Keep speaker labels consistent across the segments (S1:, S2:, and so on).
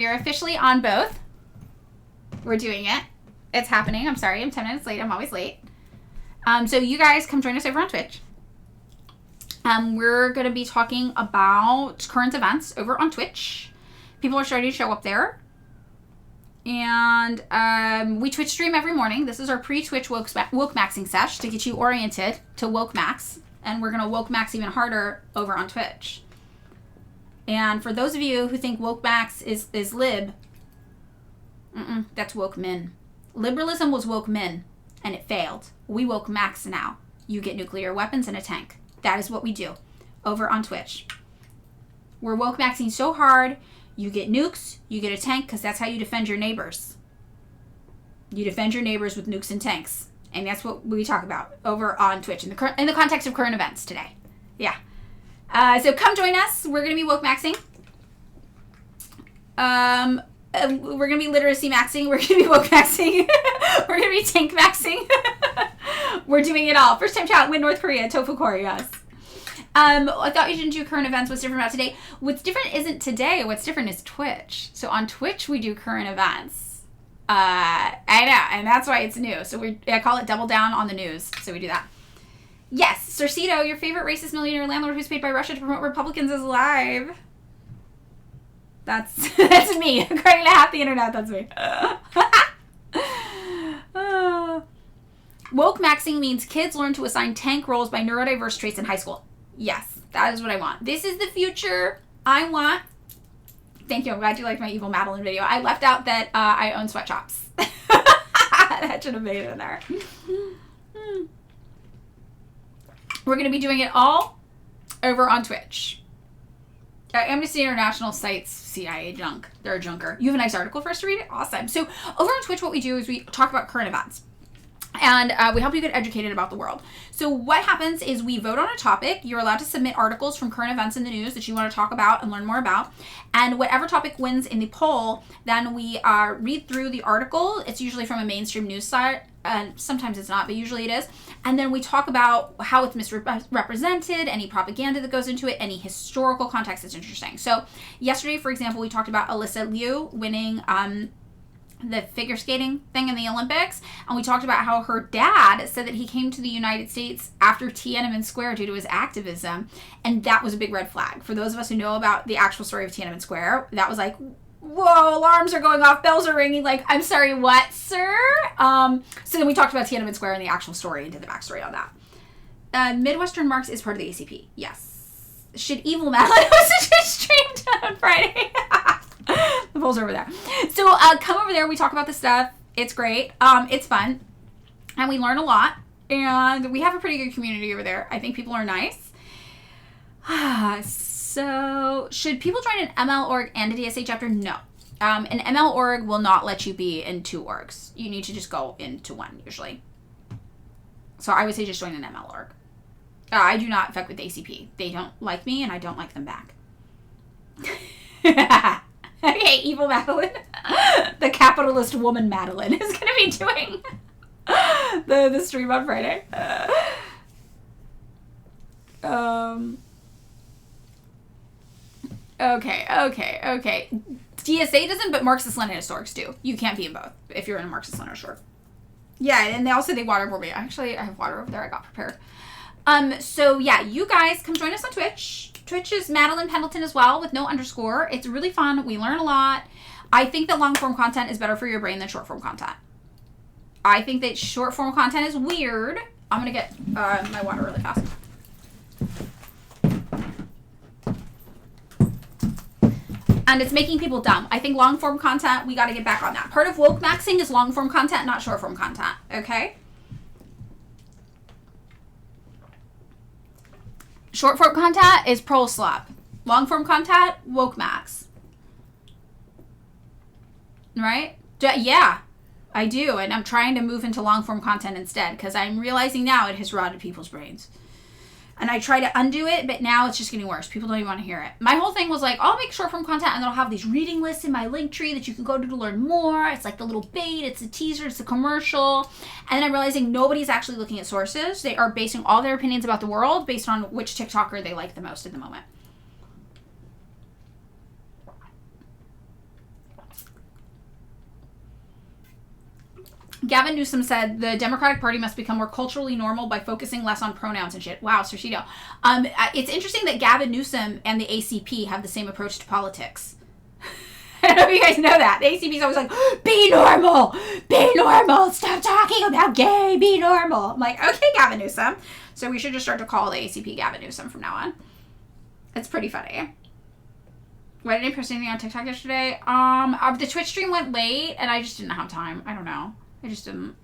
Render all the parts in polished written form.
S1: You're officially on both. We're doing it. It's happening. I'm sorry. I'm 10 minutes late. I'm always late. So you guys come join us over on Twitch. We're going to be talking about current events over on Twitch. People are starting to show up there. And we Twitch stream every morning. This is our pre-Twitch woke maxing sesh to get you oriented to woke max. And we're going to woke max even harder over on Twitch. And for those of you who think woke max is lib, that's woke men. Liberalism was woke men, and it failed. We woke max now. You get nuclear weapons and a tank. That is what we do over on Twitch. We're woke maxing so hard, you get nukes, you get a tank, because that's how you defend your neighbors. You defend your neighbors with nukes and tanks. And that's what we talk about over on Twitch in the context of current events today. Yeah. So come join us. We're going to be woke maxing. We're going to be literacy maxing. We're going to be woke maxing. We're going to be tank maxing. We're doing it all. First time chat, win North Korea, Tofu Korea, yes. I thought you didn't do current events. What's different about today? What's different isn't today. What's different is Twitch. So on Twitch, we do current events. I know, and that's why it's new. So I call it double down on the news. So we do that. Yes, Cercito, your favorite racist millionaire landlord who's paid by Russia to promote Republicans is alive. That's me. According to half the internet, that's me. Woke maxing means kids learn to assign tank roles by neurodiverse traits in high school. Yes, that is what I want. This is the future I want. Thank you. I'm glad you liked my Evil Madeline video. I left out that I own sweatshops. That should have made it in there. We're going to be doing it all over on Twitch. Amnesty International cites CIA junk. They're a junker. You have a nice article for us to read? Awesome. So over on Twitch, what we do is we talk about current events. And we help you get educated about the world. So what happens is we vote on a topic. You're allowed to submit articles from current events in the news that you want to talk about and learn more about. And whatever topic wins in the poll, then we read through the article. It's usually from a mainstream news site. Sometimes it's not, but usually it is. And then we talk about how it's misrepresented, any propaganda that goes into it, any historical context that's interesting. So yesterday, for example, we talked about Alyssa Liu winning the figure skating thing in the Olympics, and we talked about how her dad said that he came to the United States after Tiananmen Square due to his activism, and that was a big red flag. For those of us who know about the actual story of Tiananmen Square, that was like, whoa, alarms are going off, bells are ringing, like, I'm sorry, what, sir? So then we talked about Tiananmen Square and the actual story and did the backstory on that. Midwestern Marx is part of the ACP, yes. Should Evil Madeline host a stream on Friday? The poll's over there. So come over there. We talk about this stuff. It's great. It's fun. And we learn a lot. And we have a pretty good community over there. I think people are nice. So should people join an ML org and a DSA chapter? No. An ML org will not let you be in two orgs. You need to just go into one usually. So I would say just join an ML org. I do not fuck with ACP. They don't like me and I don't like them back. Okay, Evil Madeline, the capitalist woman Madeline, is going to be doing the stream on Friday. Okay. DSA doesn't, but Marxist-Leninist orgs do. You can't be in both if you're in a Marxist-Leninist org. Yeah, and they also, they water over me. Actually, I have water over there. I got prepared. So yeah, you guys come join us on Twitch. Twitch is Madeline Pendleton as well with no underscore. It's really fun. We learn a lot. I think that long form content is better for your brain than short form content. I think that short form content is weird. I'm going to get my water really fast. And it's making people dumb. I think long form content, we got to get back on that. Part of woke maxing is long form content, not short form content. Okay? Short form content is pro slap. Long form content, woke max. Right? Yeah, I do. And I'm trying to move into long form content instead because I'm realizing now it has rotted people's brains. And I try to undo it, but now it's just getting worse. People don't even want to hear it. My whole thing was like, I'll make short form content and then I'll have these reading lists in my link tree that you can go to learn more. It's like the little bait, it's a teaser, it's a commercial. And then I'm realizing nobody's actually looking at sources. They are basing all their opinions about the world based on which TikToker they like the most at the moment. Gavin Newsom said the Democratic Party must become more culturally normal by focusing less on pronouns and shit. Wow, Sarcito. It's interesting that Gavin Newsom and the ACP have the same approach to politics. I don't know if you guys know that. The ACP's always like, be normal, stop talking about gay, be normal. I'm like, okay, Gavin Newsom. So we should just start to call the ACP Gavin Newsom from now on. It's pretty funny. Why didn't I post anything on TikTok yesterday? The Twitch stream went late, and I just didn't have time. I don't know. I just didn't.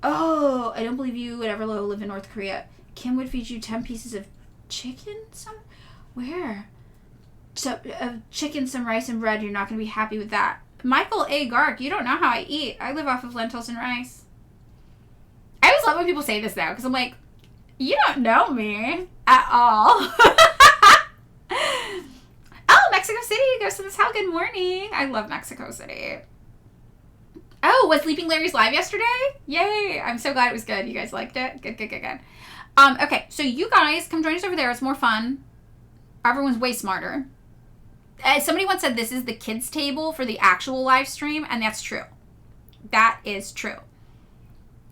S1: Oh, I don't believe you would ever live in North Korea. Kim would feed you 10 pieces of chicken? Where? So, chicken, some rice, and bread. You're not going to be happy with that. Michael A. Gark, you don't know how I eat. I live off of lentils and rice. I always love when people say this, though, because I'm like, you don't know me at all. Oh, Mexico City goes to this house. Good morning. I love Mexico City. Oh, was Leaping Larry's live yesterday? Yay. I'm so glad it was good. You guys liked it? Good. Okay, so you guys come join us over there. It's more fun. Everyone's way smarter. Somebody once said this is the kids' table for the actual live stream, and that's true. That is true.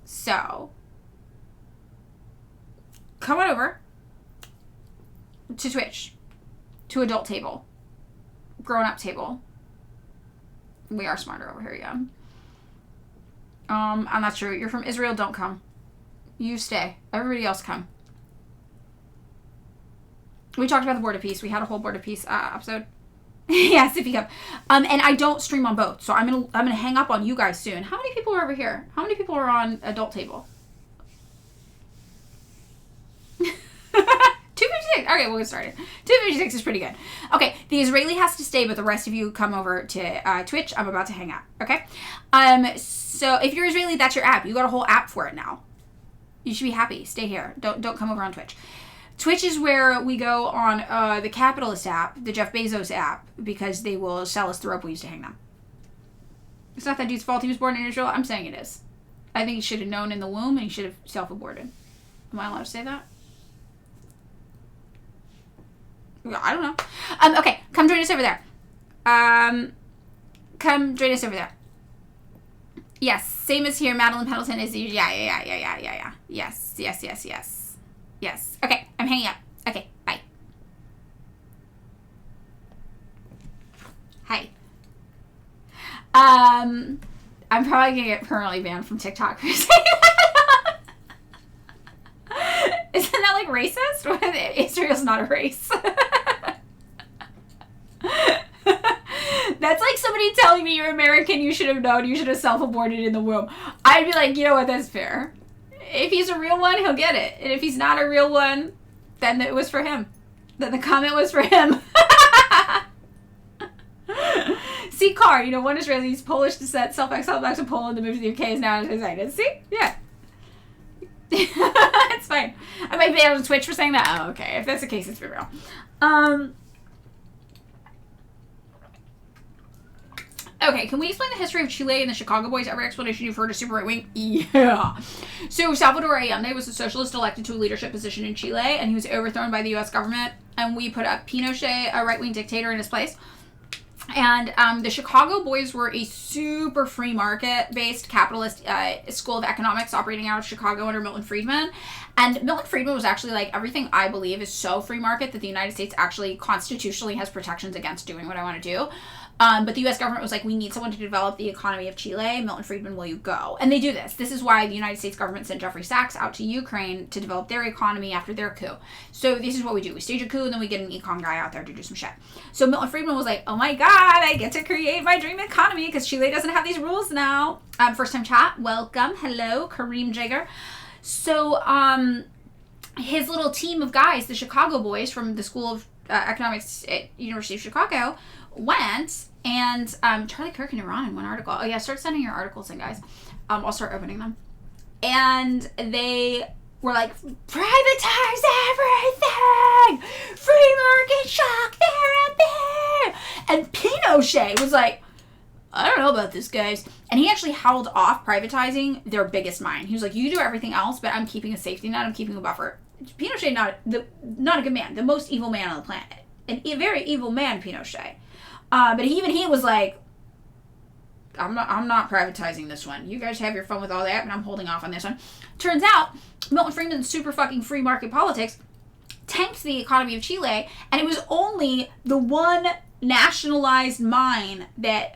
S1: So, come on over to Twitch, to adult table, grown-up table. We are smarter over here, yeah. I'm not sure. You're from Israel, don't come. You stay. Everybody else come. We talked about the Board of Peace. We had a whole Board of Peace episode. Yes, if you come. And I don't stream on both, so I'm gonna hang up on you guys soon. How many people are over here? How many people are on adult table? 256. Okay, we'll get started. 256 is pretty good. Okay, the Israeli has to stay, but the rest of you come over to Twitch. I'm about to hang out. Okay. So if you're Israeli, that's your app. You got a whole app for it now. You should be happy. Stay here. Don't come over on Twitch. Twitch is where we go on the capitalist app, the Jeff Bezos app, because they will sell us the rope we used to hang them. It's not that dude's fault he was born in Israel. I'm saying it is. I think he should have known in the womb and he should have self-aborted. Am I allowed to say that? I don't know. Okay, come join us over there. Come join us over there. Yes, same as here. Madeline Pendleton is yeah. Yes. Okay, I'm hanging up. Okay, bye. Hi. I'm probably gonna get permanently banned from TikTok for saying that. Isn't that like racist? Israel's not a race. That's like somebody telling me you're American, you should have known, you should have self-aborted in the womb. I'd be like, you know what, that's fair. If he's a real one, he'll get it. And if he's not a real one, then it was for him. Then the comment was for him. See, Car, one Israeli's Polish descent, self-exiled back to Poland to move to the UK is now decided. See? Yeah. It's fine. I might be able to Twitch for saying that. Oh, okay. If that's the case, it's for real. Okay, can we explain the history of Chile and the Chicago Boys? Every explanation you've heard is super right-wing? Yeah. So Salvador Allende was a socialist elected to a leadership position in Chile, and he was overthrown by the U.S. government, and we put up Pinochet, a right-wing dictator, in his place. And the Chicago Boys were a super free market-based capitalist school of economics operating out of Chicago under Milton Friedman. And Milton Friedman was actually like, everything I believe is so free market that the United States actually constitutionally has protections against doing what I want to do. But the U.S. government was like, we need someone to develop the economy of Chile. Milton Friedman, will you go? And they do this. This is why the United States government sent Jeffrey Sachs out to Ukraine to develop their economy after their coup. So this is what we do. We stage a coup, and then we get an econ guy out there to do some shit. So Milton Friedman was like, oh my God, I get to create my dream economy because Chile doesn't have these rules now. First time chat, welcome. Hello, Kareem Jagger. So his little team of guys, the Chicago Boys from the School of Economics at University of Chicago, went, and Charlie Kirk and Iran in one article. Oh yeah, start sending your articles in, guys. I'll start opening them. And they were like, privatize everything! Free market shock therapy! And Pinochet was like, I don't know about this, guys. And he actually held off privatizing their biggest mine. He was like, you do everything else, but I'm keeping a safety net, I'm keeping a buffer. Pinochet, not a good man, the most evil man on the planet. A very evil man, Pinochet. But even he was like, I'm not privatizing this one. You guys have your fun with all that, and I'm holding off on this one. Turns out, Milton Friedman's super fucking free market politics tanked the economy of Chile, and it was only the one nationalized mine that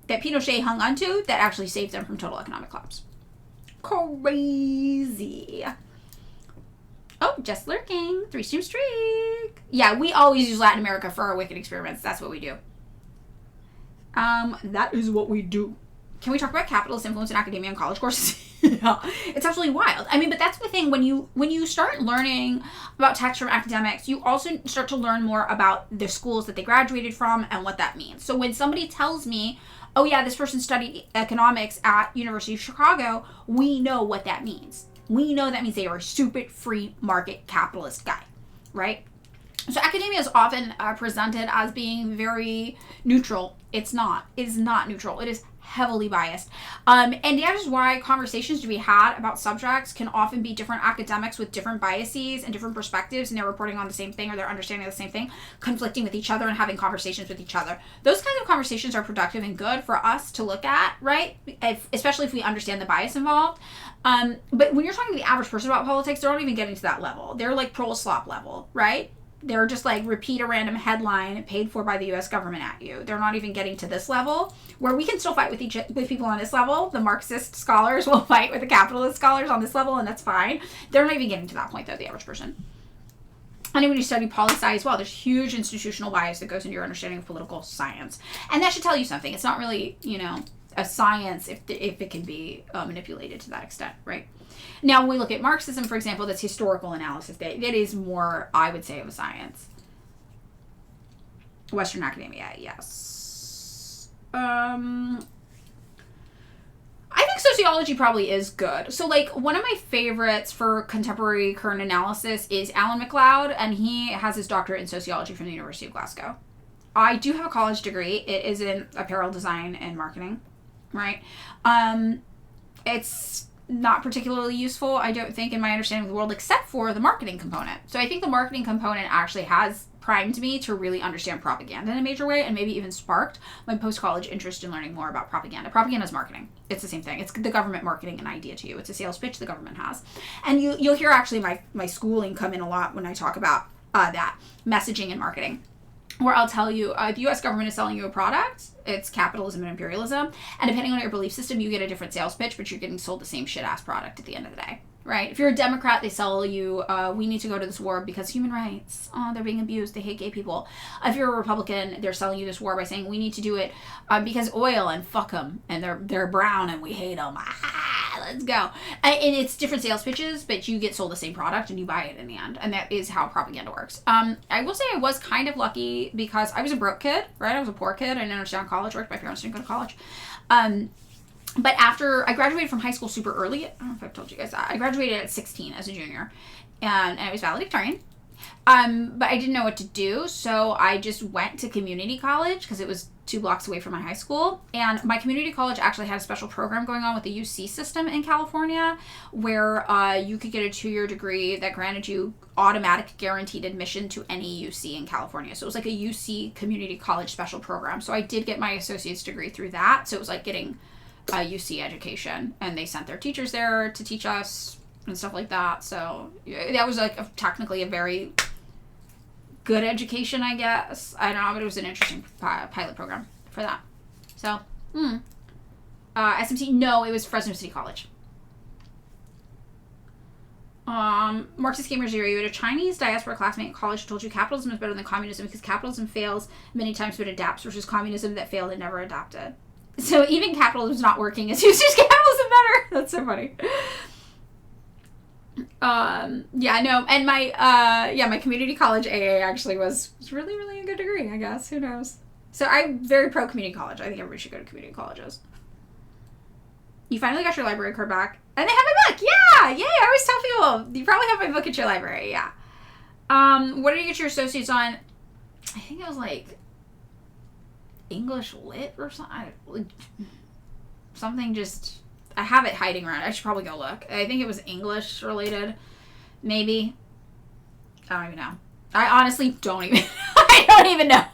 S1: Pinochet hung onto that actually saved them from total economic collapse. Crazy. Oh, just lurking. 3-stream streak. Yeah, we always use Latin America for our wicked experiments. That's what we do. That is what we do. Can we talk about capitalist influence in academia and college courses? Yeah, it's absolutely wild. I mean, but that's the thing. When you start learning about text from academics, you also start to learn more about the schools that they graduated from and what that means. So when somebody tells me, oh yeah, this person studied economics at University of Chicago, we know what that means. We know that means they are a stupid free market capitalist guy, right? So academia is often presented as being very neutral. It's not. It is not neutral. It is heavily biased. And that is why conversations to be had about subjects can often be different academics with different biases and different perspectives, and they're reporting on the same thing or they're understanding the same thing, conflicting with each other and having conversations with each other. Those kinds of conversations are productive and good for us to look at, right? Especially if we understand the bias involved. But when you're talking to the average person about politics, they're not even getting to that level. They're like pro slop level, right? They're just like repeat a random headline paid for by the U.S. government at you. They're not even getting to this level where we can still fight with people on this level. The Marxist scholars will fight with the capitalist scholars on this level, and that's fine. They're not even getting to that point, though, the average person. And when you study poli-sci as well, there's huge institutional bias that goes into your understanding of political science. And that should tell you something. It's not really, a science if it can be manipulated to that extent, right? Now, when we look at Marxism, for example, that's historical analysis. That is more, I would say, of a science. Western academia, yes. I think sociology probably is good. So, like, one of my favorites for contemporary current analysis is Alan MacLeod, and he has his doctorate in sociology from the University of Glasgow. I do have a college degree. It is in apparel design and marketing, right? It's not particularly useful, I don't think, in my understanding of the world, except for the marketing component. So I think the marketing component actually has primed me to really understand propaganda in a major way, and maybe even sparked my post-college interest in learning more about propaganda. Propaganda is marketing. It's the same thing. It's the government marketing an idea to you. It's a sales pitch the government has. And you'll hear actually my schooling come in a lot when I talk about that, messaging and marketing. Where I'll tell you, the U.S. government is selling you a product, it's capitalism and imperialism, and depending on your belief system, you get a different sales pitch, but you're getting sold the same shit-ass product at the end of the day, right? If you're a Democrat, they sell you, we need to go to this war because human rights, they're being abused, they hate gay people. If you're a Republican, they're selling you this war by saying, we need to do it because oil, and fuck them, and they're brown, and we hate them. Let's go. And it's different sales pitches, but you get sold the same product and you buy it in the end. And that is how propaganda works. I will say I was kind of lucky because I was a broke kid, right? I was a poor kid. I didn't understand how college worked. My parents didn't go to college. But after I graduated from high school super early, I don't know if I've told you guys that. I graduated at 16 as a junior, and I was valedictorian. But I didn't know what to do, so I just went to community college because it was 2 blocks away from my high school. And my community college actually had a special program going on with the UC system in California where you could get a 2-year degree that granted you automatic guaranteed admission to any UC in California. So it was like a UC community college special program. So I did get my associate's degree through that. So it was like getting a UC education, and they sent their teachers there to teach us and stuff like that. So that was like technically a very good education, I guess. I don't know, but it was an interesting pilot program for that. So, SMC, no, it was Fresno City College. Marxist Gamer Zero, you had a Chinese diaspora classmate in college who told you capitalism is better than communism because capitalism fails many times but adapts, versus communism that failed and never adapted. So even capitalism is not working, it's just capitalism better. That's so funny. And my community college AA actually was really, really a good degree, I guess. Who knows? So I'm very pro community college. I think everybody should go to community colleges. You finally got your library card back. And they have my book! Yeah! Yay! I always tell people, you probably have my book at your library, yeah. What did you get your associates on? I think it was like English Lit or something. Something just... I have it hiding around. I should probably go look. I think it was English related. Maybe. I don't even know. I honestly don't even... I don't even know.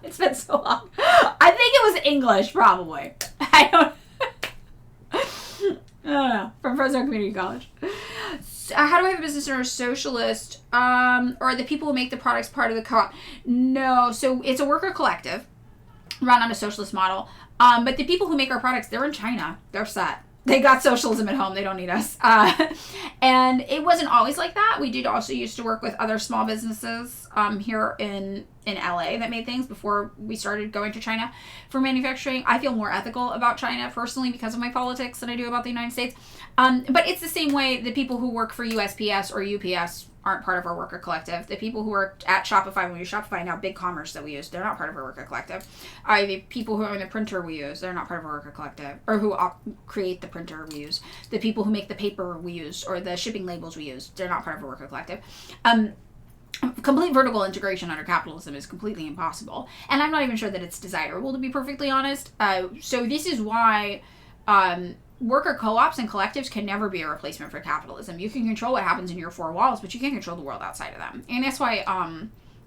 S1: It's been so long. I think it was English, probably. I don't know. From Fresno Community College. So, how do I have a business owner socialist? Or are the people who make the products part of the co-op? No. So it's a worker collective run on a socialist model. But the people who make our products, they're in China. They're set. They got socialism at home. They don't need us. And it wasn't always like that. We did also used to work with other small businesses here in LA that made things before we started going to China for manufacturing. I feel more ethical about China personally because of my politics than I do about the United States. But it's the same way the people who work for USPS or UPS aren't part of our worker collective. The people who are at Shopify, when we use Shopify now, Big Commerce that we use, they're not part of our worker collective. The people who own the printer we use, they're not part of our worker collective. Or who create the printer we use. The people who make the paper we use or the shipping labels we use, they're not part of our worker collective. Complete vertical integration under capitalism is completely impossible. And I'm not even sure that it's desirable, to be perfectly honest. So this is why worker co-ops and collectives can never be a replacement for capitalism. You can control what happens in your four walls, but you can't control the world outside of them. And that's why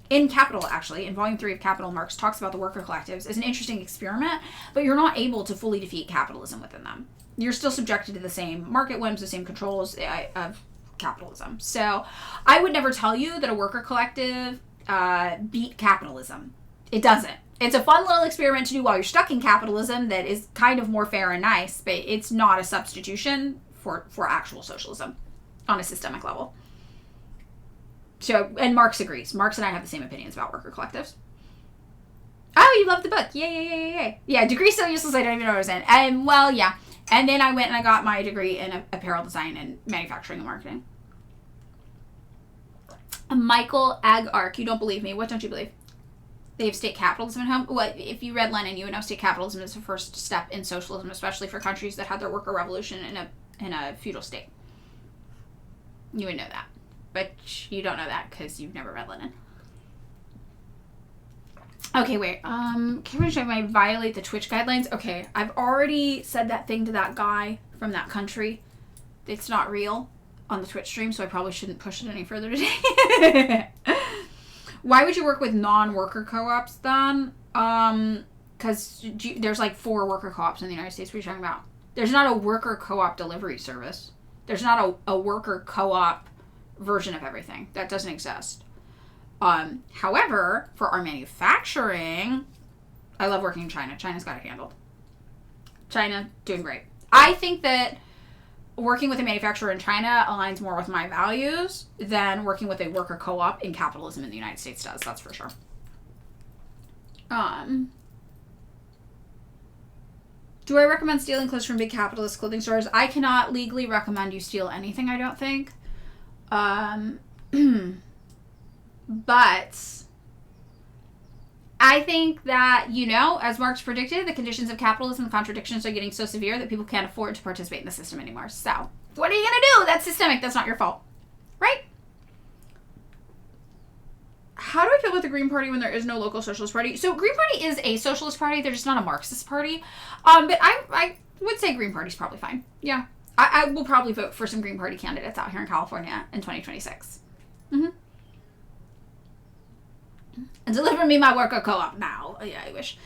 S1: in Capital, actually, in Volume 3 of Capital, Marx talks about the worker collectives as an interesting experiment, but you're not able to fully defeat capitalism within them. You're still subjected to the same market whims, the same controls of capitalism. So I would never tell you that a worker collective beat capitalism. It doesn't. It's a fun little experiment to do while you're stuck in capitalism that is kind of more fair and nice, but it's not a substitution for actual socialism on a systemic level. So, and Marx agrees. Marx and I have the same opinions about worker collectives. Oh, you love the book. Yay. Yeah, degree so useless I don't even know what I was in. Well, yeah. And then I went and I got my degree in apparel design and manufacturing and marketing. Michael Agark, you don't believe me. What don't you believe? They have state capitalism at home. Well, if you read Lenin, you would know state capitalism is the first step in socialism, especially for countries that had their worker revolution in a feudal state. You would know that. But you don't know that because you've never read Lenin. Okay, wait. Should I violate the Twitch guidelines? Okay, I've already said that thing to that guy from that country. It's not real on the Twitch stream, so I probably shouldn't push it any further today. Why would you work with non-worker co-ops then? Because there's like 4 worker co-ops in the United States. What are you talking about? There's not a worker co-op delivery service. There's not a worker co-op version of everything. That doesn't exist. However, for our manufacturing, I love working in China. China's got it handled. China, doing great. I think that working with a manufacturer in China aligns more with my values than working with a worker co-op in capitalism in the United States does. That's for sure. Do I recommend stealing clothes from big capitalist clothing stores? I cannot legally recommend you steal anything, I don't think. But I think that, as Marx predicted, the conditions of capitalism and contradictions are getting so severe that people can't afford to participate in the system anymore. So, what are you going to do? That's systemic. That's not your fault. Right? How do I feel about the Green Party when there is no local socialist party? So, Green Party is a socialist party. They're just not a Marxist party. But I would say Green Party's probably fine. Yeah. I will probably vote for some Green Party candidates out here in California in 2026. Mm-hmm. And deliver me my worker co-op now. Oh, yeah, I wish.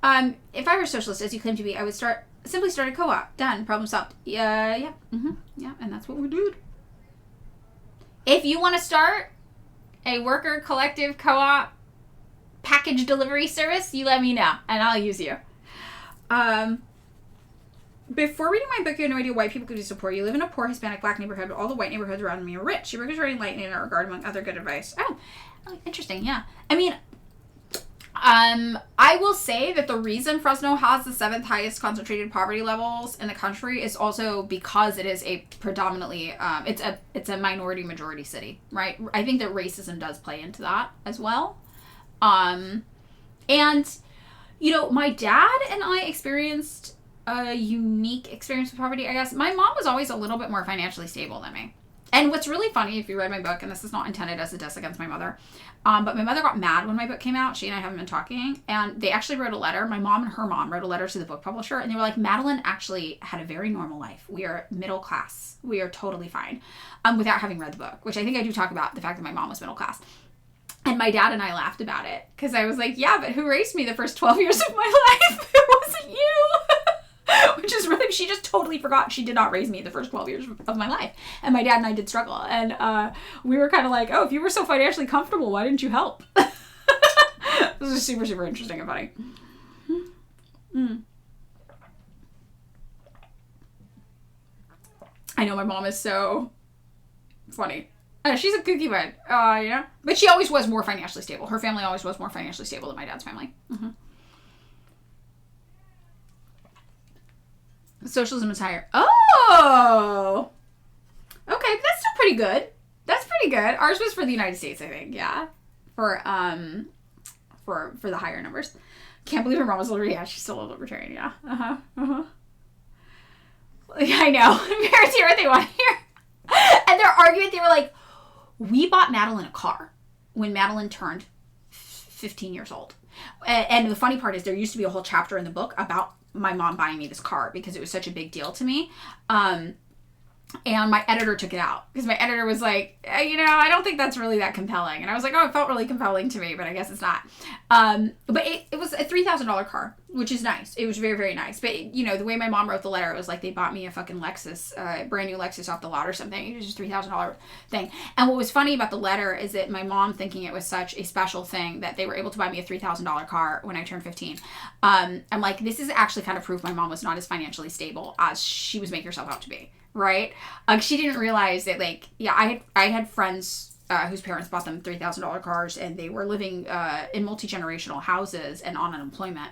S1: If I were a socialist, as you claim to be, I would simply start a co-op. Done. Problem solved. Yeah. Mm-hmm. Yeah, and that's what we did. If you want to start a worker collective co-op package delivery service, you let me know, and I'll use you. Before reading my book, you had no idea white people could be so poor. You live in a poor Hispanic black neighborhood, but all the white neighborhoods around me are rich. Your book is very enlightening in that regard, among other good advice. Oh, interesting, yeah. I mean, I will say that the reason Fresno has the 7th highest concentrated poverty levels in the country is also because it is a predominantly, it's a minority majority city, right? I think that racism does play into that as well. And, my dad and I experienced a unique experience with poverty, I guess. My mom was always a little bit more financially stable than me. And what's really funny, if you read my book, and this is not intended as a diss against my mother, but my mother got mad when my book came out. She and I haven't been talking, and they actually wrote a letter. My mom and her mom wrote a letter to the book publisher, and they were like, Madeline actually had a very normal life. We are middle class. We are totally fine, without having read the book, which I think I do talk about the fact that my mom was middle class. And my dad and I laughed about it because I was like, yeah, but who raised me the first 12 years of my life? It wasn't you. Which is really, she just totally forgot she did not raise me the first 12 years of my life. And my dad and I did struggle. And we were kind of like, oh, if you were so financially comfortable, why didn't you help? This is super, super interesting and funny. I know my mom is so funny. She's a kooky one, you know? But she always was more financially stable. Her family always was more financially stable than my dad's family. Socialism is higher. Oh! Okay, that's still pretty good. That's pretty good. Ours was for the United States, I think, yeah. For the higher numbers. Can't believe her mom was a libertarian. Yeah, she's still a libertarian, yeah. I know. Parents hear what they want to hear. And their argument, they were like, we bought Madeline a car when Madeline turned 15 years old. And the funny part is there used to be a whole chapter in the book about my mom buying me this car because it was such a big deal to me. And my editor took it out because my editor was like, you know, I don't think that's really that compelling. And I was like, oh, it felt really compelling to me, but I guess it's not. But it was a $3,000 car, which is nice. It was very, very nice. But, you know, the way my mom wrote the letter, it was like they bought me a fucking Lexus, brand new Lexus off the lot or something. It was just $3,000 thing. And what was funny about the letter is that my mom, thinking it was such a special thing that they were able to buy me a $3,000 car when I turned 15. I'm like, this is actually kind of proof my mom was not as financially stable as she was making herself out to be. Right? She didn't realize that, like, yeah, I had friends whose parents bought them $3,000 cars, and they were living in multi-generational houses and on unemployment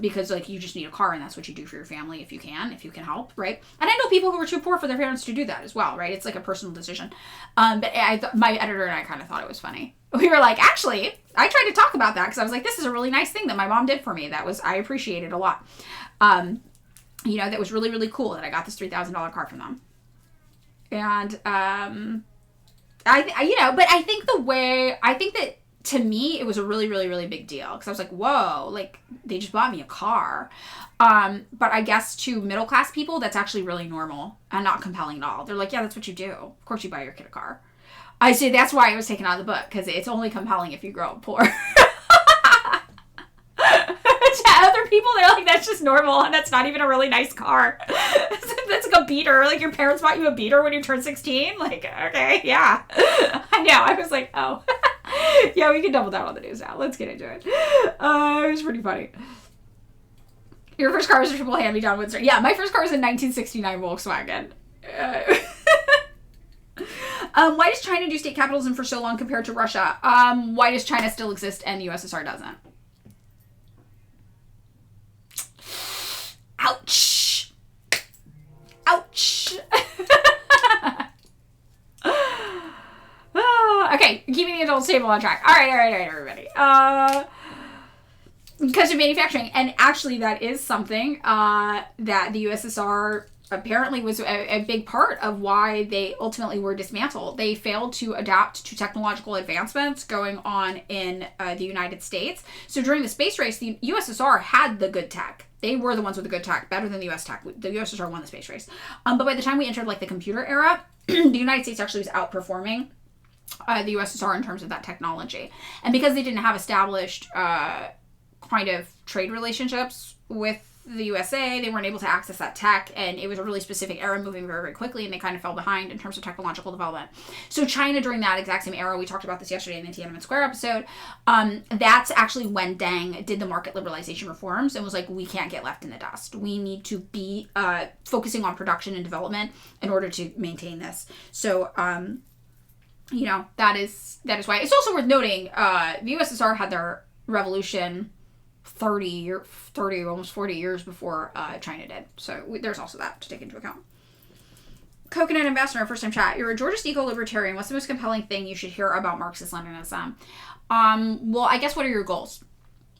S1: because, like, you just need a car, and that's what you do for your family if you can help, right? And I know people who were too poor for their parents to do that as well, right? It's like a personal decision. But my editor and I kind of thought it was funny. We were like, actually, I tried to talk about that because I was like, this is a really nice thing that my mom did for me. I appreciated a lot. You know, that was really, really cool that I got this $3,000 car from them. And, but I think that to me, it was a really, really, really big deal. Because I was like, whoa, like, they just bought me a car. But I guess to middle class people, that's actually really normal and not compelling at all. They're like, yeah, that's what you do. Of course you buy your kid a car. I say that's why it was taken out of the book. Because it's only compelling if you grow up poor. Other people, they're like, that's just normal, and that's not even a really nice car. That's like a beater. Like, your parents bought you a beater when you turned 16? Like, okay, yeah. I know. I was like, oh. Yeah, we can double down on the news now. Let's get into it. It was pretty funny. Your first car was a triple hand-me-down Windsor. Yeah, my first car was a 1969 Volkswagen. Why does China do state capitalism for so long compared to Russia? Why does China still exist and the USSR doesn't? Ouch. Ouch. Okay, keeping the adults stable on track. All right, everybody. Because of manufacturing. And actually, that is something that the USSR apparently was a big part of why they ultimately were dismantled. They failed to adapt to technological advancements going on in the United States. So during the space race, the USSR had the good tech. They were the ones with the good tech, better than the US tech. The USSR won the space race. But by the time we entered, like, the computer era, the United States actually was outperforming the USSR in terms of that technology. And because they didn't have established kind of trade relationships with the USA, they weren't able to access that tech, and it was a really specific era moving very, very quickly, and they kind of fell behind in terms of technological development. So China, during that exact same era, we talked about this yesterday in the Tiananmen Square episode, that's actually when Deng did the market liberalization reforms and was like, we can't get left in the dust. We need to be focusing on production and development in order to maintain this. So, you know, that is why. It's also worth noting, the USSR had their revolution almost 40 years before China did. So there's also that to take into account. Coconut Ambassador, first time chat. You're a Georgist eco-libertarian. What's the most compelling thing you should hear about Marxist-Leninism? Well, I guess what are your goals?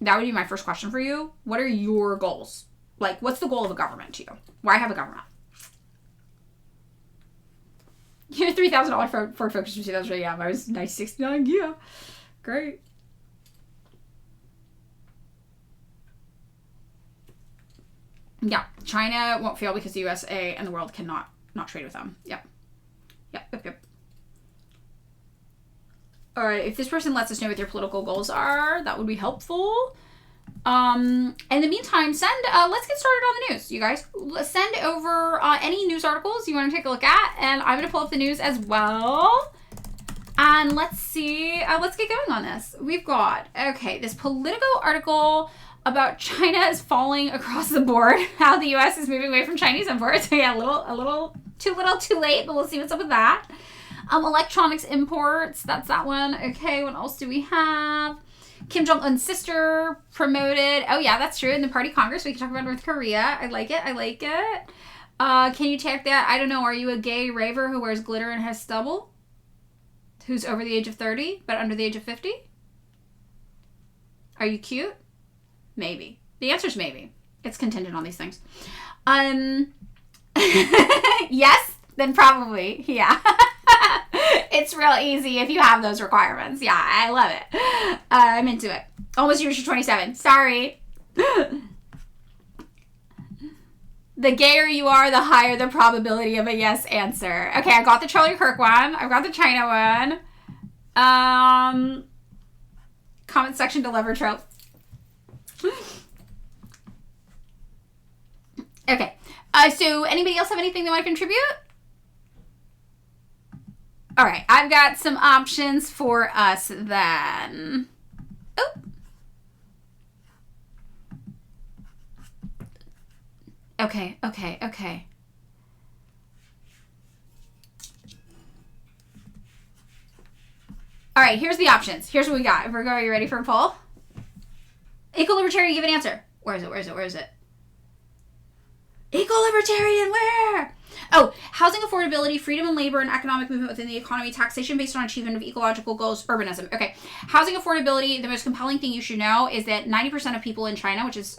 S1: That would be my first question for you. What are your goals? Like, what's the goal of a government to you? Why have a government? Your $3,000 Ford Focus from 2000. Yeah, mine was 1969. Yeah, great. Yeah, China won't fail because the USA and the world cannot not trade with them. Yep. All right, if this person lets us know what their political goals are, that would be helpful. In the meantime, let's get started on the news, you guys. Send over any news articles you want to take a look at, and I'm going to pull up the news as well. And let's see, let's get going on this. We've got, okay, this Politico article about China is falling across the board, how the U.S. is moving away from Chinese imports. So yeah, a little too late, but we'll see what's up with that. Electronics imports, that's that one. Okay, what else do we have? Kim Jong-un's sister promoted. Oh yeah, that's true. In the party Congress, we can talk about North Korea. I like it. Can you take that? I don't know. Are you a gay raver who wears glitter and has stubble? Who's over the age of 30, but under the age of 50? Are you cute? Maybe. The answer is maybe. It's contingent on these things. Yes, then probably. Yeah. It's real easy if you have those requirements. Yeah, I love it. I'm into it. Almost years 27. Sorry. The gayer you are, the higher the probability of a yes answer. Okay, I got the Charlie Kirk one. I've got the China one. Comment section to lever trope. Okay. So anybody else have anything they want to contribute? All right, I've got some options for us then. Oh. Okay. All right, here's the options. Here's what we got. Virgo, are you ready for a poll? Eco-libertarian, give an answer. Where is it? Eco-libertarian, where? Oh, housing affordability, freedom and labor and economic movement within the economy, taxation based on achievement of ecological goals, urbanism. Okay, housing affordability, the most compelling thing you should know is that 90% of people in China, which is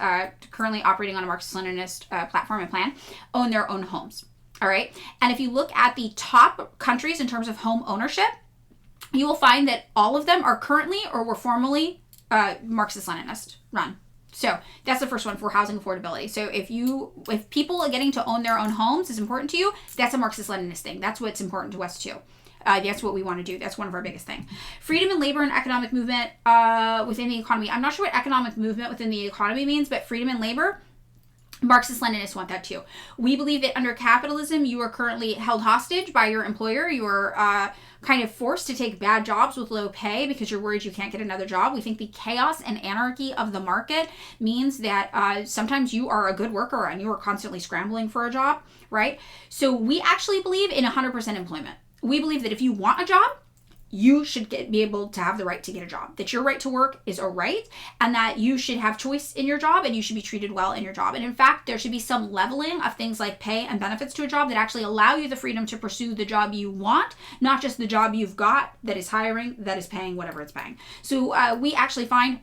S1: currently operating on a Marxist-Leninist platform and plan, own their own homes. All right, and if you look at the top countries in terms of home ownership, you will find that all of them are currently or were formerly Marxist-Leninist run. So that's the first one for housing affordability. So if people are getting to own their own homes is important to you, that's a Marxist-Leninist thing. That's what's important to us too. That's what we want to do. That's one of our biggest things. Freedom and labor and economic movement within the economy. I'm not sure what economic movement within the economy means, but freedom and labor, Marxist-Leninists want that too. We believe that under capitalism, you are currently held hostage by your employer. You are kind of forced to take bad jobs with low pay because you're worried you can't get another job. We think the chaos and anarchy of the market means that sometimes you are a good worker and you are constantly scrambling for a job, right? So we actually believe in 100% employment. We believe that if you want a job, you should be able to have the right to get a job, that your right to work is a right, and that you should have choice in your job and you should be treated well in your job. And in fact, there should be some leveling of things like pay and benefits to a job that actually allow you the freedom to pursue the job you want, not just the job you've got that is hiring, that is paying whatever it's paying. So we actually find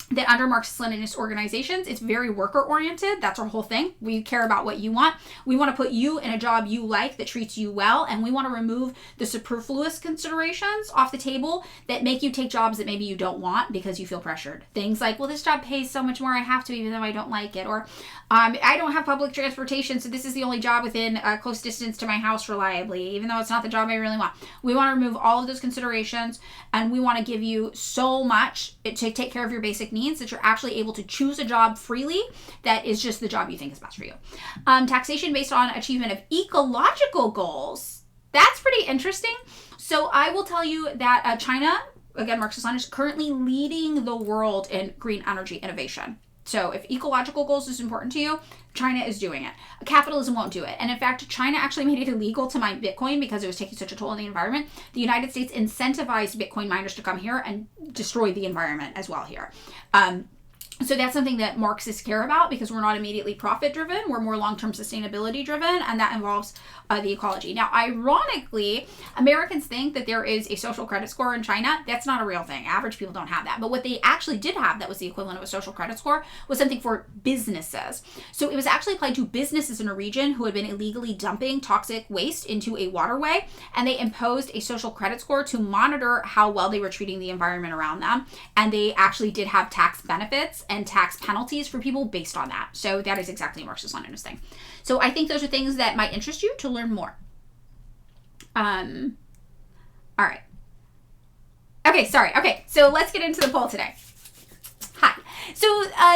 S1: that under Marxist-Leninist organizations, it's very worker-oriented. That's our whole thing. We care about what you want. We want to put you in a job you like that treats you well, and we want to remove the superfluous considerations off the table that make you take jobs that maybe you don't want because you feel pressured. Things like, well, this job pays so much more, I have to, even though I don't like it. Or I don't have public transportation, so this is the only job within a close distance to my house reliably, even though it's not the job I really want. We want to remove all of those considerations, and we want to give you so much to take care of your basic needs that you're actually able to choose a job freely that is just the job you think is best for you. Taxation based on achievement of ecological goals. That's pretty interesting. So I will tell you that China, again, Marxist-Leninist, is currently leading the world in green energy innovation. So if ecological goals is important to you, China is doing it. Capitalism won't do it. And in fact, China actually made it illegal to mine Bitcoin because it was taking such a toll on the environment. The United States incentivized Bitcoin miners to come here and destroy the environment as well here. So that's something that Marxists care about because we're not immediately profit driven. We're more long-term sustainability driven, and that involves the ecology. Now, ironically, Americans think that there is a social credit score in China. That's not a real thing. Average people don't have that. But what they actually did have that was the equivalent of a social credit score was something for businesses. So it was actually applied to businesses in a region who had been illegally dumping toxic waste into a waterway, and they imposed a social credit score to monitor how well they were treating the environment around them. And they actually did have tax benefits and tax penalties for people based on that. So that is exactly a Marxist-Leninist thing. So I think those are things that might interest you to learn more. All right. Okay, sorry. Okay, so let's get into the poll today. Hi. So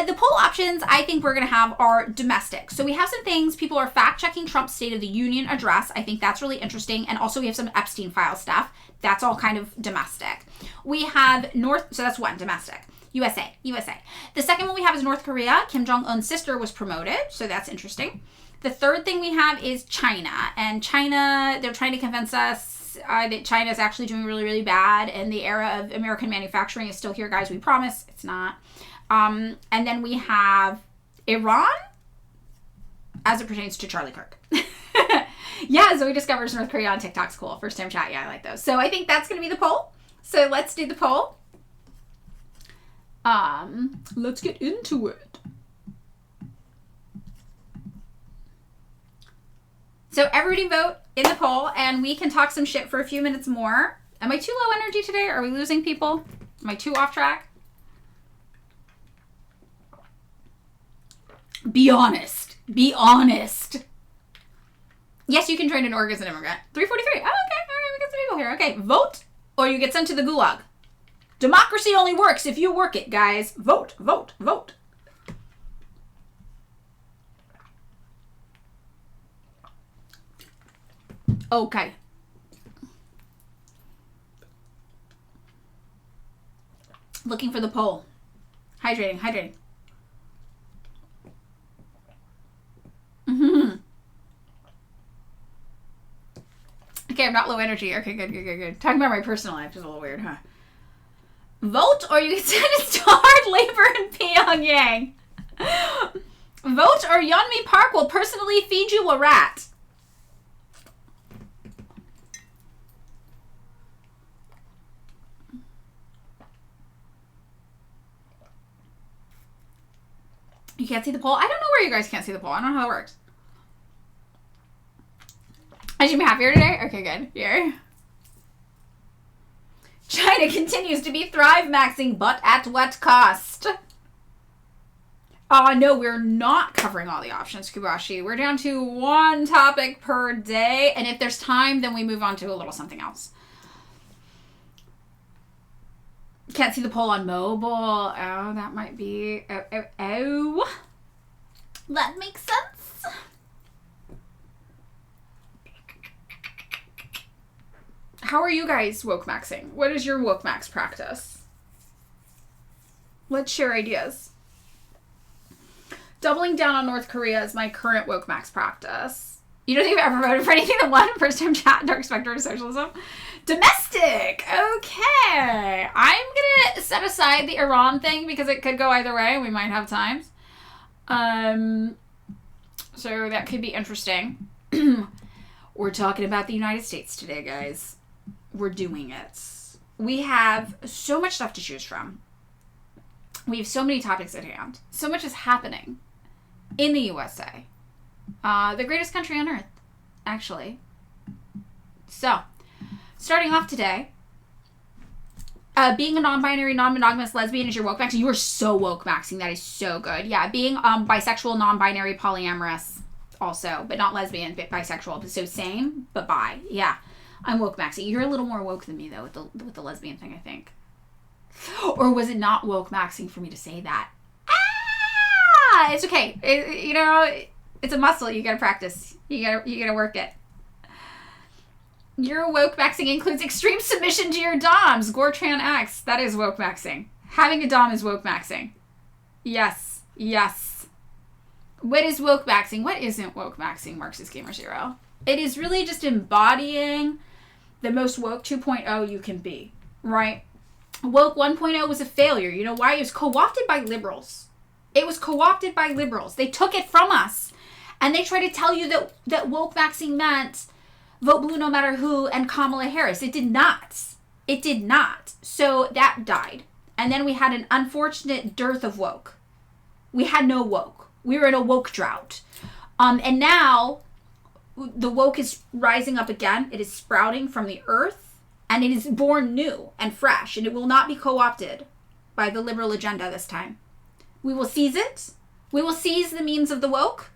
S1: the poll options I think we're going to have are domestic. So we have some things. People are fact-checking Trump's State of the Union address. I think that's really interesting. And also we have some Epstein file stuff. That's all kind of domestic. We have so that's one, domestic. USA. The second one we have is North Korea. Kim Jong-un's sister was promoted. So that's interesting. The third thing we have is China. And China, they're trying to convince us that China is actually doing really, really bad. And the era of American manufacturing is still here, guys. We promise. It's not. And then we have Iran as it pertains to Charlie Kirk. Yeah, Zoe discovers North Korea on TikTok's cool. First time chat. Yeah, I like those. So I think that's going to be the poll. So let's do the poll. Let's get into it. So everybody vote in the poll and we can talk some shit for a few minutes more. Am I too low energy today? Are we losing people? Am I too off track? Be honest. Be honest. Yes, you can train an org as an immigrant. 343. Oh, okay. All right. We got some people here. Okay. Vote or you get sent to the gulag. Democracy only works if you work it, guys. Vote, vote, vote. Okay. Looking for the poll. Hydrating, hydrating. Okay, I'm not low energy. Okay, good. Talking about my personal life is a little weird, huh? Vote or you get sentenced to hard labor in Pyongyang. Vote or Yeonmi Park will personally feed you a rat. You can't see the poll? I don't know where you guys can't see the poll. I don't know how it works. I should be happier today? Okay, good. Here. China continues to be thrive-maxing, but at what cost? No, we're not covering all the options, Kubashi. We're down to one topic per day, and if there's time, then we move on to a little something else. Can't see the poll on mobile. Oh, that might be... Oh. That makes sense. How are you guys woke maxing? What is your woke max practice? Let's share ideas. Doubling down on North Korea is my current woke max practice. You don't think I've ever voted for anything that won? First time chat, dark spectrum of socialism. Domestic. Okay. I'm going to set aside the Iran thing because it could go either way. We might have times. So that could be interesting. We're talking about the United States today, guys. We're doing it. We have so much stuff to choose from. We have so many topics at hand. So much is happening in the USA. The greatest country on earth, actually. So, starting off today, being a non-binary, non-monogamous lesbian is your woke maxing. You are so woke maxing. That is so good. Yeah, being bisexual, non-binary, polyamorous also, but not lesbian, but bisexual. So same, but bi. Yeah, I'm woke maxing. You're a little more woke than me, though, with the lesbian thing, I think. Or was it not woke maxing for me to say that? It's okay. It's a muscle. You gotta practice. You gotta work it. Your woke maxing includes extreme submission to your doms. Gortran X. That is woke maxing. Having a dom is woke maxing. Yes. What is woke maxing? What isn't woke maxing, Marxist Gamer Zero? It is really just embodying the most woke 2.0 you can be, right? Woke 1.0 was a failure. You know why? It was co-opted by liberals. It was co-opted by liberals. They took it from us. And they try to tell you that woke maxing meant vote blue no matter who and Kamala Harris. It did not. It did not. So that died. And then we had an unfortunate dearth of woke. We had no woke. We were in a woke drought. And now the woke is rising up again. It is sprouting from the earth. And it is born new and fresh. And it will not be co-opted by the liberal agenda this time. We will seize it. We will seize the means of the woke.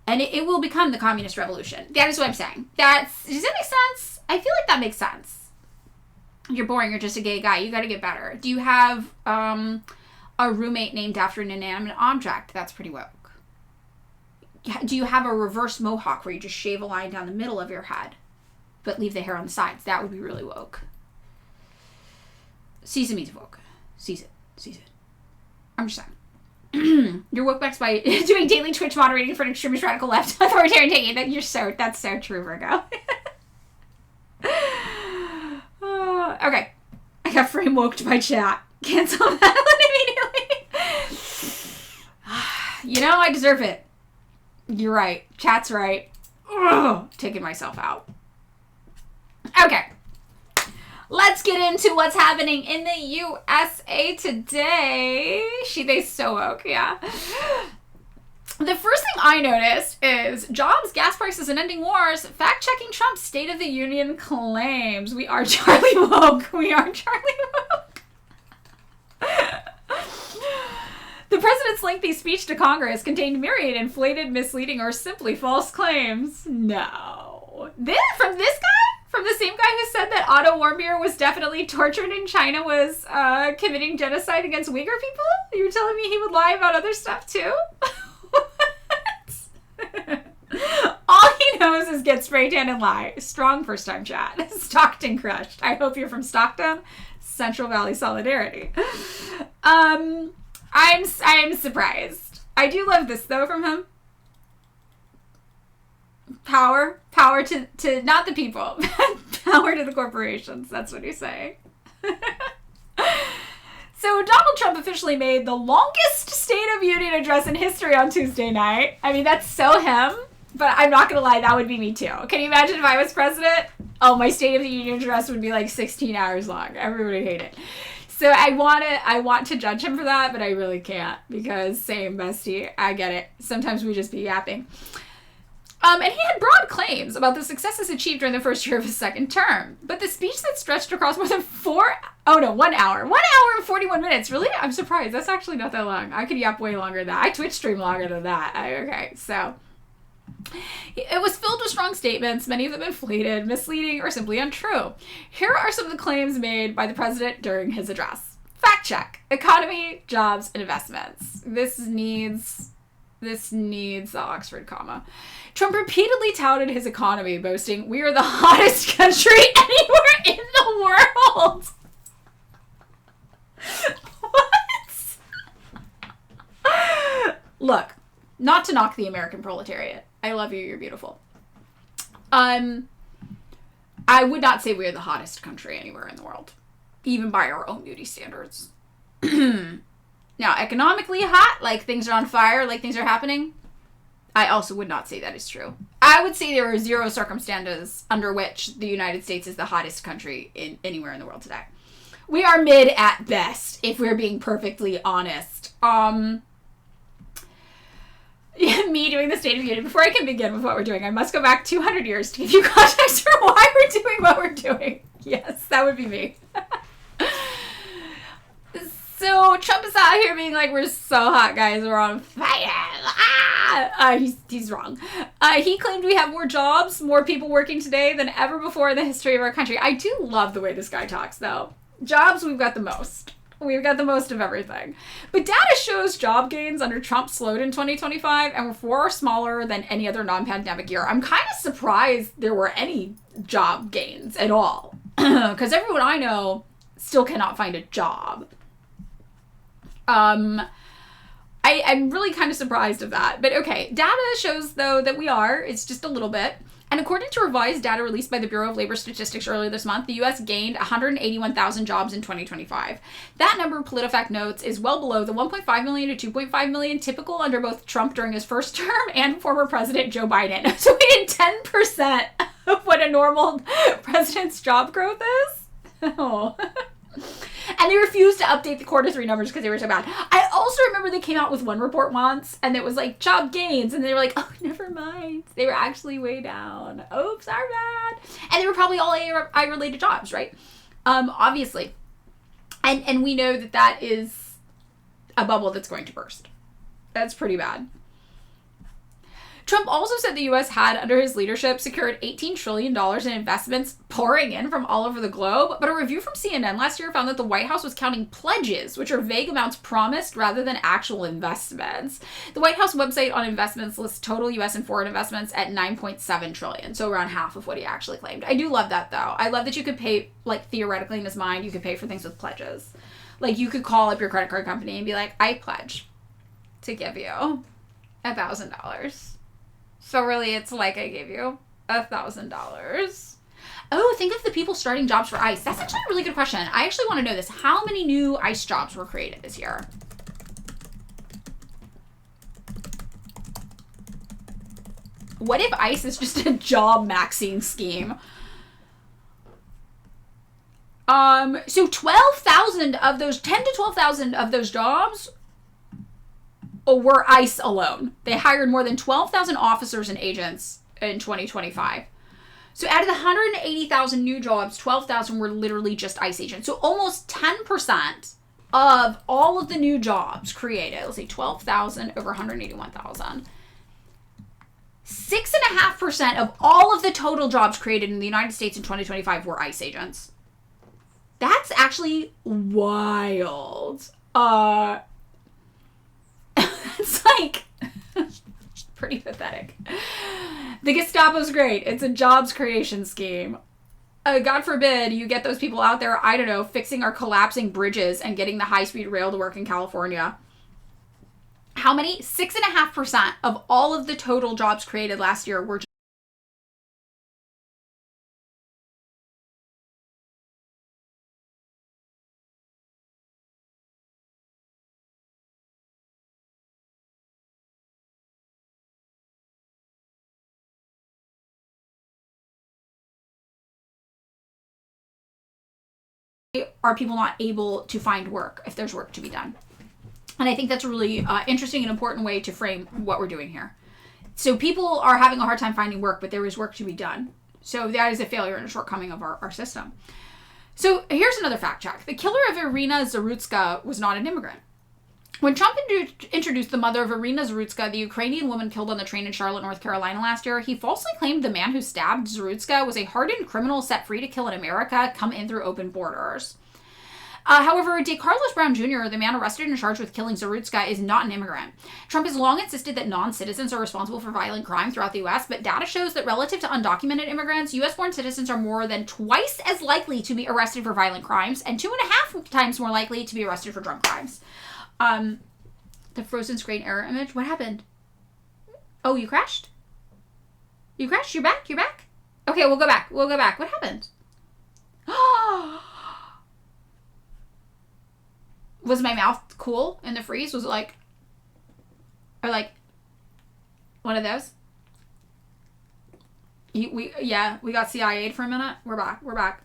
S1: And it will become the communist revolution. That is what I'm saying. Does that make sense? I feel like that makes sense. You're boring. You're just a gay guy. You got to get better. Do you have a roommate named after an inanimate object? That's pretty woke. Do you have a reverse mohawk where you just shave a line down the middle of your head, but leave the hair on the sides? That would be really woke. Sesame's woke. Seize it. I'm just saying. You're woke backs by doing daily Twitch moderating for an extremist radical left authoritarian taking. That's so true, Virgo. Okay. I got frame woked by chat. Cancel that immediately. I deserve it. You're right. Chat's right. Ugh, taking myself out. Okay. Let's get into what's happening in the USA today. They so woke, yeah. The first thing I noticed is jobs, gas prices, and ending wars. Fact-checking Trump's State of the Union claims. We are Charlie woke. The president's lengthy speech to Congress contained myriad inflated, misleading, or simply false claims. No. From this guy? From the same guy who said that Otto Warmbier was definitely tortured and China was committing genocide against Uyghur people? You're telling me he would lie about other stuff too? All he knows is get spray tan and lie. Strong first time chat. Stockton crushed. I hope you're from Stockton. Central Valley solidarity. I'm surprised. I do love this though from him. Power to not the people. Power to the corporations. That's what he's saying. So Donald Trump officially made the longest State of Union address in history on Tuesday night. I mean, that's so him, but I'm not going to lie, that would be me too. Can you imagine if I was president? Oh, my State of the Union address would be like 16 hours long. Everybody would hate it. So I want to judge him for that, but I really can't because same bestie. I get it. Sometimes we just be yapping. And he had broad claims about the successes achieved during the first year of his second term. But the speech that stretched across more than 1 hour. 1 hour and 41 minutes. Really? I'm surprised. That's actually not that long. I could yap way longer than that. I Twitch stream longer than that. Okay, so it was filled with strong statements, many of them inflated, misleading, or simply untrue. Here are some of the claims made by the president during his address. Fact check. Economy, jobs, and investments. This needs the Oxford comma. Trump repeatedly touted his economy, boasting, "We are the hottest country anywhere in the world." What? Look, not to knock the American proletariat. I love you, you're beautiful. I would not say we are the hottest country anywhere in the world, even by our own beauty standards. Now, economically hot, like things are on fire, like things are happening, I also would not say that is true. I would say there are zero circumstances under which the United States is the hottest country anywhere in the world today. We are mid at best, if we're being perfectly honest. Me doing the State of the Union. Before I can begin with what we're doing, I must go back 200 years to give you context for why we're doing what we're doing. Yes, that would be me. So Trump is out here being like, we're so hot, guys. We're on fire. He's wrong. He claimed we have more jobs, more people working today than ever before in the history of our country. I do love the way this guy talks, though. Jobs, we've got the most. We've got the most of everything. But data shows job gains under Trump slowed in 2025 and were far smaller than any other non-pandemic year. I'm kind of surprised there were any job gains at all. Because everyone I know still cannot find a job. I'm really kind of surprised of that. But okay, data shows, though, that we are. It's just a little bit. And according to revised data released by the Bureau of Labor Statistics earlier this month, the U.S. gained 181,000 jobs in 2025. That number, PolitiFact notes, is well below the 1.5 million to 2.5 million typical under both Trump during his first term and former President Joe Biden. So we did 10% of what a normal president's job growth is. Oh. And they refused to update the quarter three numbers because they were so bad. I also remember they came out with one report once and it was like job gains and they were like, oh, never mind. They were actually way down. Oops, our bad. And they were probably all AI related jobs, right? Obviously. And we know that that is a bubble that's going to burst. That's pretty bad. Trump also said the U.S. had, under his leadership, secured $18 trillion in investments pouring in from all over the globe. But a review from CNN last year found that the White House was counting pledges, which are vague amounts promised rather than actual investments. The White House website on investments lists total U.S. and foreign investments at $9.7 trillion, so around half of what he actually claimed. I do love that, though. I love that you could pay, like, theoretically in his mind, you could pay for things with pledges. Like, you could call up your credit card company and be like, I pledge to give you $1,000. So really, it's like I gave you $1,000. Oh, think of the people starting jobs for ICE. That's actually a really good question. I actually want to know this. How many new ICE jobs were created this year? What if ICE is just a job maxing scheme? So 12,000 of those, 10 to 12,000 of those jobs were ICE alone. They hired more than 12,000 officers and agents in 2025. So out of the 180,000 new jobs, 12,000 were literally just ICE agents. So almost 10% of all of the new jobs created, let's say 12,000 over 181,000. 6.5% of all of the total jobs created in the United States in 2025 were ICE agents. That's actually wild. It's like pretty pathetic. The Gestapo's great. It's a jobs creation scheme. God forbid you get those people out there, I don't know, fixing our collapsing bridges and getting the high-speed rail to work in California. How many? 6.5% of all of the total jobs created last year were are people not able to find work if there's work to be done. And I think that's a really interesting and important way to frame what we're doing here. So people are having a hard time finding work, but there is work to be done. So that is a failure and a shortcoming of our system. So here's another fact check. The killer of Irina Zarutska was not an immigrant. When Trump introduced the mother of Irina Zarutska, the Ukrainian woman killed on the train in Charlotte, North Carolina last year, he falsely claimed the man who stabbed Zarutska was a hardened criminal set free to kill in America, come in through open borders. However, DeCarlos Brown Jr., the man arrested and charged with killing Zarutska, is not an immigrant. Trump has long insisted that non-citizens are responsible for violent crime throughout the U.S., but data shows that relative to undocumented immigrants, U.S.-born citizens are more than twice as likely to be arrested for violent crimes and 2.5 times more likely to be arrested for drug crimes. The frozen screen error image. What happened? Oh, you crashed? You crashed? You're back? You're back? Okay, we'll go back. We'll go back. What happened? Was my mouth cool in the freeze? Was it like, or like one of those? We got CIA'd for a minute. We're back. We're back.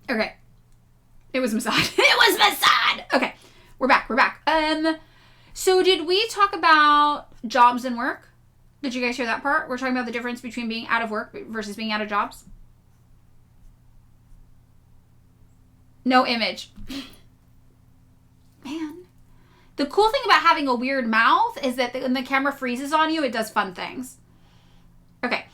S1: Okay. It was Mossad. It was Mossad! Okay. We're back. We're back. So did we talk about jobs and work? Did you guys hear that part? We're talking about the difference between being out of work versus being out of jobs. No image. Man. The cool thing about having a weird mouth is that when the camera freezes on you, it does fun things. Okay.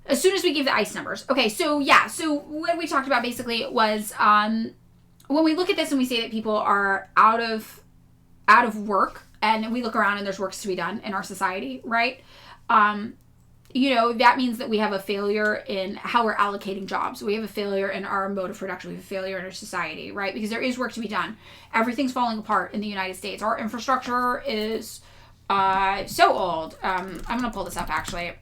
S1: As soon as we gave the ICE numbers. Okay, so yeah. So what we talked about basically was when we look at this and we say that people are out of work and we look around and there's works to be done in our society, right? That means that we have a failure in how we're allocating jobs. We have a failure in our mode of production. We have a failure in our society, right? Because there is work to be done. Everything's falling apart in the United States. Our infrastructure is so old. I'm going to pull this up, actually.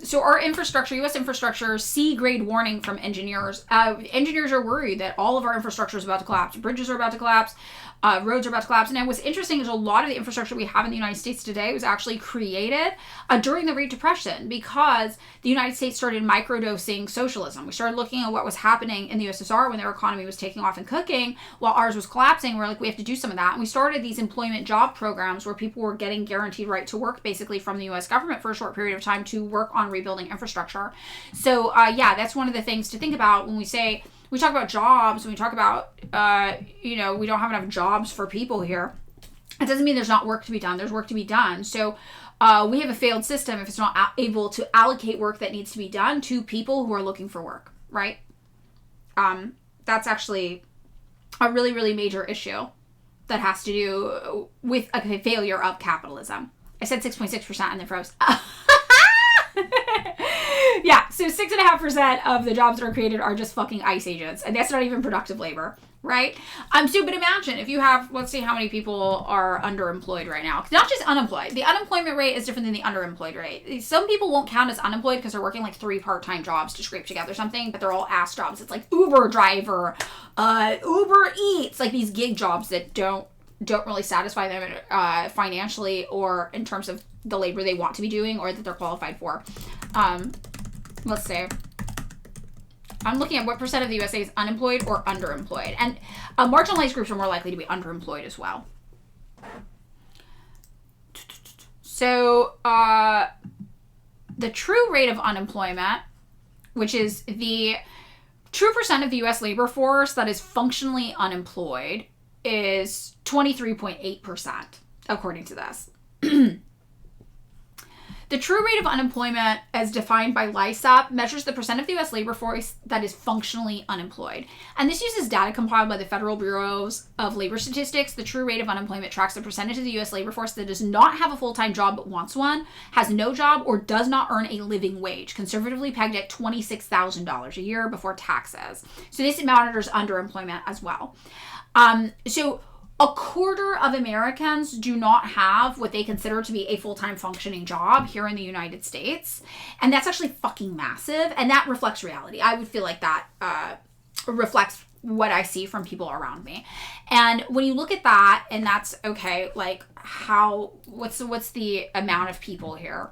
S1: So our infrastructure, U.S. infrastructure, C-grade warning from engineers. Engineers are worried that all of our infrastructure is about to collapse. Bridges are about to collapse. Roads are about to collapse. And what's interesting is a lot of the infrastructure we have in the United States today was actually created during the Great Depression, because the United States started microdosing socialism. We started looking at what was happening in the USSR when their economy was taking off and cooking while ours was collapsing. We're like, we have to do some of that. And we started these employment job programs where people were getting guaranteed right to work basically from the US government for a short period of time to work on rebuilding infrastructure. So yeah, that's one of the things to think about when we talk about jobs, when we talk about, we don't have enough jobs for people here. It doesn't mean there's not work to be done. There's work to be done. So we have a failed system if it's not able to allocate work that needs to be done to people who are looking for work, right? That's actually a really, really major issue that has to do with a failure of capitalism. I said 6.6% and then froze. Yeah, so 6.5% of the jobs that are created are just fucking ICE agents, and that's not even productive labor, right? But imagine if you have, let's see how many people are underemployed right now. Not just unemployed. The unemployment rate is different than the underemployed rate. Some people won't count as unemployed because they're working like 3 part-time jobs to scrape together something, but they're all ass jobs. It's like Uber driver, Uber Eats, like these gig jobs that don't really satisfy them financially or in terms of the labor they want to be doing or that they're qualified for. Let's see. I'm looking at what percent of the USA is unemployed or underemployed. And marginalized groups are more likely to be underemployed as well. So the true rate of unemployment, which is the true percent of the US labor force that is functionally unemployed, is 23.8%, according to this. The true rate of unemployment, as defined by LISAP, measures the percent of the U.S. labor force that is functionally unemployed. And this uses data compiled by the Federal Bureau of Labor Statistics. The true rate of unemployment tracks the percentage of the U.S. labor force that does not have a full-time job but wants one, has no job, or does not earn a living wage, conservatively pegged at $26,000 a year before taxes. So this monitors underemployment as well. So a quarter of Americans do not have what they consider to be a full-time functioning job here in the United States. And that's actually fucking massive. And that reflects reality. I would feel like that reflects what I see from people around me. And when you look at that, and that's okay, like what's the amount of people here?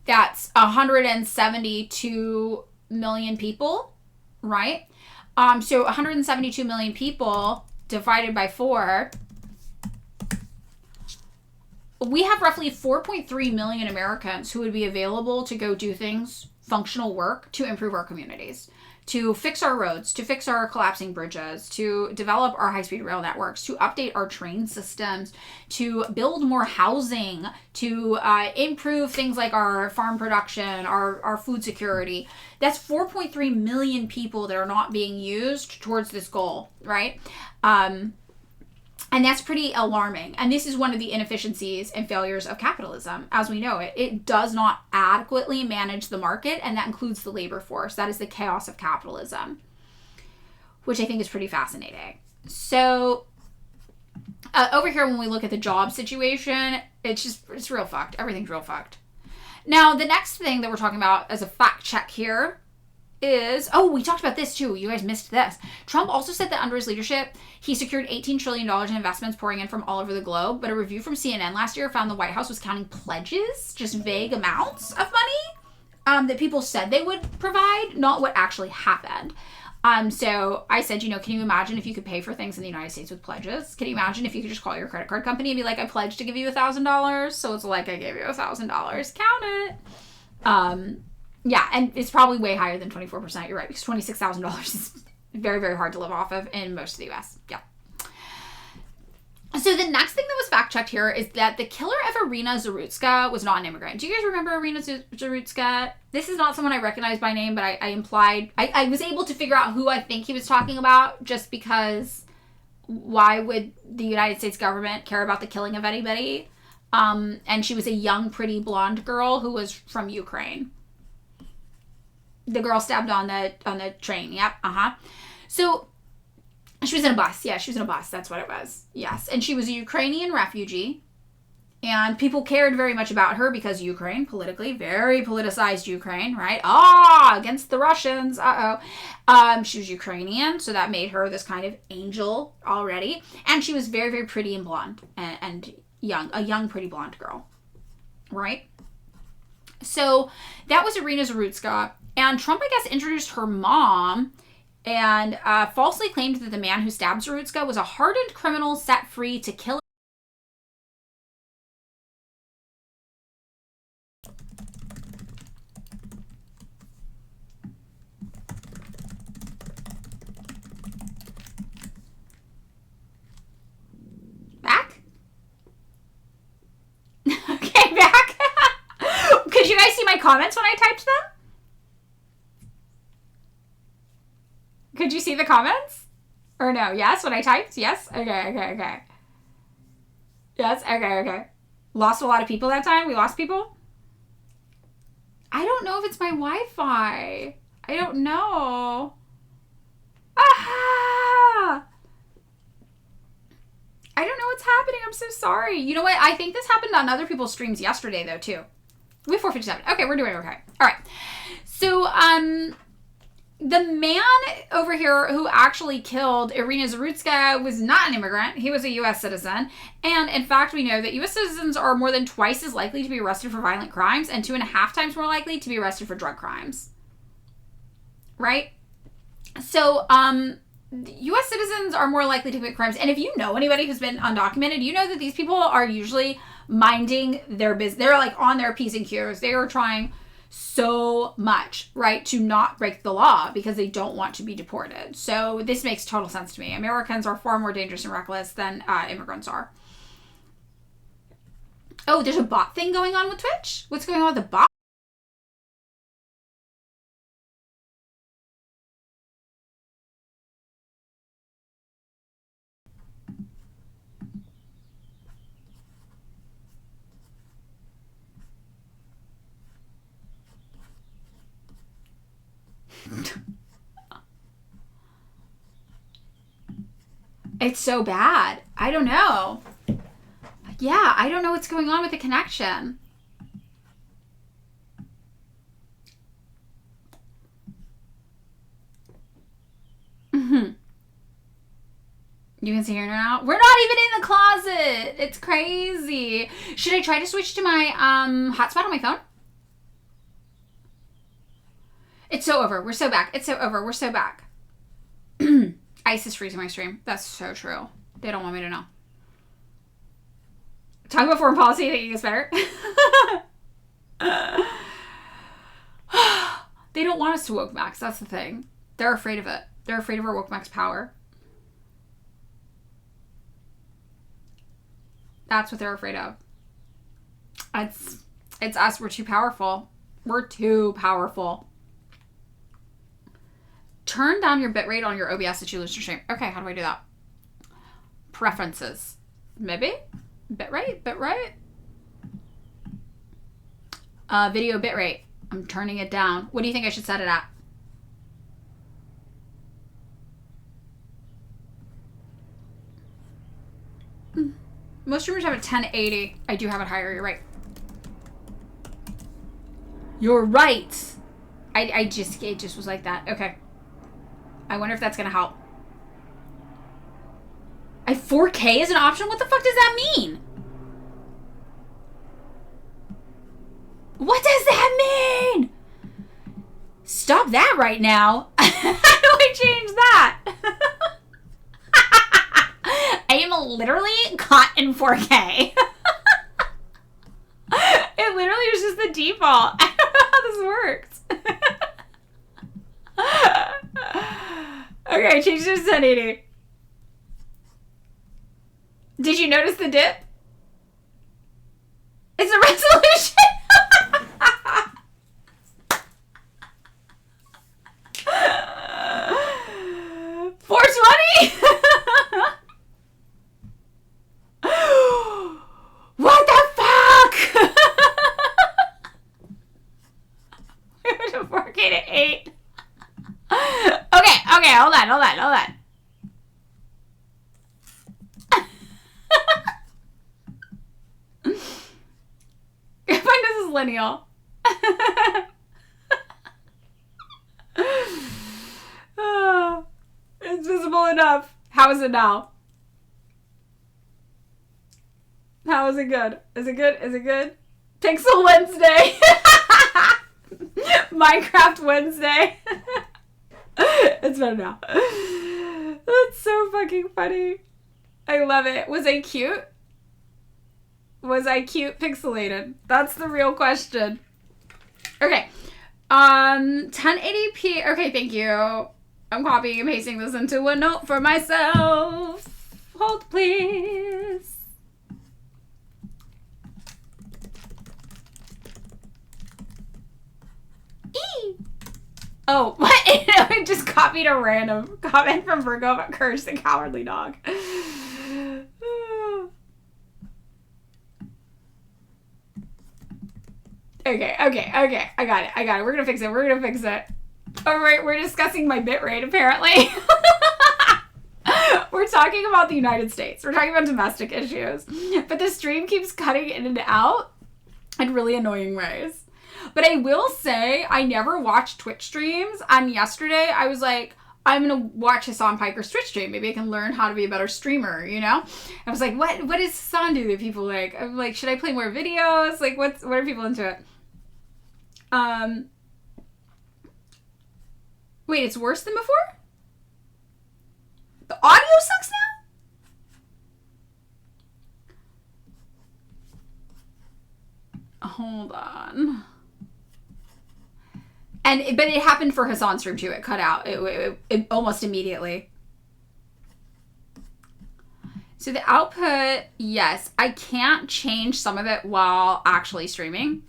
S1: That's 172 million people, right? So 172 million people divided by 4, we have roughly 4.3 million Americans who would be available to go do things, functional work, to improve our communities, to fix our roads, to fix our collapsing bridges, to develop our high-speed rail networks, to update our train systems, to build more housing, to improve things like our farm production, our food security. That's 4.3 million people that are not being used towards this goal, right? And that's pretty alarming. And this is one of the inefficiencies and failures of capitalism as we know it. It does not adequately manage the market, and that includes the labor force. That is the chaos of capitalism, which I think is pretty fascinating. So over here, when we look at the job situation, it's real fucked. Everything's real fucked. Now, the next thing that we're talking about as a fact check here is, we talked about this too. You guys missed this. Trump also said that under his leadership, he secured $18 trillion in investments pouring in from all over the globe. But a review from CNN last year found the White House was counting pledges, just vague amounts of money that people said they would provide, not what actually happened. So I said, can you imagine if you could pay for things in the United States with pledges? Can you imagine if you could just call your credit card company and be like, I pledged to give you $1,000. So it's like, I gave you $1,000. Count it. Yeah, and it's probably way higher than 24%. You're right, because $26,000 is very, very hard to live off of in most of the U.S. Yeah. So the next thing that was fact-checked here is that the killer of Irina Zarutska was not an immigrant. Do you guys remember Irina Zarutska? This is not someone I recognize by name, but I was able to figure out who I think he was talking about, just because why would the United States government care about the killing of anybody? And she was a young, pretty blonde girl who was from Ukraine. The girl stabbed on the train. Yep. So she was in a bus. Yeah, she was in a bus. That's what it was. Yes. And she was a Ukrainian refugee. And people cared very much about her because Ukraine, politically, very politicized Ukraine, right? Against the Russians. She was Ukrainian, so that made her this kind of angel already. And she was very, very pretty and blonde and young. A young, pretty blonde girl, right? So that was Irina Zarutska. And Trump, I guess, introduced her mom and falsely claimed that the man who stabbed Zarutska was a hardened criminal set free to kill. Back? Okay, back. Could you guys see my comments when I typed them? Could you see the comments? Or no? Yes, when I typed? Yes? Okay. Yes? Okay. Lost a lot of people that time? We lost people? I don't know if it's my Wi-Fi. I don't know. Ah! I don't know what's happening. I'm so sorry. You know what? I think this happened on other people's streams yesterday, though, too. We have 457. Okay, we're doing okay. All right. So, the man over here who actually killed Irina Zarutska was not an immigrant. He was a U.S. citizen. And in fact, we know that U.S. citizens are more than twice as likely to be arrested for violent crimes and 2.5 times more likely to be arrested for drug crimes. Right? So, U.S. citizens are more likely to commit crimes. And if you know anybody who's been undocumented, you know that these people are usually minding their business. They're like on their P's and Q's. They are trying so much, right, to not break the law because they don't want to be deported. So this makes total sense to me. Americans are far more dangerous and reckless than immigrants are. Oh, there's a bot thing going on with Twitch? What's going on with the bot? It's so bad. I don't know. Yeah, I don't know what's going on with the connection. You can see her now. We're not even in the closet. It's crazy. Should I try to switch to my hotspot on my phone? It's so over. We're so back. It's so over. We're so back. Ice is freezing my stream. That's so true. They don't want me to know. Talking about foreign policy, thinking it's better. They don't want us to woke max. That's the thing. They're afraid of it. They're afraid of our woke max power. That's what they're afraid of. It's us. We're too powerful. We're too powerful. Turn down your bitrate on your OBS that you lose your stream. Okay, how do I do that? Preferences. Maybe? Bitrate? Video bitrate. I'm turning it down. What do you think I should set it at? Most streamers have a 1080. I do have it higher. You're right. You're right. It just was like that. Okay. I wonder if that's going to help. 4K is an option? What the fuck does that mean? What does that mean? Stop that right now. How do I change that? I am literally caught in 4K. It literally was just the default. I don't know how this works. Okay, I changed it to 1080. Did you notice the dip? It's a resolution. 420? What the fuck? We went to 4K to 8. Okay, hold on. millennial. Oh, it's visible enough. How is it now? How is it good? Is it good? Is it good? Pixel Wednesday. Minecraft Wednesday. It's better now. That's so fucking funny. I love it. Was I cute? Was I cute pixelated? That's the real question. Okay. 1080p. Okay, thank you. I'm copying and pasting this into a note for myself. Hold, please. Oh, what? I just copied a random comment from Virgo about Curse the Cowardly Dog. Okay. I got it. We're gonna fix it. All right, we're discussing my bitrate, apparently. We're talking about the United States. We're talking about domestic issues. But the stream keeps cutting in and out in really annoying ways. But I will say, I never watched Twitch streams. And yesterday, I was like, I'm going to watch Hassan Piker's Twitch stream. Maybe I can learn how to be a better streamer, you know? I was like, what does Hassan do that people like? I'm like, should I play more videos? Like, what are people into it? Wait, it's worse than before? The audio sucks now? Hold on. But it happened for Hassan's stream too. It cut out. It almost immediately. So the output, yes. I can't change some of it while actually streaming.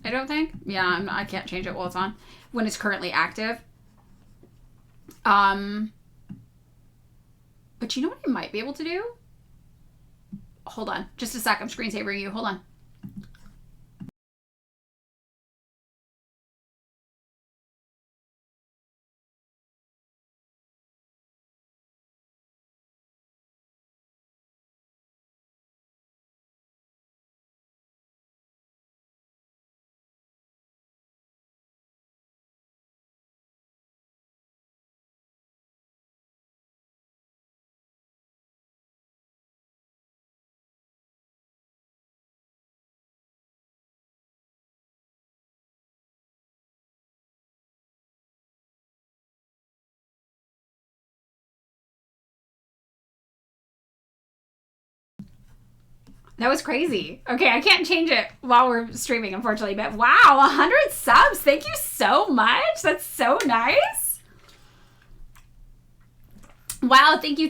S1: I don't think. Yeah, I can't change it while it's on. When it's currently active. But you know what I might be able to do? Hold on. Just a sec. I'm screensavering you. Hold on. That was crazy. Okay, I can't change it while we're streaming, unfortunately. But wow, 100 subs. Thank you so much. That's so nice. Wow, thank you.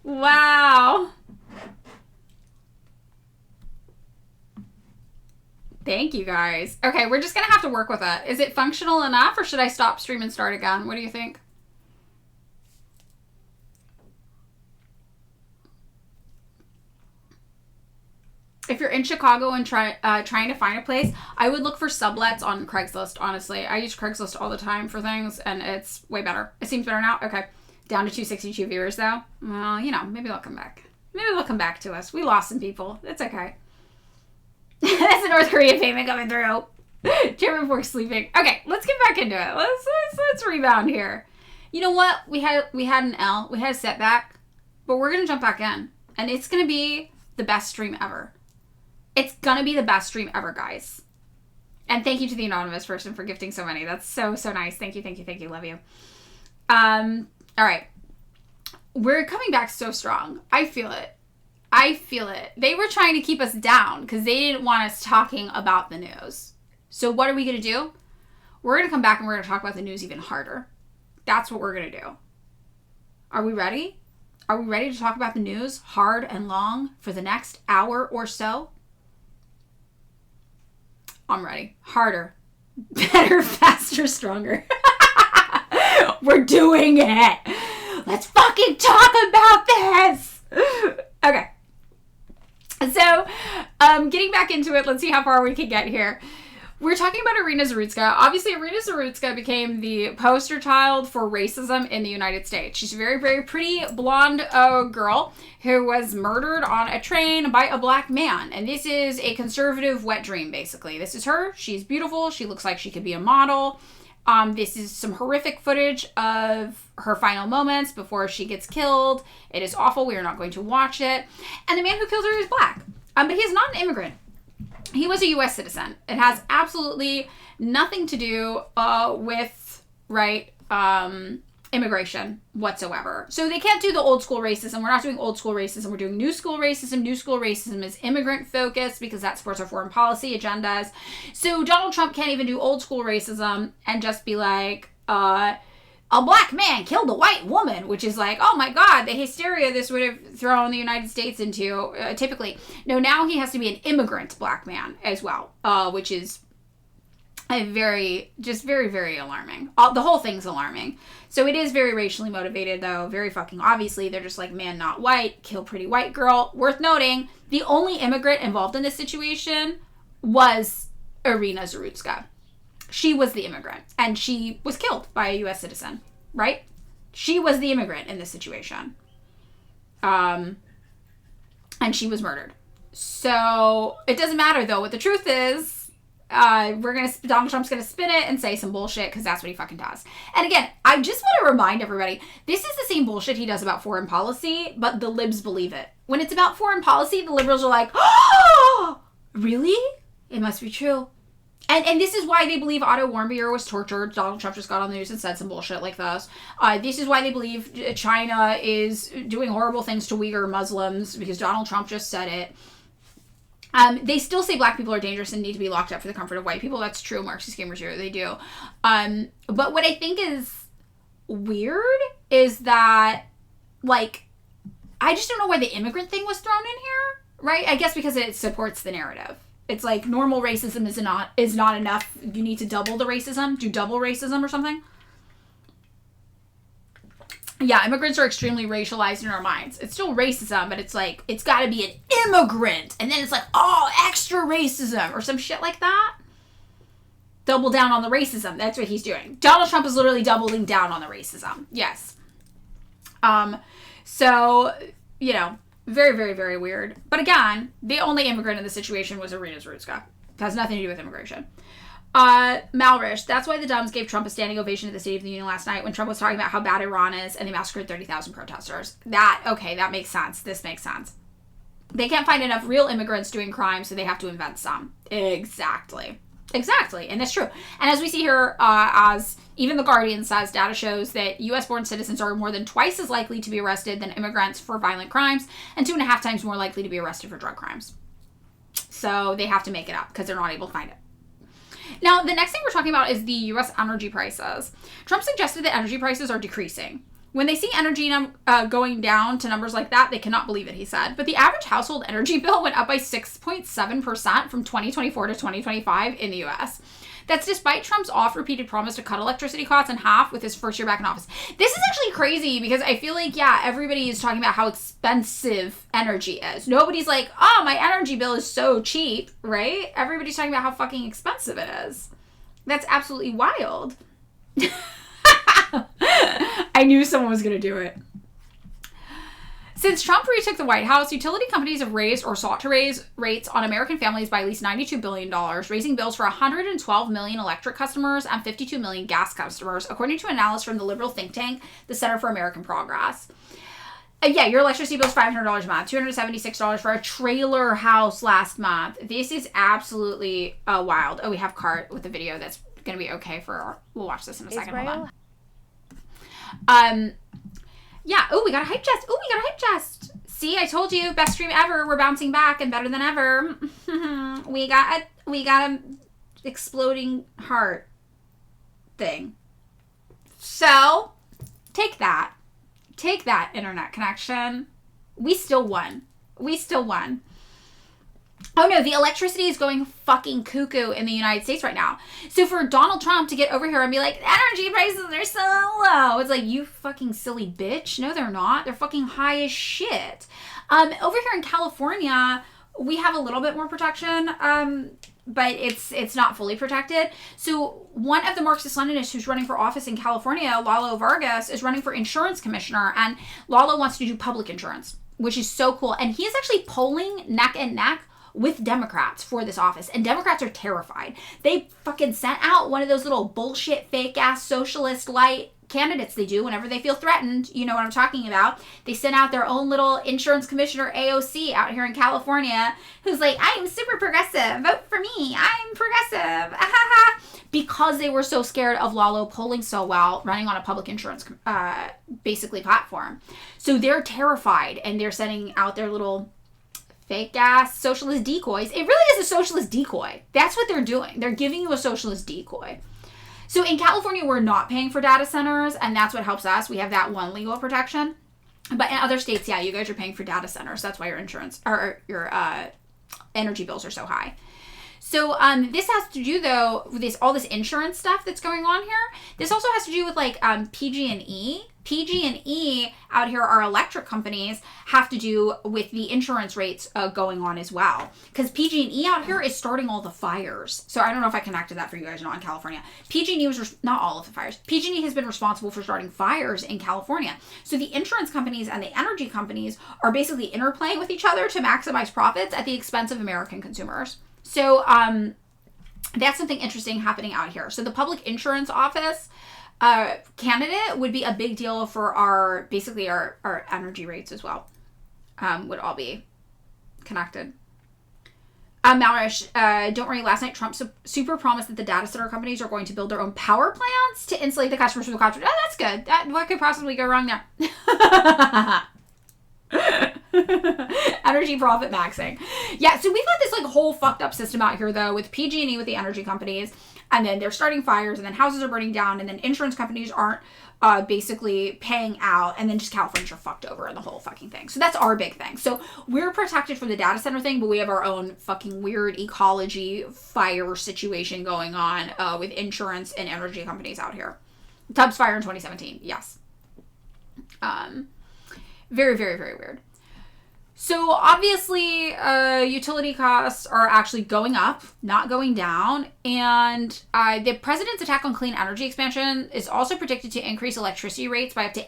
S1: Wow. Thank you, guys. Okay, we're just going to have to work with it. Is it functional enough, or should I stop stream and start again? What do you think? If you're in Chicago and trying to find a place, I would look for sublets on Craigslist, honestly. I use Craigslist all the time for things, and it's way better. It seems better now? Okay. Down to 262 viewers, though. Well, you know, maybe they'll come back. Maybe they'll come back to us. We lost some people. It's okay. That's a North Korean payment coming through. Chairman Fork sleeping. Okay, let's get back into it. Let's rebound here. You know what? We had an L. We had a setback. But we're going to jump back in. And it's going to be the best stream ever. It's gonna be the best stream ever, guys. And thank you to the anonymous person for gifting so many. That's so nice. Thank you. Love you. All right. We're coming back so strong. I feel it. They were trying to keep us down because they didn't want us talking about the news. So what are we gonna do? We're gonna come back and we're gonna talk about the news even harder. That's what we're gonna do. Are we ready? Are we ready to talk about the news hard and long for the next hour or so? I'm ready. Harder. Better, faster, stronger. We're doing it. Let's fucking talk about this. Okay. So, getting back into it, let's see how far we can get here. We're talking about Irina Zarutska. Obviously, Irina Zarutska became the poster child for racism in the United States. She's a very, very pretty blonde girl who was murdered on a train by a black man. And this is a conservative wet dream, basically. This is her. She's beautiful. She looks like she could be a model. This is some horrific footage of her final moments before she gets killed. It is awful. We are not going to watch it. And the man who killed her is black. But he is not an immigrant. He was a U.S. citizen. It has absolutely nothing to do with, immigration whatsoever. So they can't do the old school racism. We're not doing old school racism. We're doing new school racism. New school racism is immigrant focused because that supports our foreign policy agendas. So Donald Trump can't even do old school racism and just be like, a black man killed a white woman, which is like, oh my God, the hysteria this would have thrown the United States into, typically. No, now he has to be an immigrant black man as well, which is very, very alarming. The whole thing's alarming. So it is very racially motivated, though, very fucking obviously. They're just like, man, not white, kill pretty white girl. Worth noting, the only immigrant involved in this situation was Irina Zarutska. She was the immigrant, and she was killed by a U.S. citizen, right? She was the immigrant in this situation. And she was murdered. So it doesn't matter, though. What the truth is, Donald Trump's going to spin it and say some bullshit, because that's what he fucking does. And again, I just want to remind everybody, this is the same bullshit he does about foreign policy, but the libs believe it. When it's about foreign policy, the liberals are like, oh, really? It must be true. And this is why they believe Otto Warmbier was tortured. Donald Trump just got on the news and said some bullshit like this. This is why they believe China is doing horrible things to Uyghur Muslims, because Donald Trump just said it. They still say black people are dangerous and need to be locked up for the comfort of white people. That's true. Marxist gamers here, they do. But what I think is weird is that, like, I just don't know why the immigrant thing was thrown in here, right? I guess because it supports the narrative. It's like normal racism is not enough. You need to double the racism. Do double racism or something. Yeah, immigrants are extremely racialized in our minds. It's still racism, but it's like, it's got to be an immigrant. And then it's like, oh, extra racism or some shit like that. Double down on the racism. That's what he's doing. Donald Trump is literally doubling down on the racism. Yes. So, you know, very, very, very weird. But again, the only immigrant in the situation was Irina Zarutska. It has nothing to do with immigration. Malrish, that's why the Dems gave Trump a standing ovation at the State of the Union last night when Trump was talking about how bad Iran is and they massacred 30,000 protesters. That makes sense. This makes sense. They can't find enough real immigrants doing crime, so they have to invent some. Exactly. And that's true. And as we see here, as even The Guardian says, data shows that U.S.-born citizens are more than twice as likely to be arrested than immigrants for violent crimes and 2.5 times more likely to be arrested for drug crimes. So they have to make it up because they're not able to find it. Now, the next thing we're talking about is the U.S. energy prices. Trump suggested that energy prices are decreasing. When they see energy going down to numbers like that, they cannot believe it, he said. But the average household energy bill went up by 6.7% from 2024 to 2025 in the U.S. That's despite Trump's oft-repeated promise to cut electricity costs in half with his first year back in office. This is actually crazy because I feel like, yeah, everybody is talking about how expensive energy is. Nobody's like, oh, my energy bill is so cheap, right? Everybody's talking about how fucking expensive it is. That's absolutely wild. I knew someone was going to do it. Since Trump retook the White House, utility companies have raised or sought to raise rates on American families by at least $92 billion, raising bills for 112 million electric customers and 52 million gas customers, according to analysis from the liberal think tank, the Center for American Progress. Yeah, your electricity bill is $500 a month, $276 for a trailer house last month. This is absolutely wild. Oh, we have Cart with the video that's going to be okay for... We'll watch this in a second. Hold on. Yeah. Oh, we got a hype chest. See, I told you, best stream ever. We're bouncing back and better than ever. we got a exploding heart thing. So, take that, internet connection. We still won. Oh no, the electricity is going fucking cuckoo in the United States right now. So for Donald Trump to get over here and be like, energy prices are so low, it's like, you fucking silly bitch. No, they're not. They're fucking high as shit. Over here in California, we have a little bit more protection but it's not fully protected. So one of the Marxist-Leninists who's running for office in California, Lalo Vargas, is running for insurance commissioner, and Lalo wants to do public insurance, which is so cool. And he is actually polling neck and neck with Democrats for this office, and Democrats are terrified. They fucking sent out one of those little bullshit fake ass socialist light candidates they do whenever they feel threatened. You know what I'm talking about. They sent out their own little insurance commissioner AOC out here in California who's like, I'm super progressive, vote for me, I'm progressive, because they were so scared of Lalo polling so well, running on a public insurance basically platform. So they're terrified, and they're sending out their little fake ass socialist decoys. It really is a socialist decoy. That's what they're doing. They're giving you a socialist decoy. So in California, we're not paying for data centers, and that's what helps us. We have that one legal protection. But in other states, yeah, you guys are paying for data centers. That's why your insurance or your energy bills are so high. So this has to do, though, with all this insurance stuff that's going on here. This also has to do with like PG&E. PG&E out here, our electric companies, have to do with the insurance rates going on as well. Because PG&E out here is starting all the fires. So I don't know if I connected that for you guys or not in California. PG&E was, not all of the fires. PG&E has been responsible for starting fires in California. So the insurance companies and the energy companies are basically interplaying with each other to maximize profits at the expense of American consumers. So that's something interesting happening out here. So the public insurance office candidate would be a big deal for our energy rates as well. Would all be connected. Malrish, don't worry, last night Trump super promised that the data center companies are going to build their own power plants to insulate the customers from the cost. Oh, that's good. What could possibly go wrong there? Energy profit maxing. Yeah, so we've got this like whole fucked up system out here though with PG&E, with the energy companies, and then they're starting fires, and then houses are burning down, and then insurance companies aren't basically paying out, and then just Californians are fucked over in the whole fucking thing. So that's our big thing. So we're protected from the data center thing, but we have our own fucking weird ecology fire situation going on with insurance and energy companies out here. Tubbs fire in 2017, yes. Very, very, very weird. So obviously, utility costs are actually going up, not going down. And the president's attack on clean energy expansion is also predicted to increase electricity rates by up to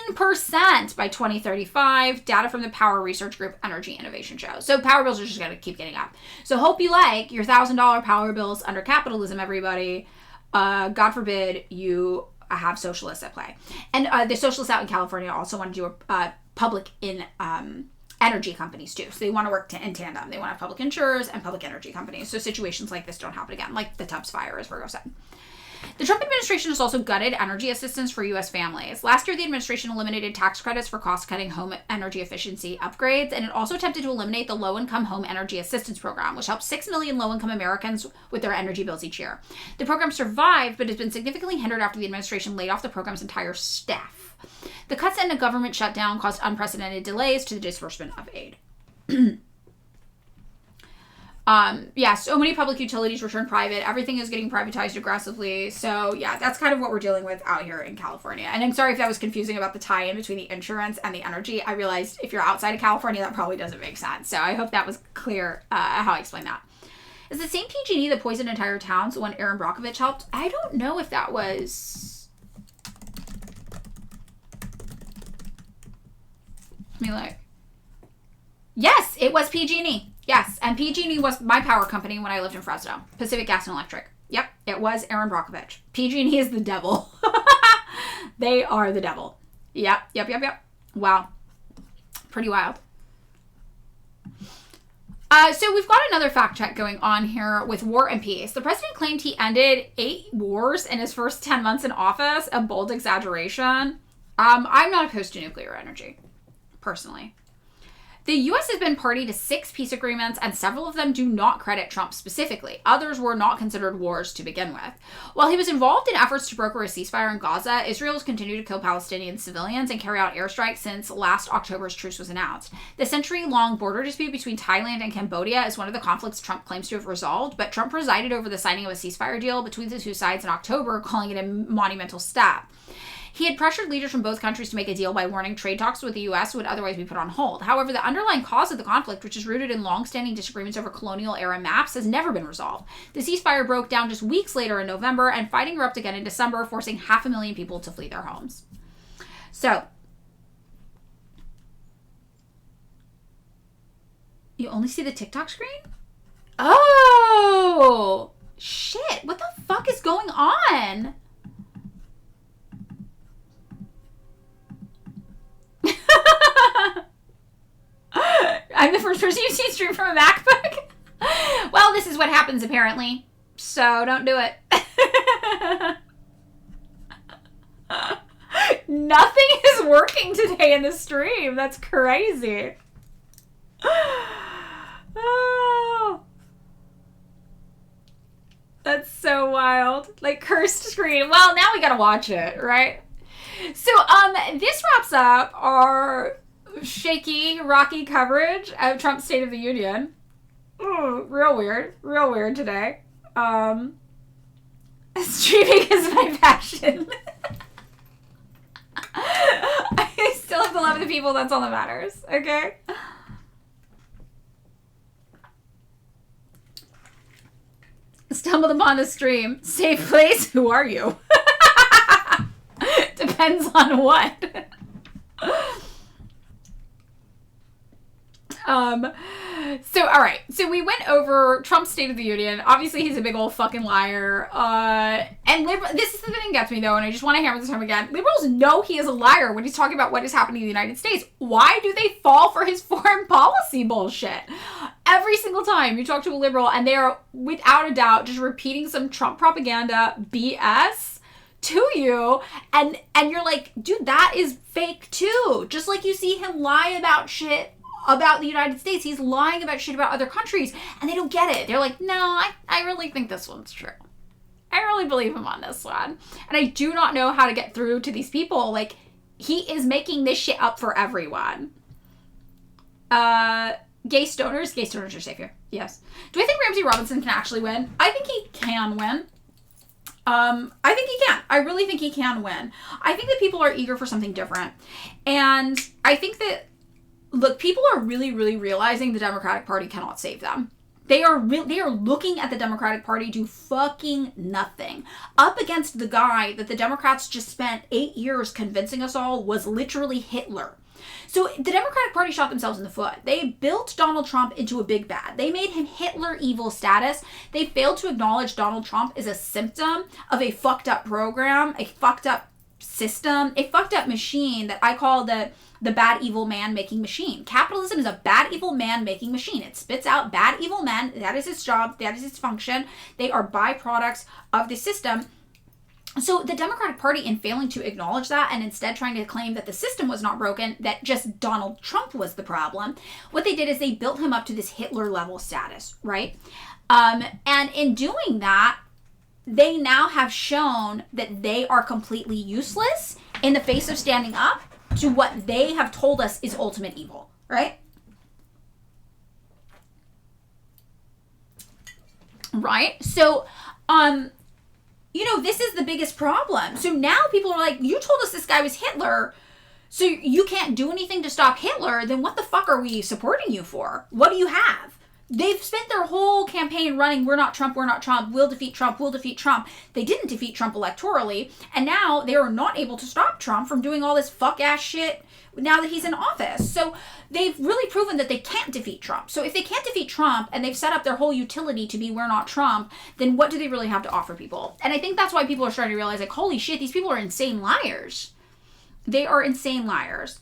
S1: 18% by 2035. Data from the Power Research Group Energy Innovation shows. So power bills are just going to keep getting up. So hope you like your $1,000 power bills under capitalism, everybody. God forbid you have socialists at play. And the socialists out in California also want to do a public in energy companies too. So they want to work in tandem. They want to have public insurers and public energy companies. So situations like this don't happen again, like the Tubbs fire, as Virgo said. The Trump administration has also gutted energy assistance for U.S. families. Last year, the administration eliminated tax credits for cost-cutting home energy efficiency upgrades, and it also attempted to eliminate the Low-Income Home Energy Assistance Program, which helps 6 million low-income Americans with their energy bills each year. The program survived, but has been significantly hindered after the administration laid off the program's entire staff. The cuts and the government shutdown caused unprecedented delays to the disbursement of aid. So many public utilities returned private. Everything is getting privatized aggressively. So yeah, that's kind of what we're dealing with out here in California. And I'm sorry if that was confusing about the tie-in between the insurance and the energy. I realized if you're outside of California, that probably doesn't make sense. So I hope that was clear how I explained that. Is the same PG&E that poisoned entire towns when Aaron Brockovich helped? I don't know if that was... Let me look. Yes, it was PG&E. Yes, and PG&E was my power company when I lived in Fresno. Pacific Gas and Electric. Yep, it was Aaron Brockovich. PG&E is the devil. They are the devil. Yep. Wow. Pretty wild. So we've got another fact check going on here with war and peace. The president claimed he ended 8 wars in his first 10 months in office. A bold exaggeration. I'm not opposed to nuclear energy, personally. The U.S. has been party to 6 peace agreements, and several of them do not credit Trump specifically. Others were not considered wars to begin with. While he was involved in efforts to broker a ceasefire in Gaza, Israel has continued to kill Palestinian civilians and carry out airstrikes since last October's truce was announced. The century-long border dispute between Thailand and Cambodia is one of the conflicts Trump claims to have resolved, but Trump presided over the signing of a ceasefire deal between the two sides in October, calling it a monumental step. He had pressured leaders from both countries to make a deal by warning trade talks with the U.S. would otherwise be put on hold. However, the underlying cause of the conflict, which is rooted in long-standing disagreements over colonial-era maps, has never been resolved. The ceasefire broke down just weeks later in November, and fighting erupted again in December, forcing 500,000 people to flee their homes. So, you only see the TikTok screen? Oh! Shit, what the fuck is going on? I'm the first person you've seen stream from a MacBook? Well, this is what happens apparently. So don't do it. Nothing is working today in the stream. That's crazy. Oh. That's so wild. Like, cursed screen. Well, now we gotta watch it, right? So, this wraps up our shaky, rocky coverage of Trump's State of the Union. Ooh, real weird today. Streaming is my passion. I still have to love the people, that's all that matters, okay? Stumbled upon the stream. Safe place? Who are you? Depends on what. So, all right. So we went over Trump's State of the Union. Obviously, he's a big old fucking liar. And this is the thing that gets me, though, and I just want to hammer this home again. Liberals know he is a liar when he's talking about what is happening in the United States. Why do they fall for his foreign policy bullshit? Every single time you talk to a liberal, and they are, without a doubt, just repeating some Trump propaganda BS to you, and you're like, dude, that is fake, too. Just like you see him lie about shit about the United States, he's lying about shit about other countries, and they don't get it. They're like, no, I really think this one's true. I really believe him on this one. And I do not know how to get through to these people. Like, he is making this shit up for everyone. Gay stoners are safe here. Yes. Do I think Ramsey Robinson can actually win? I think he can win. I think he can. I really think he can win. I think that people are eager for something different. And I think that, look, people are really, really realizing the Democratic Party cannot save them. They are looking at the Democratic Party do fucking nothing. Up against the guy that the Democrats just spent 8 years convincing us all was literally Hitler. So the Democratic Party shot themselves in the foot. They built Donald Trump into a big bad. They made him Hitler evil status. They failed to acknowledge Donald Trump is a symptom of a fucked up program, a fucked up system, a fucked up machine that I call the bad evil man making machine. Capitalism is a bad evil man making machine. It spits out bad evil men. That is its job. That is its function. They are byproducts of the system. So the Democratic Party, in failing to acknowledge that and instead trying to claim that the system was not broken, that just Donald Trump was the problem, what they did is they built him up to this Hitler level status, right? And in doing that, they now have shown that they are completely useless in the face of standing up to what they have told us is ultimate evil, right? Right? So, this is the biggest problem. So now people are like, you told us this guy was Hitler, so you can't do anything to stop Hitler, then what the fuck are we supporting you for? What do you have? They've spent their whole campaign running, we're not Trump, we'll defeat Trump, we'll defeat Trump. They didn't defeat Trump electorally, and now they are not able to stop Trump from doing all this fuck-ass shit now that he's in office. So they've really proven that they can't defeat Trump. So if they can't defeat Trump, and they've set up their whole utility to be we're not Trump, then what do they really have to offer people? And I think that's why people are starting to realize, like, holy shit, these people are insane liars. They are insane liars.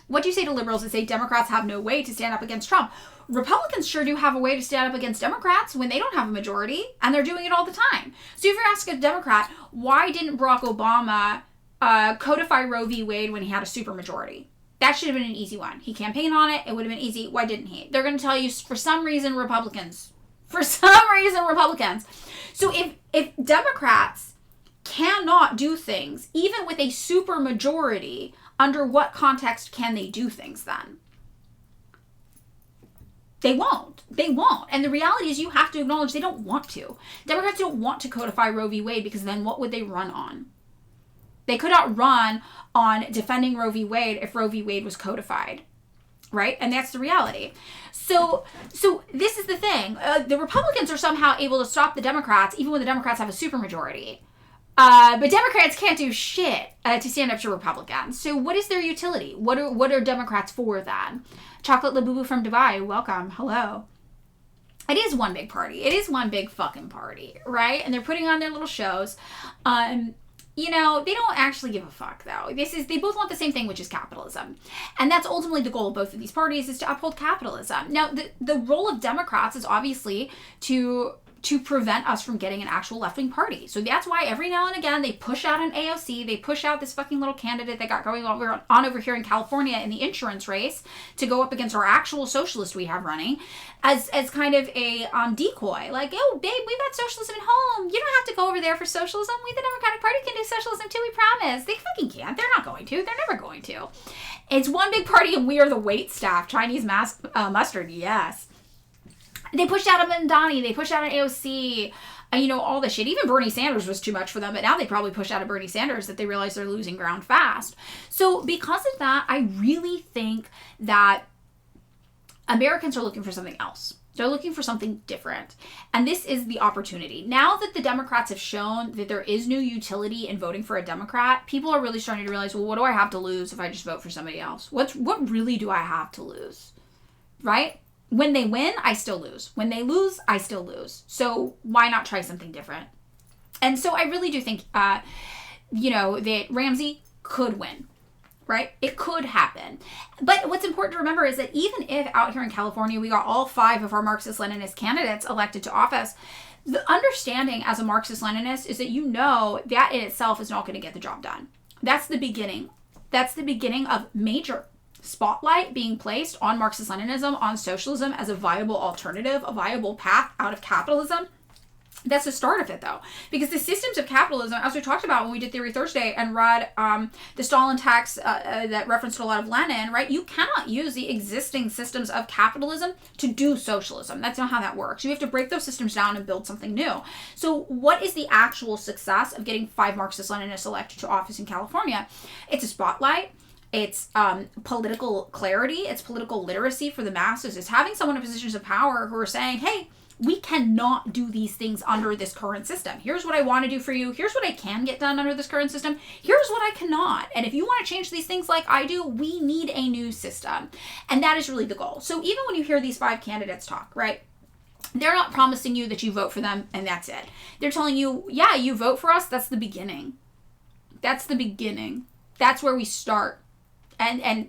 S1: What do you say to liberals that say Democrats have no way to stand up against Trump? Republicans sure do have a way to stand up against Democrats when they don't have a majority, and they're doing it all the time. So if you're asking a Democrat, why didn't Barack Obama codify Roe v. Wade when he had a supermajority? That should have been an easy one. He campaigned on it. It would have been easy. Why didn't he? They're going to tell you, for some reason, Republicans. For some reason, Republicans. So if Democrats cannot do things, even with a supermajority, under what context can they do things then? They won't. They won't. And the reality is you have to acknowledge they don't want to. Democrats don't want to codify Roe v. Wade because then what would they run on? They could not run on defending Roe v. Wade if Roe v. Wade was codified. Right? And that's the reality. So this is the thing. The Republicans are somehow able to stop the Democrats, even when the Democrats have a supermajority. But Democrats can't do shit to stand up to Republicans. So what is their utility? What are Democrats for then? Chocolate Labubu from Dubai, welcome. Hello. It is one big party. It is one big fucking party, right? And they're putting on their little shows. They don't actually give a fuck, though. They both want the same thing, which is capitalism. And that's ultimately the goal of both of these parties, is to uphold capitalism. Now, the role of Democrats is obviously to prevent us from getting an actual left-wing party. So that's why every now and again they push out an AOC, they push out this fucking little candidate they got going on over here in California in the insurance race to go up against our actual socialist we have running as kind of a decoy. Like, oh, babe, we've got socialism at home. You don't have to go over there for socialism. We, the Democratic Party, can do socialism too, we promise. They fucking can't. They're not going to. They're never going to. It's one big party and we are the wait staff. Chinese mustard, yes. They pushed out a Mamdani. They pushed out an AOC. All the shit. Even Bernie Sanders was too much for them, but now they probably pushed out a Bernie Sanders that they realize they're losing ground fast. So because of that, I really think that Americans are looking for something else. They're looking for something different. And this is the opportunity. Now that the Democrats have shown that there is no utility in voting for a Democrat, people are really starting to realize, well, what do I have to lose if I just vote for somebody else? What really do I have to lose? Right? When they win, I still lose. When they lose, I still lose. So why not try something different? And so I really do think, that Ramsey could win, right? It could happen. But what's important to remember is that even if out here in California, we got all 5 of our Marxist-Leninist candidates elected to office, the understanding as a Marxist-Leninist is that that in itself is not going to get the job done. That's the beginning. That's the beginning of major spotlight being placed on Marxist-Leninism, on socialism as a viable alternative, a viable path out of capitalism. That's the start of it, though, because the systems of capitalism, as we talked about when we did Theory Thursday and read the Stalin text that referenced a lot of Lenin, right? You cannot use the existing systems of capitalism to do socialism. That's not how that works. You have to break those systems down and build something new. So what is the actual success of getting 5 Marxist-Leninists elected to office in California? It's a spotlight. It's political clarity. It's political literacy for the masses. It's having someone in positions of power who are saying, hey, we cannot do these things under this current system. Here's what I want to do for you. Here's what I can get done under this current system. Here's what I cannot. And if you want to change these things like I do, we need a new system. And that is really the goal. So even when you hear these 5 candidates talk, right? They're not promising you that you vote for them and that's it. They're telling you, yeah, you vote for us. That's the beginning. That's the beginning. That's where we start. And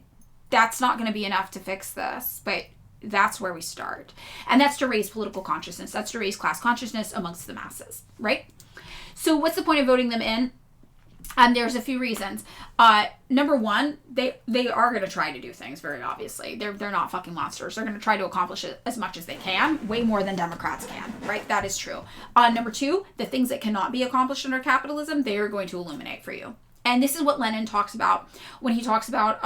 S1: that's not going to be enough to fix this, but that's where we start. And that's to raise political consciousness. That's to raise class consciousness amongst the masses, right? So what's the point of voting them in? There's a few reasons. Number one, they are going to try to do things, very obviously. They're not fucking monsters. They're going to try to accomplish it as much as they can, way more than Democrats can, right? That is true. Number two, the things that cannot be accomplished under capitalism, they are going to illuminate for you. And this is what Lenin talks about when he talks about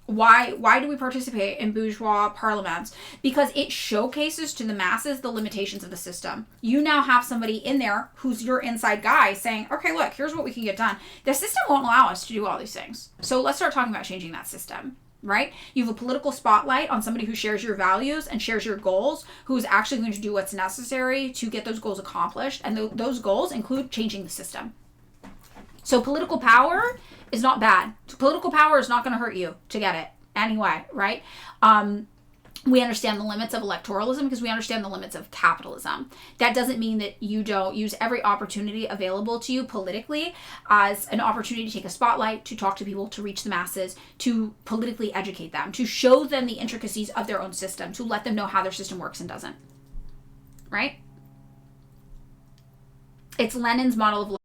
S1: why do we participate in bourgeois parliaments? Because it showcases to the masses the limitations of the system. You now have somebody in there who's your inside guy saying, okay, look, here's what we can get done. The system won't allow us to do all these things. So let's start talking about changing that system, right? You have a political spotlight on somebody who shares your values and shares your goals, who is actually going to do what's necessary to get those goals accomplished. And those goals include changing the system. So political power is not bad. Political power is not going to hurt you to get it anyway, right? We understand the limits of electoralism because we understand the limits of capitalism. That doesn't mean that you don't use every opportunity available to you politically as an opportunity to take a spotlight, to talk to people, to reach the masses, to politically educate them, to show them the intricacies of their own system, to let them know how their system works and doesn't, right? It's Lenin's model of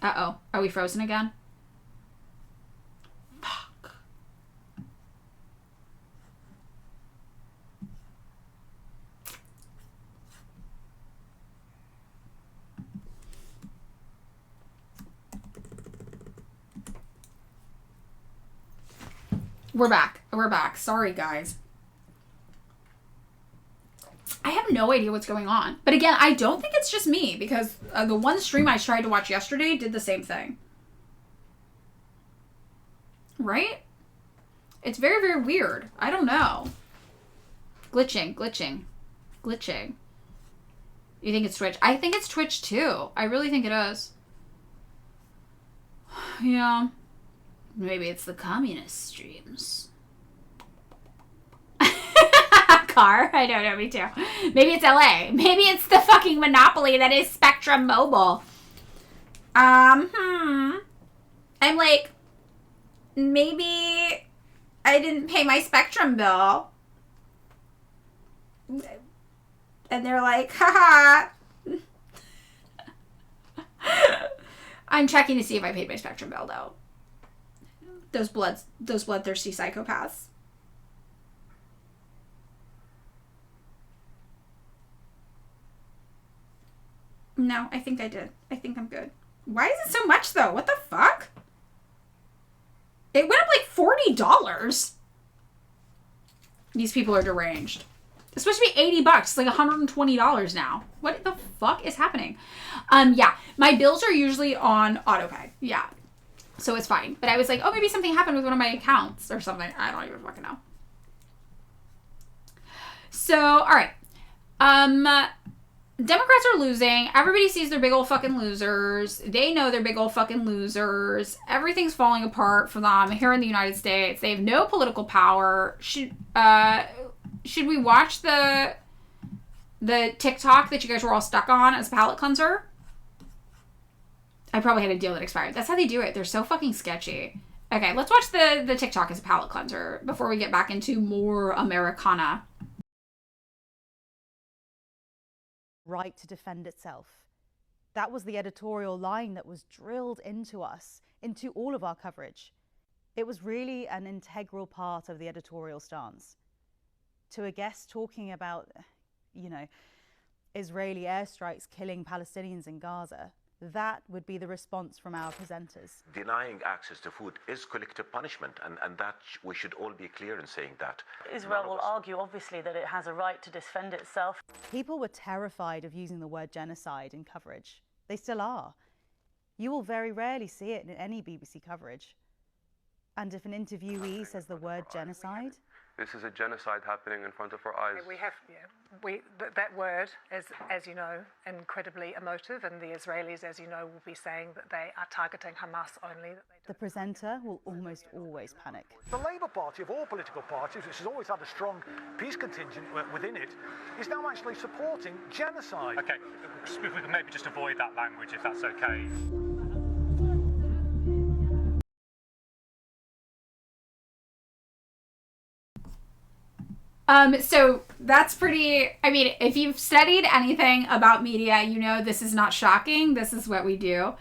S1: Uh-oh. Are we frozen again? Fuck. We're back. We're back. Sorry, guys. I have no idea what's going on. But again, I don't think it's just me because the one stream I tried to watch yesterday did the same thing. Right? It's very, very weird. I don't know. Glitching. You think it's Twitch? I think it's Twitch too. I really think it is. Yeah. Maybe it's the communist streams. Car? I don't know, me too. Maybe it's LA. Maybe it's the fucking monopoly that is Spectrum Mobile. I'm like, maybe I didn't pay my Spectrum bill. And they're like, haha. I'm checking to see if I paid my Spectrum bill, though. Those bloodthirsty psychopaths. No, I think I did. I think I'm good. Why is it so much, though? What the fuck? It went up like $40. These people are deranged. It's supposed to be $80. It's like $120 now. What the fuck is happening? Yeah. My bills are usually on autopay. Yeah. So it's fine. But I was like, oh, maybe something happened with one of my accounts or something. I don't even fucking know. So, all right. Democrats are losing. Everybody sees they're big old fucking losers. They know they're big old fucking losers. Everything's falling apart for them here in the United States. They have no political power. Should we watch the TikTok that you guys were all stuck on as a palate cleanser? I probably had a deal that expired. That's how they do it. They're so fucking sketchy. Okay, let's watch the TikTok as a palate cleanser before we get back into more Americana.
S2: Right to defend itself. That was the editorial line that was drilled into us, into all of our coverage. It was really an integral part of the editorial stance. To a guest talking about, Israeli airstrikes killing Palestinians in Gaza, that would be the response from our presenters.
S3: Denying access to food is collective punishment, and that we should all be clear in saying that.
S4: Israel will argue, obviously, that it has a right to defend itself.
S2: People were terrified of using the word genocide in coverage. They still are. You will very rarely see it in any BBC coverage. And if an interviewee says the word genocide...
S5: This is a genocide happening in front of our eyes.
S6: That word is, as you know, incredibly emotive, and the Israelis, as you know, will be saying that they are targeting Hamas only.
S2: The presenter will almost always panic.
S7: The Labour Party, of all political parties, which has always had a strong peace contingent within it, is now actually supporting genocide.
S8: Okay, if we can maybe just avoid that language, if that's okay.
S1: So that's pretty, if you've studied anything about media, you know this is not shocking. This is what we do.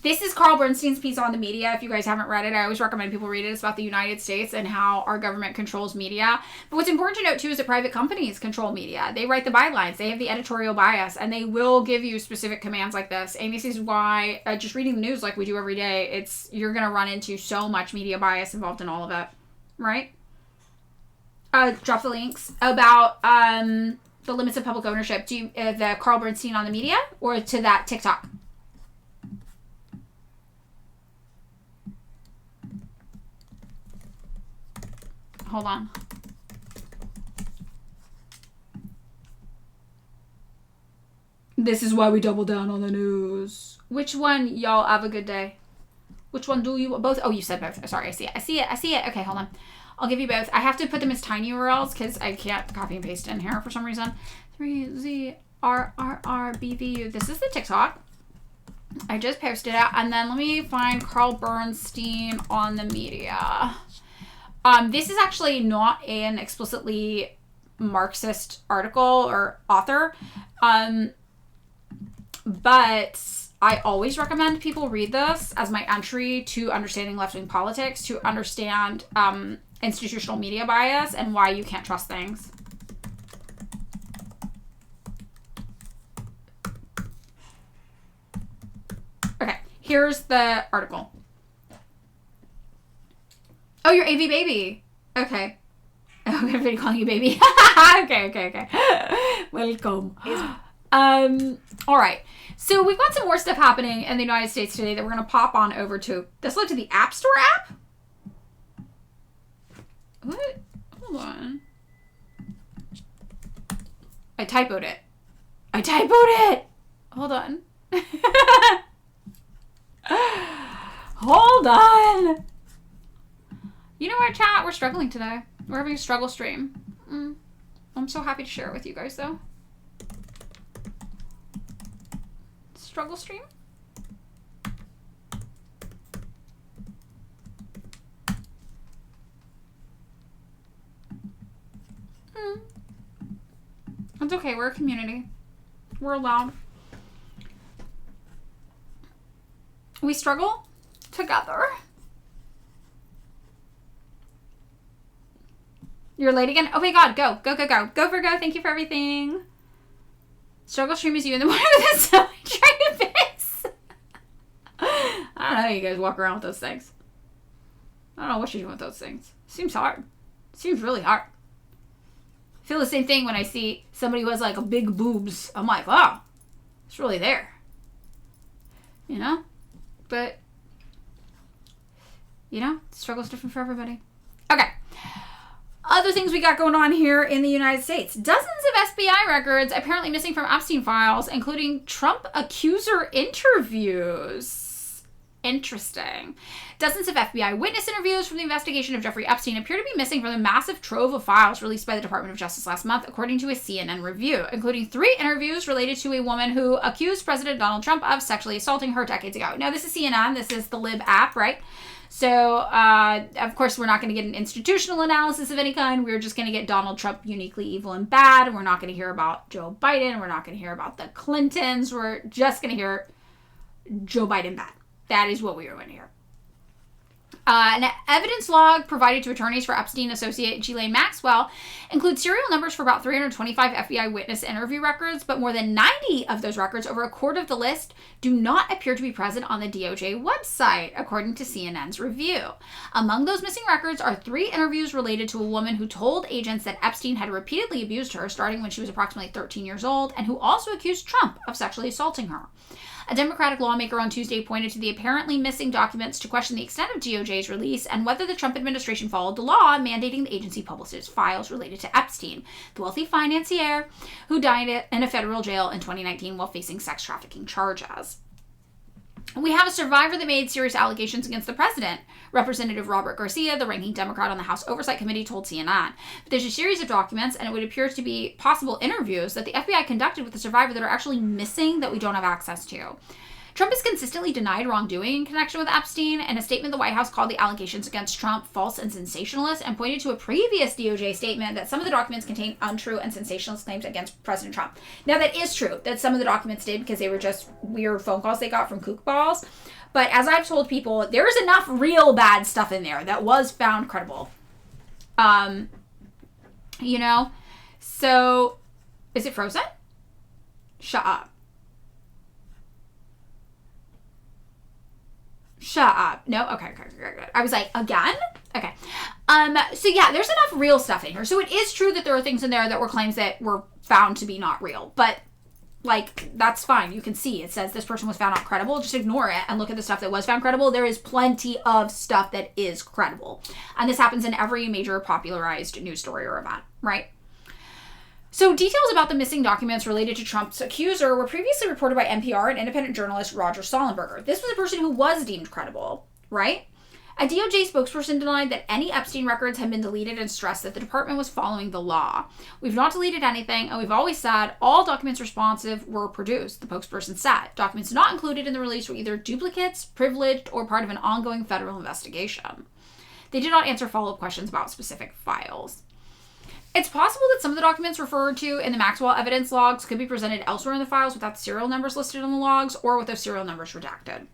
S1: This is Carl Bernstein's piece on the media. If you guys haven't read it, I always recommend people read it. It's about the United States and how our government controls media. But what's important to note, too, is that private companies control media. They write the bylines. They have the editorial bias, and they will give you specific commands like this. And this is why, just reading the news like we do every day, you're going to run into so much media bias involved in all of it, right? Drop the links about the limits of public ownership. Do you, the Carl Bernstein on the media or to that TikTok? Hold on. This is why we double down on the news. Which one? Y'all have a good day. Which one do you both? Oh, you said both. Sorry, I see it. Okay, hold on. I'll give you both. I have to put them as tiny URLs because I can't copy and paste in here for some reason. 3ZRRRBVU. This is the TikTok. I just posted it. And then let me find Carl Bernstein on the media. This is actually not an explicitly Marxist article or author. But I always recommend people read this as my entry to understanding left-wing politics, to understand institutional media bias and why you can't trust things. Okay, here's the article. Oh, you're AV baby. Okay. Oh, everybody calling you baby. Okay. Welcome. All right. So we've got some more stuff happening in the United States today that we're going to pop on over to. This led to the App Store app? What? Hold on. I typoed it. Hold on. Hold on. You know what, chat? We're struggling today. We're having a struggle stream. I'm so happy to share it with you guys, though. Struggle stream? It's okay. We're a community. We're allowed. We struggle together. You're late again? Oh my god, go. Go, Virgo. Thank you for everything. Struggle stream is you in the morning with a stomach trying to fix. I don't know how you guys walk around with those things. I don't know what you're doing with those things. Seems hard. Seems really hard. I feel the same thing when I see somebody who has like a big boobs. I'm like, wow, it's really there. You know? But, you know, struggle's different for everybody. Okay. Other things we got going on here in the United States. Dozens of FBI records apparently missing from Epstein files, including Trump accuser interviews. Interesting. Dozens of FBI witness interviews from the investigation of Jeffrey Epstein appear to be missing from the massive trove of files released by the Department of Justice last month, according to a CNN review, including 3 interviews related to a woman who accused President Donald Trump of sexually assaulting her decades ago. Now, this is CNN. This is the Lib app, right? So, of course, we're not going to get an institutional analysis of any kind. We're just going to get Donald Trump uniquely evil and bad. We're not going to hear about Joe Biden. We're not going to hear about the Clintons. We're just going to hear Joe Biden bad. That is what we are going to hear. An evidence log provided to attorneys for Epstein associate Ghislaine Maxwell includes serial numbers for about 325 FBI witness interview records, but more than 90 of those records, over a quarter of the list, do not appear to be present on the DOJ website, according to CNN's review. Among those missing records are 3 interviews related to a woman who told agents that Epstein had repeatedly abused her starting when she was approximately 13 years old, and who also accused Trump of sexually assaulting her. A Democratic lawmaker on Tuesday pointed to the apparently missing documents to question the extent of DOJ's release and whether the Trump administration followed the law mandating the agency publish its files related to Epstein, the wealthy financier who died in a federal jail in 2019 while facing sex trafficking charges. We have a survivor that made serious allegations against the president. Representative Robert Garcia, the ranking Democrat on the House Oversight Committee, told CNN. But there's a series of documents, and it would appear to be possible interviews that the FBI conducted with the survivor that are actually missing that we don't have access to. Trump has consistently denied wrongdoing in connection with Epstein. In a statement, the White House called the allegations against Trump false and sensationalist and pointed to a previous DOJ statement that some of the documents contain untrue and sensationalist claims against President Trump. Now, that is true that some of the documents did because they were just weird phone calls they got from kookballs. But as I've told people, there's enough real bad stuff in there that was found credible. You know? So, is it frozen? Shut up. Shut up. No? Okay. I was like, again? Okay. So yeah, there's enough real stuff in here. So it is true that there are things in there that were claims that were found to be not real. But, like, that's fine. You can see it says this person was found not credible. Just ignore it and look at the stuff that was found credible. There is plenty of stuff that is credible. And this happens in every major popularized news story or event, right? So details about the missing documents related to Trump's accuser were previously reported by NPR and independent journalist Roger Sollenberger. This was a person who was deemed credible, right? A DOJ spokesperson denied that any Epstein records had been deleted and stressed that the department was following the law. We've not deleted anything, and we've always said all documents responsive were produced, the spokesperson said. Documents not included in the release were either duplicates, privileged, or part of an ongoing federal investigation. They did not answer follow-up questions about specific files. It's possible that some of the documents referred to in the Maxwell evidence logs could be presented elsewhere in the files without the serial numbers listed on the logs or with those serial numbers redacted.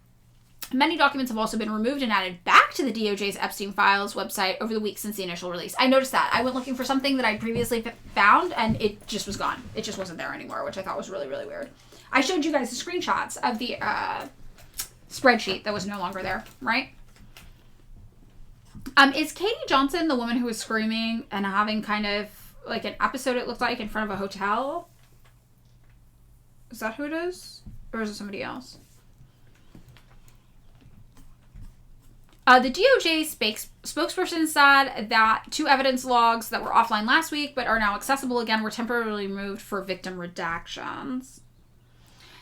S1: Many documents have also been removed and added back to the DOJ's Epstein Files website over the weeks since the initial release. I noticed that. I went looking for something that I previously found, and it just was gone. It just wasn't there anymore, which I thought was really, really weird. I showed you guys the screenshots of the spreadsheet that was no longer there, right? Is Katie Johnson the woman who was screaming and having kind of like an episode, it looked like, in front of a hotel? Is that who it is? Or is it somebody else? The DOJ spokesperson said that 2 evidence logs that were offline last week but are now accessible again were temporarily removed for victim redactions.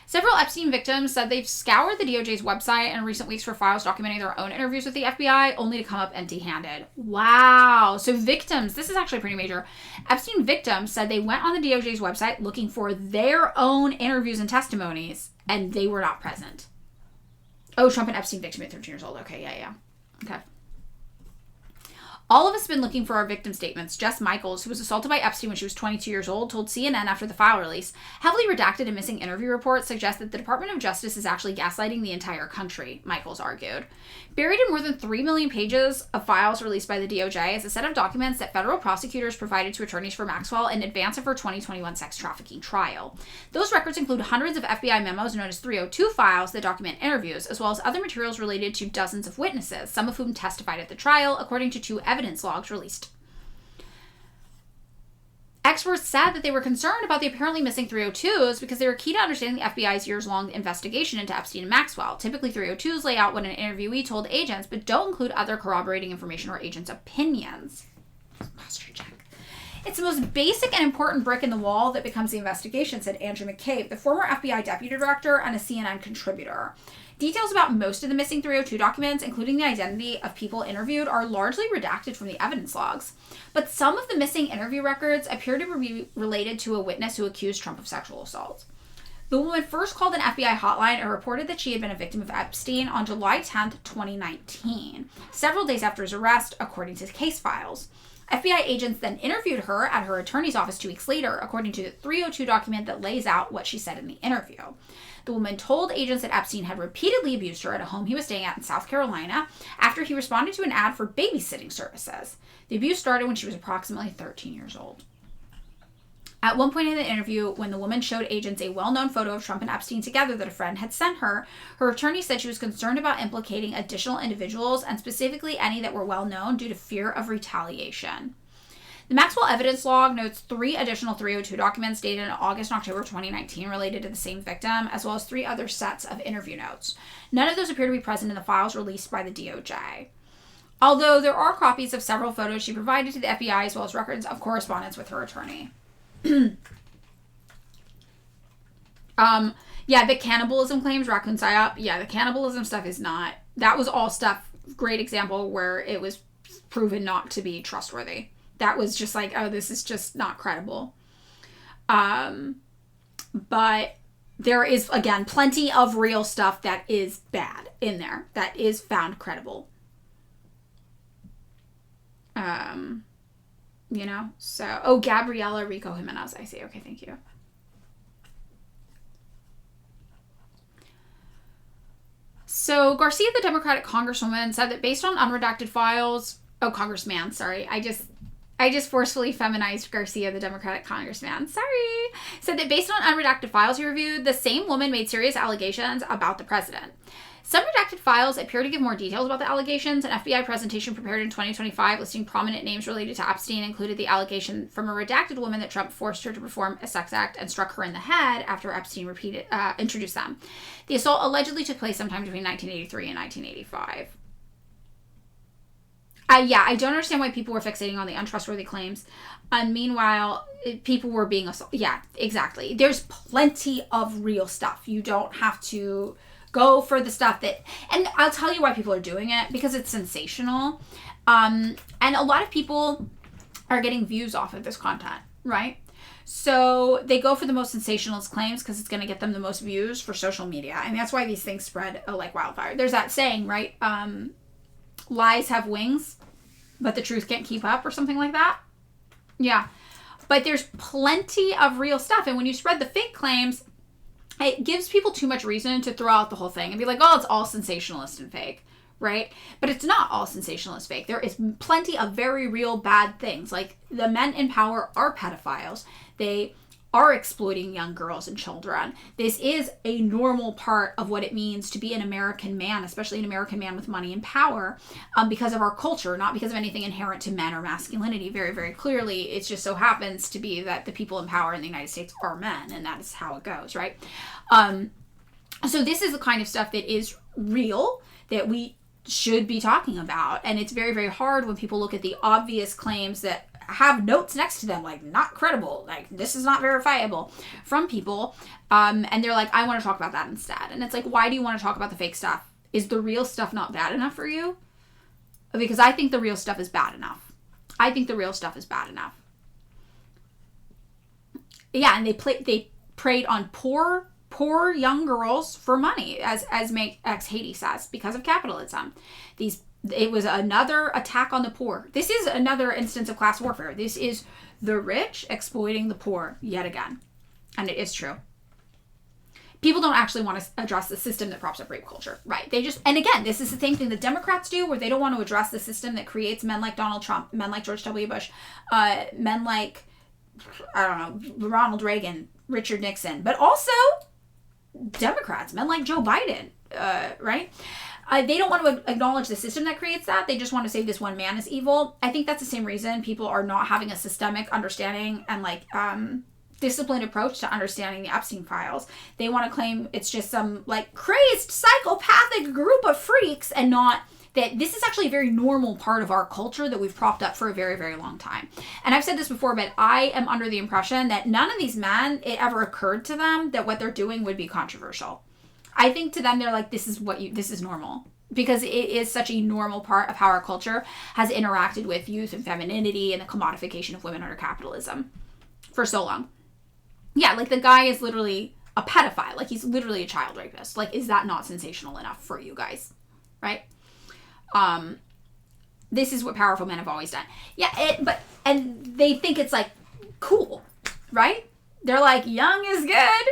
S1: Several Epstein victims said they've scoured the DOJ's website in recent weeks for files documenting their own interviews with the FBI, only to come up empty-handed. Wow. So victims, this is actually pretty major. Epstein victims said they went on the DOJ's website looking for their own interviews and testimonies, and they were not present. Oh, Trump and Epstein victim at 13 years old. Okay, yeah. Okay. All of us have been looking for our victim statements. Jess Michaels, who was assaulted by Epstein when she was 22 years old, told CNN after the file release, heavily redacted and missing interview reports suggest that the Department of Justice is actually gaslighting the entire country, Michaels argued. Buried in more than 3 million pages of files released by the DOJ is a set of documents that federal prosecutors provided to attorneys for Maxwell in advance of her 2021 sex trafficking trial. Those records include hundreds of FBI memos known as 302 files that document interviews, as well as other materials related to dozens of witnesses, some of whom testified at the trial, according to 2 evidence logs released. Experts said that they were concerned about the apparently missing 302s because they were key to understanding the FBI's years-long investigation into Epstein and Maxwell. Typically, 302s lay out what an interviewee told agents, but don't include other corroborating information or agents' opinions. Posture check. It's the most basic and important brick in the wall that becomes the investigation, said Andrew McCabe, the former FBI deputy director and a CNN contributor. Details about most of the missing 302 documents, including the identity of people interviewed, are largely redacted from the evidence logs. But some of the missing interview records appear to be related to a witness who accused Trump of sexual assault. The woman first called an FBI hotline and reported that she had been a victim of Epstein on July 10th, 2019, several days after his arrest, according to case files. FBI agents then interviewed her at her attorney's office 2 weeks later, according to the 302 document that lays out what she said in the interview. The woman told agents that Epstein had repeatedly abused her at a home he was staying at in South Carolina after he responded to an ad for babysitting services. The abuse started when she was approximately 13 years old. At one point in the interview, when the woman showed agents a well-known photo of Trump and Epstein together that a friend had sent her, her attorney said she was concerned about implicating additional individuals, and specifically any that were well-known, due to fear of retaliation. The Maxwell evidence log notes 3 additional 302 documents dated in August and October 2019 related to the same victim, as well as 3 other sets of interview notes. None of those appear to be present in the files released by the DOJ. Although there are copies of several photos she provided to the FBI, as well as records of correspondence with her attorney. Yeah, the cannibalism claims, raccoon psyop. Yeah, the cannibalism stuff is not. That was all stuff, great example, where it was proven not to be trustworthy. That was just like, oh, this is just not credible. But there is, again, plenty of real stuff that is bad in there, that is found credible. You know, so, oh, Gabriela Rico Jimenez, I see. Okay, thank you. So Garcia, the Democratic congresswoman, said that based on unredacted files, congressman, sorry, I just forcefully feminized Garcia, the Democratic congressman. Sorry. Said that based on unredacted files he reviewed, the same woman made serious allegations about the president. Some redacted files appear to give more details about the allegations. An FBI presentation prepared in 2025 listing prominent names related to Epstein included the allegation from a redacted woman that Trump forced her to perform a sex act and struck her in the head after Epstein introduced them. The assault allegedly took place sometime between 1983 and 1985. I don't understand why people were fixating on the untrustworthy claims. And meanwhile, people were being assaulted. Yeah, exactly. There's plenty of real stuff. You don't have to go for the stuff that, and I'll tell you why people are doing it, because it's sensational. And a lot of people are getting views off of this content, right? So they go for the most sensationalist claims because it's going to get them the most views for social media. And that's why these things spread like wildfire. There's that saying, right? Lies have wings, but the truth can't keep up, or something like that. Yeah. But there's plenty of real stuff. And when you spread the fake claims, it gives people too much reason to throw out the whole thing and be like, oh, it's all sensationalist and fake, right? But it's not all sensationalist fake. There is plenty of very real bad things. Like, the men in power are pedophiles. They are exploiting young girls and children. This is a normal part of what it means to be an American man, especially an American man with money and power, because of our culture, not because of anything inherent to men or masculinity. Very, very clearly, it just so happens to be that the people in power in the United States are men, and that is how it goes, right? So this is the kind of stuff that is real, that we should be talking about. And it's very, very hard when people look at the obvious claims that have notes next to them, like, not credible, like, this is not verifiable, from people, and they're like, I want to talk about that instead. And it's like, why do you want to talk about the fake stuff? Is the real stuff not bad enough for you? Because I think the real stuff is bad enough. I think the real stuff is bad enough. Yeah, and they preyed on poor young girls for money, as my ex Haiti says, because of capitalism. It was another attack on the poor. This is another instance of class warfare. This is the rich exploiting the poor yet again. And it is true. People don't actually want to address the system that props up rape culture, right? And again, this is the same thing the Democrats do, where they don't want to address the system that creates men like Donald Trump, men like George W. Bush, men like, I don't know, Ronald Reagan, Richard Nixon, but also Democrats, men like Joe Biden, right? They don't want to acknowledge the system that creates that. They just want to say this one man is evil. I think that's the same reason people are not having a systemic understanding and disciplined approach to understanding the Epstein files. They want to claim it's just some crazed psychopathic group of freaks, and not that this is actually a very normal part of our culture that we've propped up for a very, very long time. And I've said this before, but I am under the impression that none of these men, it ever occurred to them that what they're doing would be controversial. I think to them, they're like, this is normal. Because it is such a normal part of how our culture has interacted with youth and femininity and the commodification of women under capitalism for so long. Yeah, the guy is literally a pedophile. He's literally a child rapist. Is that not sensational enough for you guys? Right? This is what powerful men have always done. Yeah, and they think it's cool, right? They're like, young is good.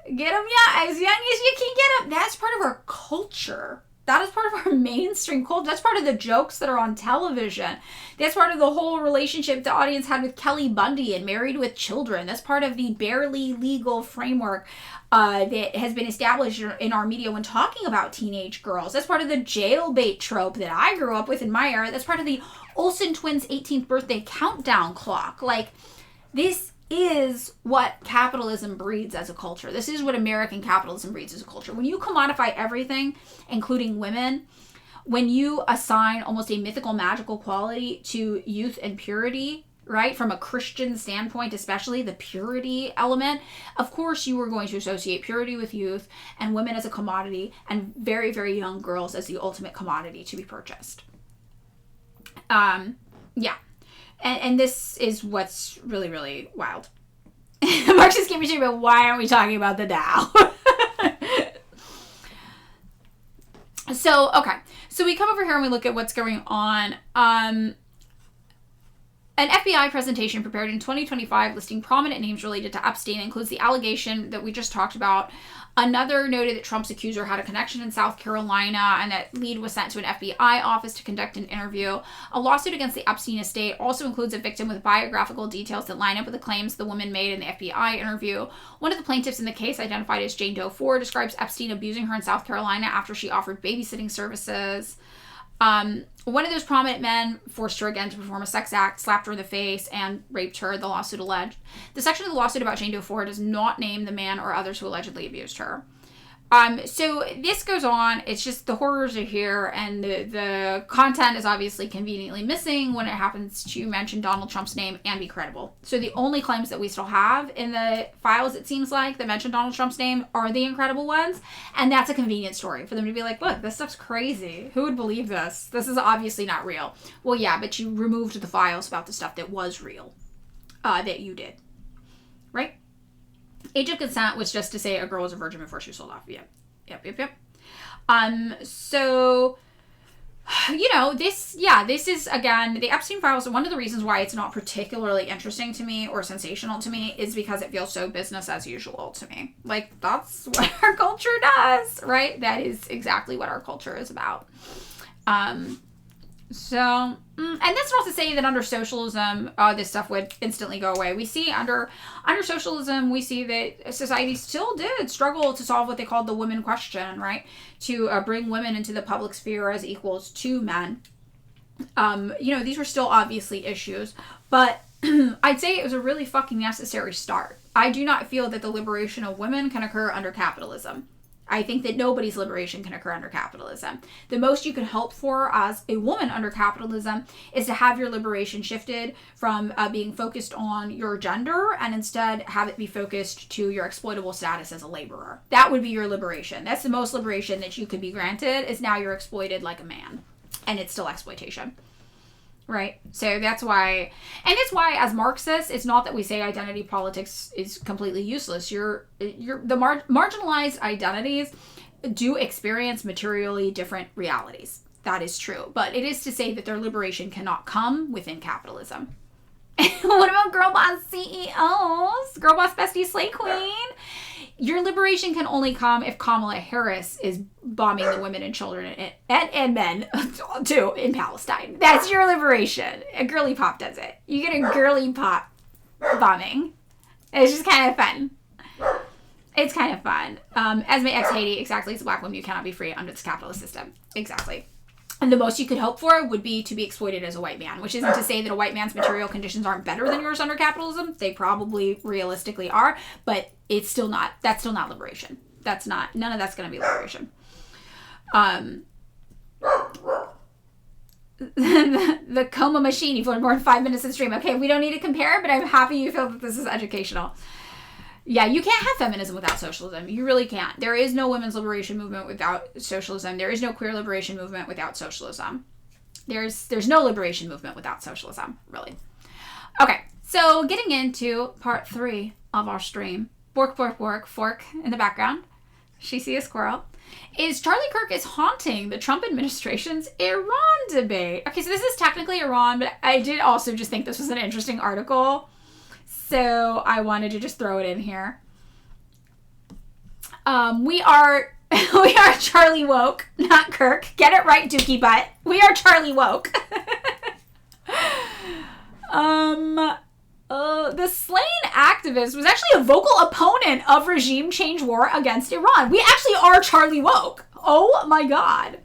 S1: Get them young, as young as you can get them. That's part of our culture. That is part of our mainstream culture. That's part of the jokes that are on television. That's part of the whole relationship the audience had with Kelly Bundy and Married with Children. That's part of the barely legal framework that has been established in our media when talking about teenage girls. That's part of the jailbait trope that I grew up with in my era. That's part of the Olsen twins' 18th birthday countdown clock. This is what capitalism breeds as a culture. This is what American capitalism breeds as a culture. When you commodify everything, including women, when you assign almost a mythical, magical quality to youth and purity, right? From a Christian standpoint, especially the purity element, of course you are going to associate purity with youth and women as a commodity and very, very young girls as the ultimate commodity to be purchased. Yeah. And this is what's really, really wild. Mark just gave me shit about why aren't we talking about the Dow? So, okay. So we come over here and we look at what's going on. An FBI presentation prepared in 2025 listing prominent names related to Epstein includes the allegation that we just talked about. Another noted that Trump's accuser had a connection in South Carolina and that lead was sent to an FBI office to conduct an interview. A lawsuit against the Epstein estate also includes a victim with biographical details that line up with the claims the woman made in the FBI interview. One of the plaintiffs in the case, identified as Jane Doe 4, describes Epstein abusing her in South Carolina after she offered babysitting services. One of those prominent men forced her again to perform a sex act, slapped her in the face, and raped her, the lawsuit alleged. The section of the lawsuit about Jane Doe 4 does not name the man or others who allegedly abused her. So this goes on. It's just the horrors are here, and the content is obviously conveniently missing when it happens to mention Donald Trump's name and be credible. So the only claims that we still have in the files, it seems like, that mention Donald Trump's name are the incredible ones, and that's a convenient story for them to be like, look, this stuff's crazy. Who would believe this? This is obviously not real. Well, yeah, but you removed the files about the stuff that was real, that you did, right? Age of consent was just to say a girl was a virgin before she was sold off. Yep. So this is, again, the Epstein files. One of the reasons why it's not particularly interesting to me or sensational to me is because it feels so business as usual to me. Like, that's what our culture does, right? That is exactly what our culture is about. And that's not to say that under socialism, this stuff would instantly go away. We see under socialism, we see that society still did struggle to solve what they called the women question, right? To bring women into the public sphere as equals to men. These were still obviously issues, but I'd say it was a really fucking necessary start. I do not feel that the liberation of women can occur under capitalism. I think that nobody's liberation can occur under capitalism. The most you can hope for as a woman under capitalism is to have your liberation shifted from being focused on your gender and instead have it be focused to your exploitable status as a laborer. That would be your liberation. That's the most liberation that you could be granted, is now you're exploited like a man. And it's still exploitation. Right? So that's why as Marxists, it's not that we say identity politics is completely useless. The marginalized identities do experience materially different realities. That is true. But it is to say that their liberation cannot come within capitalism. What about girl boss CEOs? Girl boss bestie slay queen? Your liberation can only come if Kamala Harris is bombing the women and children and men, too, in Palestine. That's your liberation. A girly pop does it. You get a girly pop bombing. It's just kind of fun. It's kind of fun. As my ex-Haiti, exactly, as a black woman, you cannot be free under this capitalist system. Exactly. And the most you could hope for would be to be exploited as a white man, which isn't to say that a white man's material conditions aren't better than yours under capitalism. They probably realistically are, but that's still not liberation. None of that's going to be liberation. The coma machine, you've learned more in 5 minutes in stream. Okay, we don't need to compare, but I'm happy you feel that this is educational. Yeah, you can't have feminism without socialism. You really can't. There is no women's liberation movement without socialism. There is no queer liberation movement without socialism. There's no liberation movement without socialism, really. Okay, so getting into part 3 of our stream. Bork, bork, bork, fork in the background. She see a squirrel. Is Charlie Kirk is haunting the Trump administration's Iran debate. Okay, so this is technically Iran, but I did also just think this was an interesting article. So I wanted to just throw it in here. We are Charlie woke, not Kirk. Get it right, Dookie butt. We are Charlie woke. The slain activist was actually a vocal opponent of regime change war against Iran. We actually are Charlie woke. Oh my God.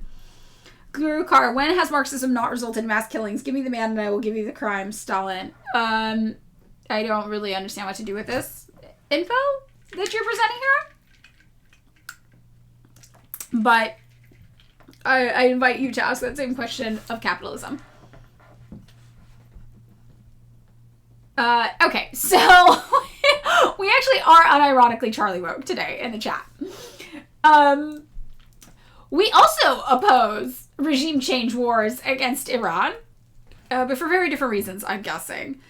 S1: Guru Kar, when has Marxism not resulted in mass killings? Give me the man and I will give you the crime, Stalin. I don't really understand what to do with this info that you're presenting here. But I invite you to ask that same question of capitalism. Okay, so we actually are unironically Charlie woke today in the chat. We also oppose regime change wars against Iran, but for very different reasons, I'm guessing.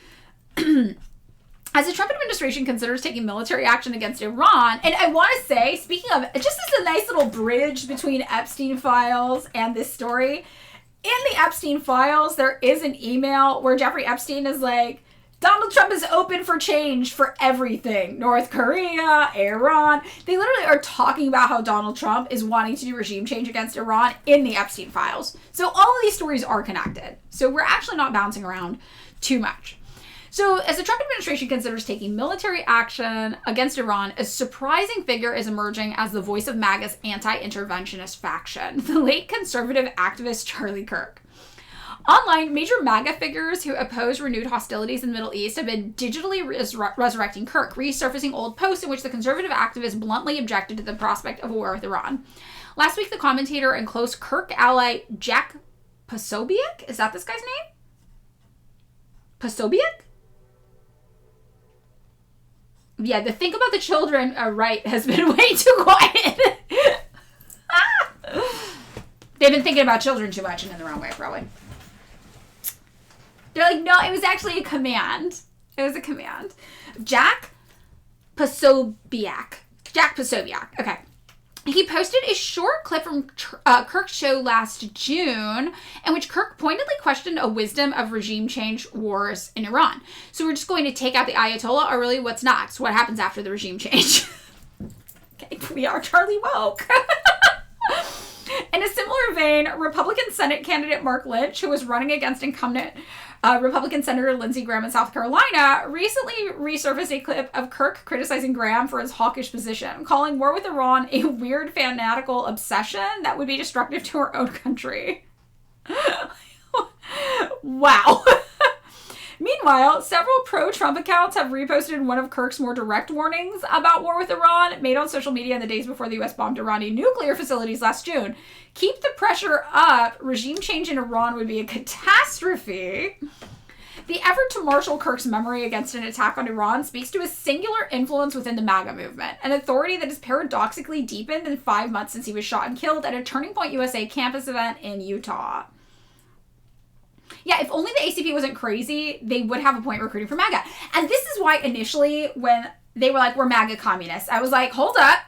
S1: As the Trump administration considers taking military action against Iran, and I want to say, speaking of, just as a nice little bridge between Epstein files and this story, in the Epstein files, there is an email where Jeffrey Epstein is like, Donald Trump is open for change for everything. North Korea, Iran. They literally are talking about how Donald Trump is wanting to do regime change against Iran in the Epstein files. So all of these stories are connected. So we're actually not bouncing around too much. So as the Trump administration considers taking military action against Iran, a surprising figure is emerging as the voice of MAGA's anti-interventionist faction, the late conservative activist Charlie Kirk. Online, major MAGA figures who oppose renewed hostilities in the Middle East have been digitally resurrecting Kirk, resurfacing old posts in which the conservative activist bluntly objected to the prospect of a war with Iran. Last week, the commentator and close Kirk ally Jack Posobiec, is that this guy's name? Posobiec? Yeah, the think about the children right has been way too quiet. They've been thinking about children too much and in the wrong way, probably. They're like, no, it was actually a command. It was a command. Jack Posobiec. Okay. he posted a short clip from Kirk's show last June in which Kirk pointedly questioned a wisdom of regime change wars in Iran. So we're just going to take out the Ayatollah, or really what's next? What happens after the regime change? Okay, we are Charlie Woke. In a similar vein, Republican Senate candidate Mark Lynch, who was running against incumbent Republican Senator Lindsey Graham in South Carolina, recently resurfaced a clip of Kirk criticizing Graham for his hawkish position, calling war with Iran a weird fanatical obsession that would be destructive to our own country. Wow. Meanwhile, several pro-Trump accounts have reposted one of Kirk's more direct warnings about war with Iran, made on social media in the days before the U.S. bombed Iranian nuclear facilities last June. Keep the pressure up. Regime change in Iran would be a catastrophe. The effort to marshal Kirk's memory against an attack on Iran speaks to a singular influence within the MAGA movement, an authority that has paradoxically deepened in 5 months since he was shot and killed at a Turning Point USA campus event in Utah. Yeah, if only the ACP wasn't crazy, they would have a point recruiting for MAGA. And this is why initially when they were like, we're MAGA communists, I was like, hold up,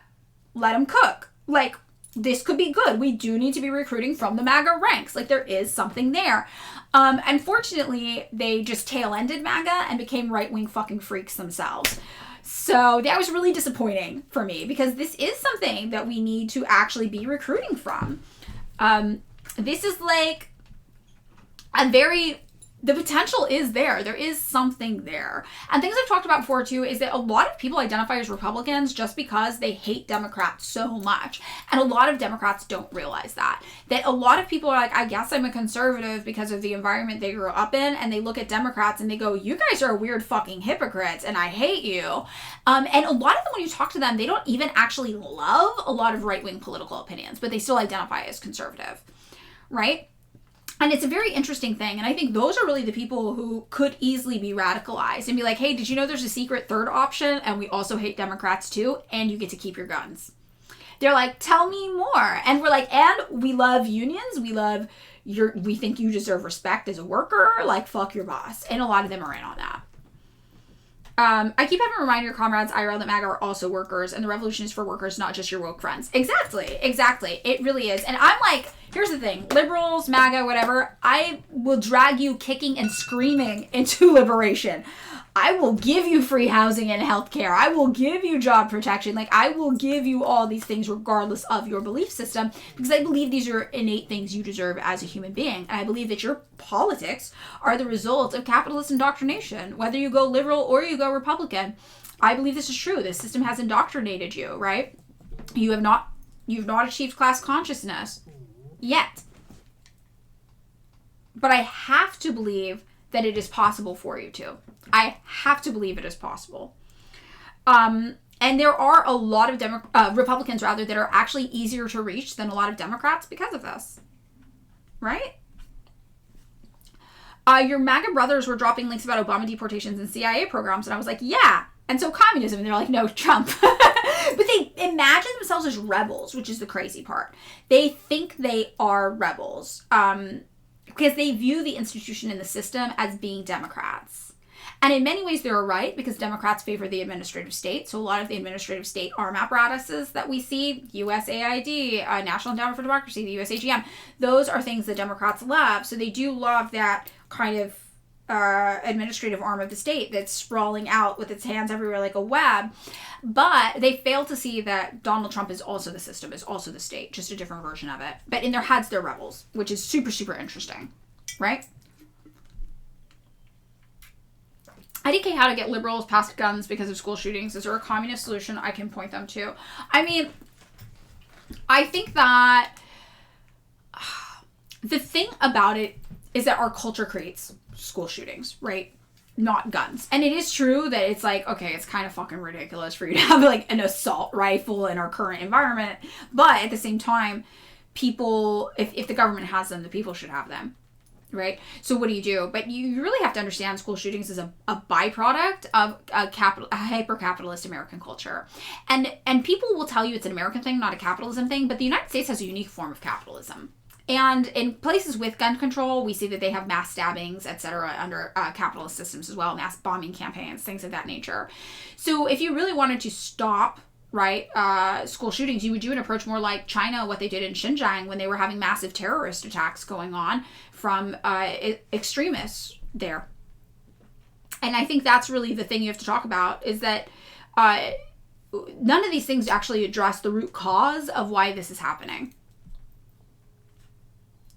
S1: let them cook. Like, this could be good. We do need to be recruiting from the MAGA ranks. Like, there is something there. Unfortunately, they just tail-ended MAGA and became right-wing fucking freaks themselves. So that was really disappointing for me because this is something that we need to actually be recruiting from. This is like the potential is there. There is something there. And things I've talked about before too is that a lot of people identify as Republicans just because they hate Democrats so much. And a lot of Democrats don't realize that. That a lot of people are like, I guess I'm a conservative because of the environment they grew up in. And they look at Democrats and they go, you guys are weird fucking hypocrites and I hate you. And a lot of them, when you talk to them, they don't even actually love a lot of right-wing political opinions, but they still identify as conservative, right? And it's a very interesting thing. And I think those are really the people who could easily be radicalized and be like, hey, did you know there's a secret third option? And we also hate Democrats too. And you get to keep your guns. They're like, tell me more. And we're like, and we love unions. We think you deserve respect as a worker. Like, fuck your boss. And a lot of them are in on that. I keep having to remind your comrades IRL that MAGA are also workers and the revolution is for workers, not just your woke friends. Exactly. It really is. And I'm like, here's the thing, liberals, MAGA, whatever, I will drag you kicking and screaming into liberation. I will give you free housing and healthcare. I will give you job protection. Like, I will give you all these things regardless of your belief system because I believe these are innate things you deserve as a human being. And I believe that your politics are the result of capitalist indoctrination, whether you go liberal or you go Republican. I believe this is true. This system has indoctrinated you, right? You've not achieved class consciousness yet. But I have to believe that it is possible for you to. I have to believe it is possible. And there are a lot of Republicans that are actually easier to reach than a lot of Democrats because of this. Right? Your MAGA brothers were dropping links about Obama deportations and CIA programs, and I was like, yeah. And so communism, and they're like, no, Trump. But they imagine themselves as rebels, which is the crazy part. They think they are rebels because they view the institution and the system as being Democrats. And in many ways, they're right because Democrats favor the administrative state. So a lot of the administrative state arm apparatuses that we see, USAID, National Endowment for Democracy, the USAGM, those are things that Democrats love. So they do love that kind of administrative arm of the state that's sprawling out with its hands everywhere like a web. But they fail to see that Donald Trump is also the system, is also the state, just a different version of it. But in their heads, they're rebels, which is super, super interesting, right? IDK how to get liberals past guns because of school shootings. Is there a communist solution I can point them to? I mean, I think that the thing about it is that our culture creates school shootings, right? Not guns. And it is true that it's like, okay, it's kind of fucking ridiculous for you to have like an assault rifle in our current environment. But at the same time, people, if the government has them, the people should have them. Right? So what do you do? But you really have to understand school shootings is a byproduct of a hyper-capitalist American culture. And people will tell you it's an American thing, not a capitalism thing, but the United States has a unique form of capitalism. And in places with gun control, we see that they have mass stabbings, etc., under capitalist systems as well, mass bombing campaigns, things of that nature. So if you really wanted to stop right? School shootings. You would do an approach more like China, what they did in Xinjiang when they were having massive terrorist attacks going on from extremists there. And I think that's really the thing you have to talk about, is that none of these things actually address the root cause of why this is happening.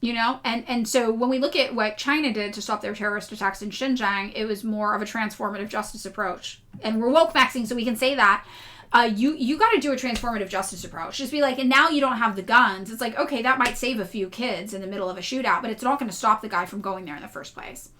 S1: You know, and so when we look at what China did to stop their terrorist attacks in Xinjiang, it was more of a transformative justice approach. And we're woke maxing, so we can say that. You got to do a transformative justice approach. Just be like, and now you don't have the guns. It's like, okay, that might save a few kids in the middle of a shootout, but it's not going to stop the guy from going there in the first place.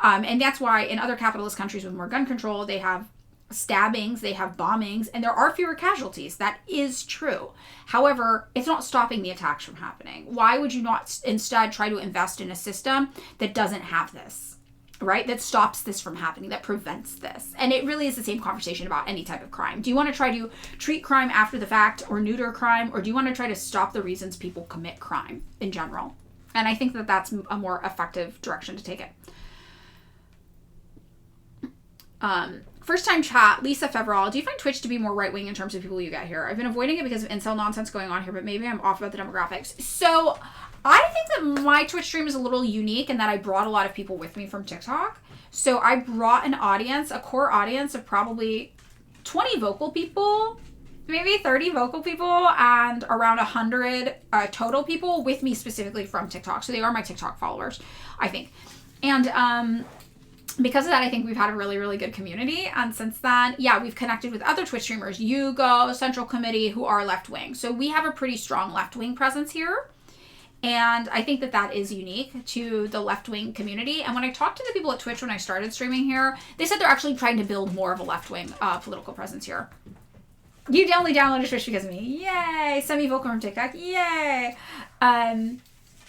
S1: And that's why in other capitalist countries with more gun control, they have stabbings, they have bombings, and there are fewer casualties. That is true. However, it's not stopping the attacks from happening. Why would you not instead try to invest in a system that doesn't have this, right? That stops this from happening, that prevents this. And it really is the same conversation about any type of crime. Do you want to try to treat crime after the fact or neuter crime, or do you want to try to stop the reasons people commit crime in general? And I think that that's a more effective direction to take it. First time chat, Lisa Februar. Do you find Twitch to be more right-wing in terms of people you get here? I've been avoiding it because of incel nonsense going on here, but maybe I'm off about the demographics. So I think that my Twitch stream is a little unique in that I brought a lot of people with me from TikTok. So I brought an audience, a core audience of probably 20 vocal people, maybe 30 vocal people, and around 100 total people with me specifically from TikTok. So they are my TikTok followers, I think. And because of that, I think we've had a really, really good community. And since then, yeah, we've connected with other Twitch streamers, Yugo, Central Committee, who are left-wing. So we have a pretty strong left-wing presence here. And I think that that is unique to the left-wing community. And when I talked to the people at Twitch when I started streaming here, they said they're actually trying to build more of a left-wing political presence here. You only downloaded Twitch because of me. Yay! Semi-vocal from TikTok. Yay!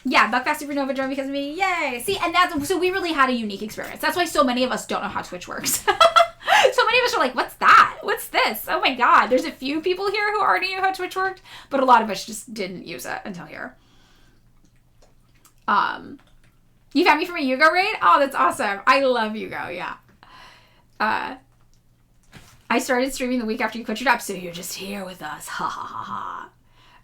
S1: Yeah, Buckfast Supernova joined because of me. Yay! See, and so we really had a unique experience. That's why so many of us don't know how Twitch works. So many of us are like, what's that? What's this? Oh my god. There's a few people here who already knew how Twitch worked, but a lot of us just didn't use it until here. You found me from a Yugo raid? Oh, that's awesome. I love Yugo, yeah. I started streaming the week after you quit your job, so you're just here with us. Ha ha ha ha.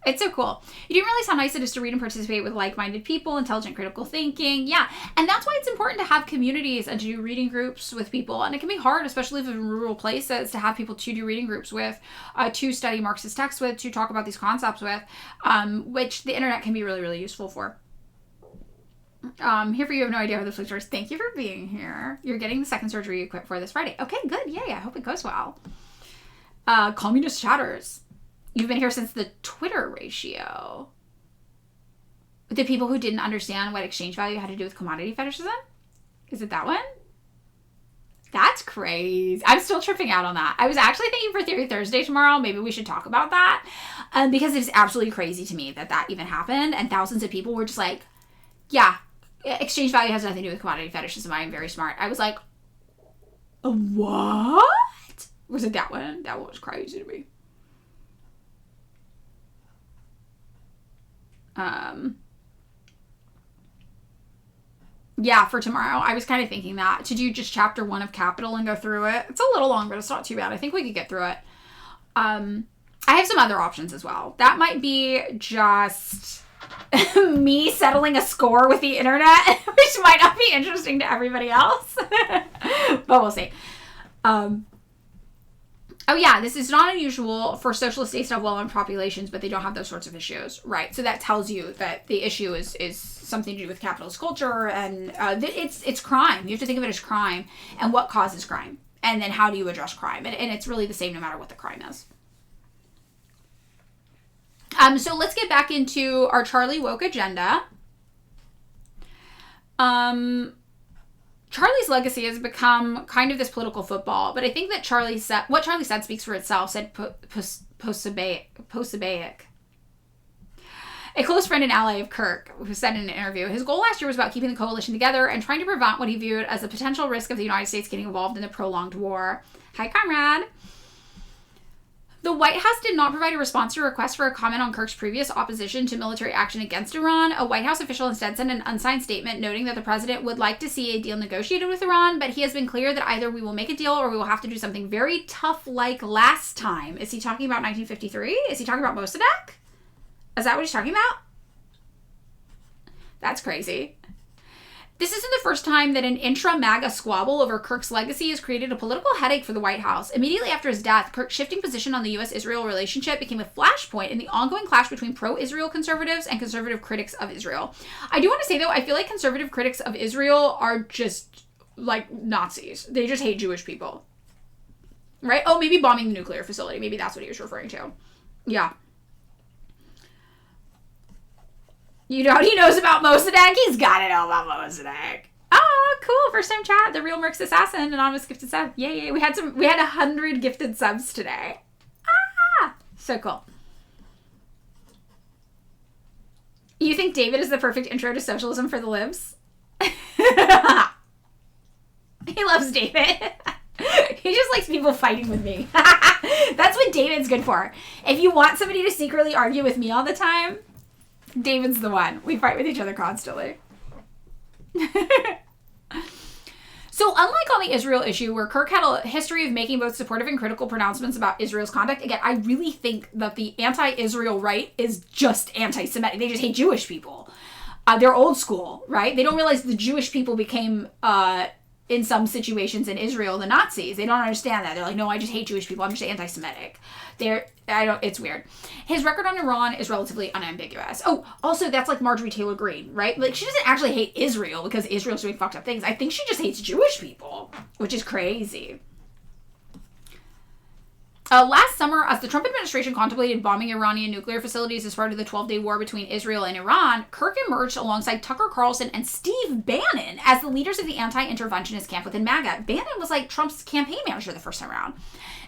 S1: It's so cool. You didn't realize how nice it is to read and participate with like-minded people, intelligent critical thinking. Yeah, and that's why it's important to have communities and to do reading groups with people. And it can be hard, especially if in rural places, to have people to do reading groups with, to study Marxist texts with, to talk about these concepts with, which the internet can be really, really useful for. Here for you have no idea how this place works. Thank you for being here. You're getting the second surgery you quit for this Friday. Okay, good. Yay, I hope it goes well. Communist chatters. You've been here since the Twitter ratio. The people who didn't understand what exchange value had to do with commodity fetishism? Is it that one? That's crazy. I'm still tripping out on that. I was actually thinking for Theory Thursday tomorrow, maybe we should talk about that. Because it is absolutely crazy to me that that even happened. And thousands of people were just like, yeah, exchange value has nothing to do with commodity fetishism. I am very smart. I was like, what? Was it that one? That one was crazy to me. Yeah, for tomorrow, I was kind of thinking that to do just chapter 1 of Capital and go through it. It's a little long, but it's not too bad. I think we could get through it. I have some other options as well. That might be just me settling a score with the internet, which might not be interesting to everybody else, but we'll see. Oh yeah, this is not unusual for socialist states to have well-known populations, but they don't have those sorts of issues, right? So that tells you that the issue is something to do with capitalist culture, and it's crime. You have to think of it as crime, and what causes crime, and then how do you address crime, and it's really the same no matter what the crime is. So let's get back into our Charlie woke agenda. Charlie's legacy has become kind of this political football, but I think that what Charlie said speaks for itself, said Posabaic. A close friend and ally of Kirk, who said in an interview, his goal last year was about keeping the coalition together and trying to prevent what he viewed as a potential risk of the United States getting involved in a prolonged war. Hi, comrade. The White House did not provide a response to a request for a comment on Kirk's previous opposition to military action against Iran. A White House official instead sent an unsigned statement noting that the president would like to see a deal negotiated with Iran, but he has been clear that either we will make a deal or we will have to do something very tough like last time. Is he talking about 1953? Is he talking about Mossadegh? Is that what he's talking about? That's crazy. This isn't the first time that an intra-MAGA squabble over Kirk's legacy has created a political headache for the White House. Immediately after his death, Kirk's shifting position on the U.S.-Israel relationship became a flashpoint in the ongoing clash between pro-Israel conservatives and conservative critics of Israel. I do want to say, though, I feel like conservative critics of Israel are just, like, Nazis. They just hate Jewish people. Right? Oh, maybe bombing the nuclear facility. Maybe that's what he was referring to. Yeah. You know what he knows about Mossadegh? He's got to know about Mossadegh. Oh, cool. First time chat. The real Mercs Assassin. Anonymous gifted sub. Yay. We had 100 gifted subs today. Ah, so cool. You think David is the perfect intro to socialism for the libs? He loves David. He just likes people fighting with me. That's what David's good for. If you want somebody to secretly argue with me all the time, David's the one. We fight with each other constantly. So unlike on the Israel issue, where Kirk had a history of making both supportive and critical pronouncements about Israel's conduct, again, I really think that the anti-Israel right is just anti-Semitic. They just hate Jewish people. They're old school, right? They don't realize the Jewish people became, in some situations in Israel, the Nazis. They don't understand that. They're like, no, I just hate Jewish people. I'm just anti-Semitic. It's weird. His record on Iran is relatively unambiguous. Oh, also, that's like Marjorie Taylor Greene, right? Like, she doesn't actually hate Israel because Israel's doing fucked up things. I think she just hates Jewish people, which is crazy. Last summer, as the Trump administration contemplated bombing Iranian nuclear facilities as part of the 12-day war between Israel and Iran, Kirk emerged alongside Tucker Carlson and Steve Bannon as the leaders of the anti-interventionist camp within MAGA. Bannon was like Trump's campaign manager the first time around,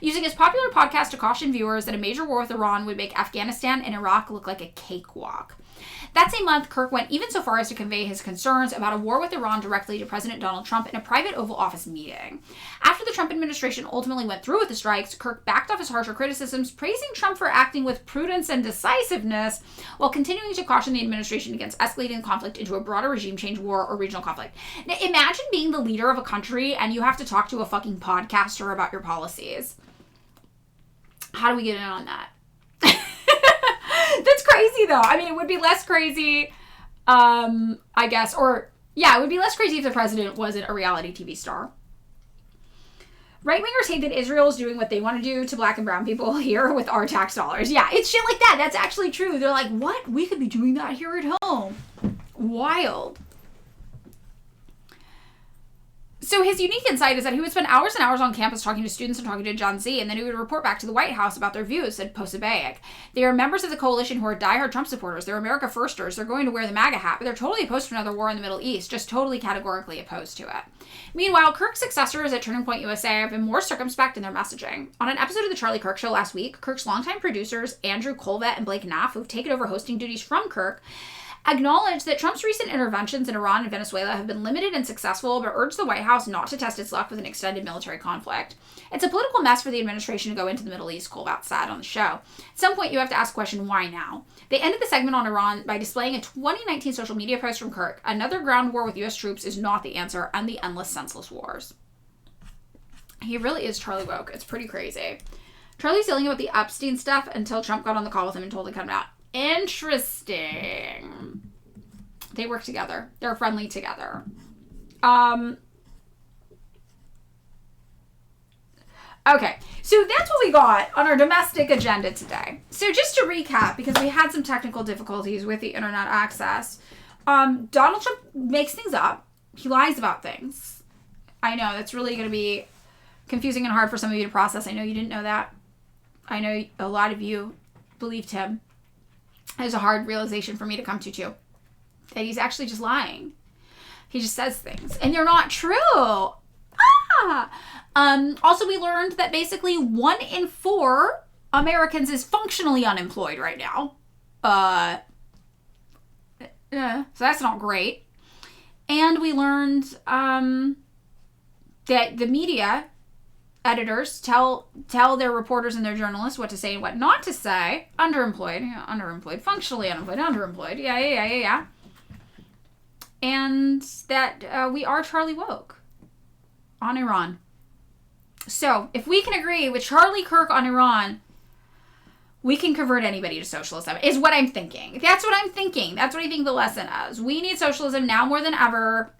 S1: using his popular podcast to caution viewers that a major war with Iran would make Afghanistan and Iraq look like a cakewalk. That same month, Kirk went even so far as to convey his concerns about a war with Iran directly to President Donald Trump in a private Oval Office meeting. After the Trump administration ultimately went through with the strikes, Kirk backed off his harsher criticisms, praising Trump for acting with prudence and decisiveness, while continuing to caution the administration against escalating the conflict into a broader regime change, war, or regional conflict. Now, imagine being the leader of a country and you have to talk to a fucking podcaster about your policies. How do we get in on that? That's crazy, though. I mean, it would be less crazy, I guess. Or, yeah, it would be less crazy if the president wasn't a reality TV star. Right-wingers hate that Israel is doing what they want to do to black and brown people here with our tax dollars. Yeah, it's shit like that. That's actually true. They're like, what? We could be doing that here at home. Wild. So his unique insight is that he would spend hours and hours on campus talking to students and talking to John Z, and then he would report back to the White House about their views, said Posobiec. They are members of the coalition who are diehard Trump supporters. They're America Firsters. They're going to wear the MAGA hat, but they're totally opposed to another war in the Middle East, just totally categorically opposed to it. Meanwhile, Kirk's successors at Turning Point USA have been more circumspect in their messaging. On an episode of The Charlie Kirk Show last week, Kirk's longtime producers, Andrew Colvett and Blake Knapp, who've taken over hosting duties from Kirk, acknowledged that Trump's recent interventions in Iran and Venezuela have been limited and successful, but urged the White House not to test its luck with an extended military conflict. It's a political mess for the administration to go into the Middle East, Colvett said on the show. At some point, you have to ask the question, why now? They ended the segment on Iran by displaying a 2019 social media post from Kirk. Another ground war with U.S. troops is not the answer, and the endless, senseless wars. He really is Charlie woke. It's pretty crazy. Charlie's yelling about the Epstein stuff until Trump got on the call with him and told him to come out. Interesting. They work together. They're friendly together. Okay, so that's what we got on our domestic agenda today. So just to recap, because we had some technical difficulties with the internet access, Donald Trump makes things up. He lies about things. I know, that's really going to be confusing and hard for some of you to process. I know you didn't know that. I know a lot of you believed him. It was a hard realization for me to come to, too. That he's actually just lying. He just says things. And they're not true. Also, we learned that basically 1 in 4 Americans is functionally unemployed right now. So that's not great. And we learned that the media editors tell their reporters and their journalists what to say and what not to say. Underemployed, functionally unemployed, underemployed. Yeah. And that we are Charlie woke on Iran. So if we can agree with Charlie Kirk on Iran, we can convert anybody to socialism, is what I'm thinking. That's what I'm thinking. That's what I think the lesson is. We need socialism now more than ever,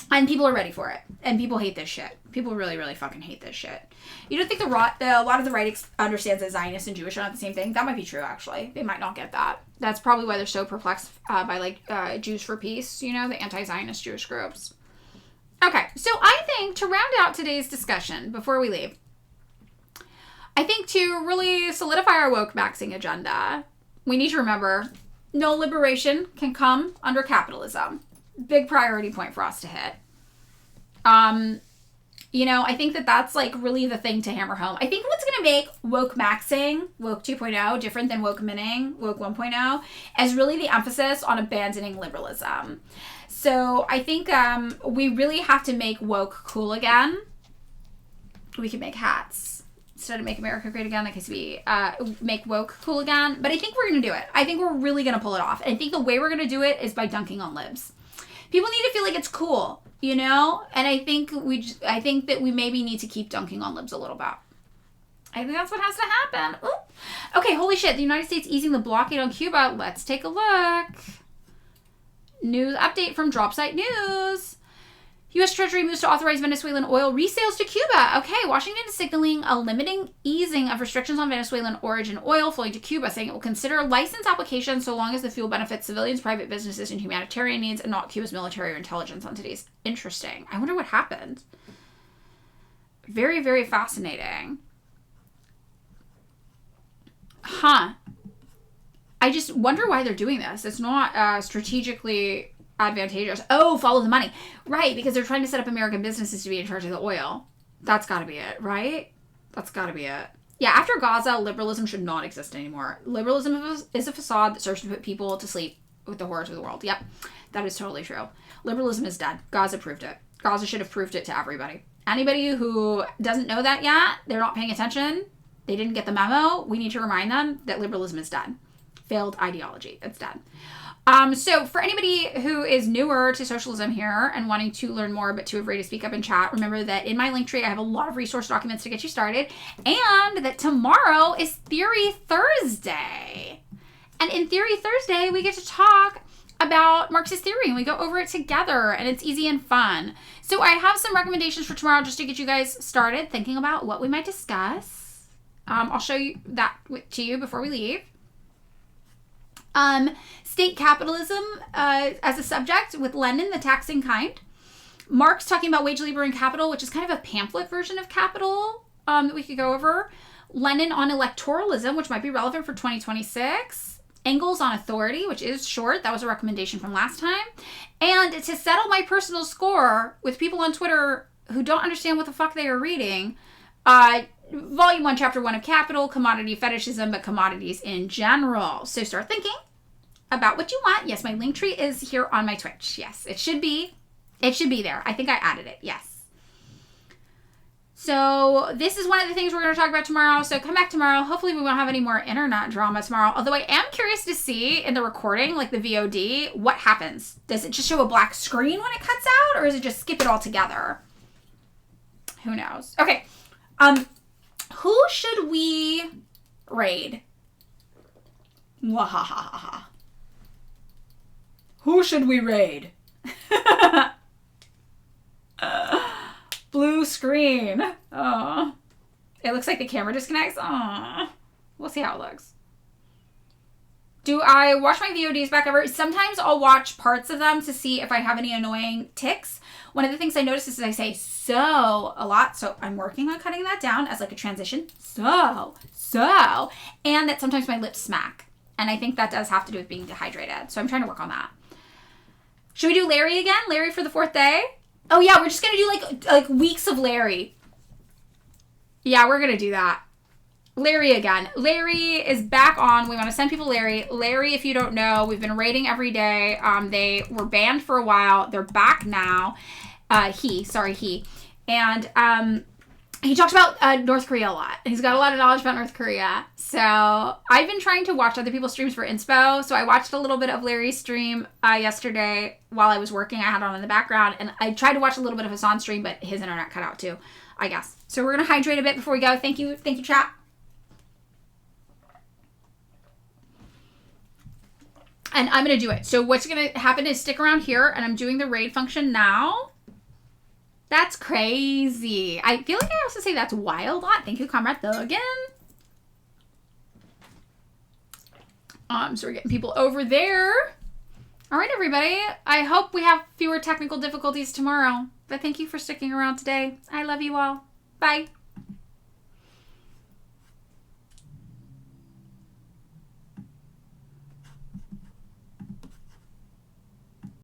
S1: and people are ready for it. And people hate this shit. People really, really fucking hate this shit. You don't think a lot of the right understands that Zionists and Jewish are not the same thing? That might be true, actually. They might not get that. That's probably why they're so perplexed by Jews for Peace, the anti-Zionist Jewish groups. Okay, so I think to round out today's discussion before we leave, I think to really solidify our woke maxing agenda, we need to remember no liberation can come under capitalism. Big priority point for us to hit. I think that's really the thing to hammer home. I think what's going to make woke maxing, woke 2.0, different than woke minning, woke 1.0, is really the emphasis on abandoning liberalism. So I think we really have to make woke cool again. We can make hats. Instead of Make America Great Again, like we make woke cool again. But I think we're going to do it. I think we're really going to pull it off. And I think the way we're going to do it is by dunking on libs. People need to feel like it's cool, And I think that we maybe need to keep dunking on libs a little bit. I think that's what has to happen. Ooh. Okay, holy shit. The United States easing the blockade on Cuba. Let's take a look. News update from Dropsite News. U.S. Treasury moves to authorize Venezuelan oil resales to Cuba. Okay, Washington is signaling a limiting easing of restrictions on Venezuelan origin oil flowing to Cuba, saying it will consider license applications so long as the fuel benefits civilians, private businesses, and humanitarian needs, and not Cuba's military or intelligence entities. Interesting. I wonder what happened. Very, very fascinating. Huh. I just wonder why they're doing this. It's not strategically advantageous. Oh, follow the money. Right, because they're trying to set up American businesses to be in charge of the oil. That's got to be it, right? That's got to be it. Yeah, after Gaza, liberalism should not exist anymore. Liberalism is a facade that serves to put people to sleep with the horrors of the world. Yep, that is totally true. Liberalism is dead. Gaza proved it. Gaza should have proved it to everybody. Anybody who doesn't know that yet, they're not paying attention, they didn't get the memo, we need to remind them that liberalism is dead. Failed ideology. It's dead. So for anybody who is newer to socialism here and wanting to learn more but too afraid to speak up in chat, remember that in my link tree I have a lot of resource documents to get you started, and that tomorrow is Theory Thursday. And in Theory Thursday we get to talk about Marxist theory and we go over it together, and it's easy and fun. So I have some recommendations for tomorrow just to get you guys started thinking about what we might discuss. I'll show you that to you before we leave. State capitalism as a subject with Lenin, the taxing kind. Marx talking about wage, labor, and capital, which is kind of a pamphlet version of Capital that we could go over. Lenin on electoralism, which might be relevant for 2026. Engels on authority, which is short. That was a recommendation from last time. And to settle my personal score with people on Twitter who don't understand what the fuck they are reading, Volume 1, Chapter 1 of Capital, Commodity Fetishism, but commodities in general. So start thinking about what you want. Yes, my link tree is here on my Twitch. Yes, it should be there. I think I added it. Yes. So this is one of the things we're going to talk about tomorrow. So come back tomorrow. Hopefully we won't have any more internet drama tomorrow. Although I am curious to see in the recording, like the VOD, what happens. Does it just show a black screen when it cuts out, or does it just skip it all together? Who knows? Okay. Who should we raid? Wahahaha. Who should we raid? Blue screen. Oh. It looks like the camera disconnects. Oh. We'll see how it looks. Do I watch my VODs back ever? Sometimes I'll watch parts of them to see if I have any annoying tics. One of the things I notice is I say so a lot. So I'm working on cutting that down as like a transition. So. And that sometimes my lips smack. And I think that does have to do with being dehydrated. So I'm trying to work on that. Should we do Larry again? Larry for the 4th day? Oh yeah, we're just going to do like weeks of Larry. Yeah, we're going to do that. Larry again. Larry is back on. We want to send people Larry. Larry, if you don't know, we've been raiding every day. They were banned for a while. They're back now. He. And he talks about North Korea a lot. He's got a lot of knowledge about North Korea. So I've been trying to watch other people's streams for inspo. So I watched a little bit of Larry's stream yesterday while I was working. I had it on in the background. And I tried to watch a little bit of Hassan's stream, but his internet cut out too, I guess. So we're going to hydrate a bit before we go. Thank you, chat. And I'm going to do it. So what's going to happen is stick around here, and I'm doing the raid function now. That's crazy. I feel like I also say that's wild lot. Thank you, Comrade Thugin. So we're getting people over there. All right, everybody. I hope we have fewer technical difficulties tomorrow. But thank you for sticking around today. I love you all. Bye.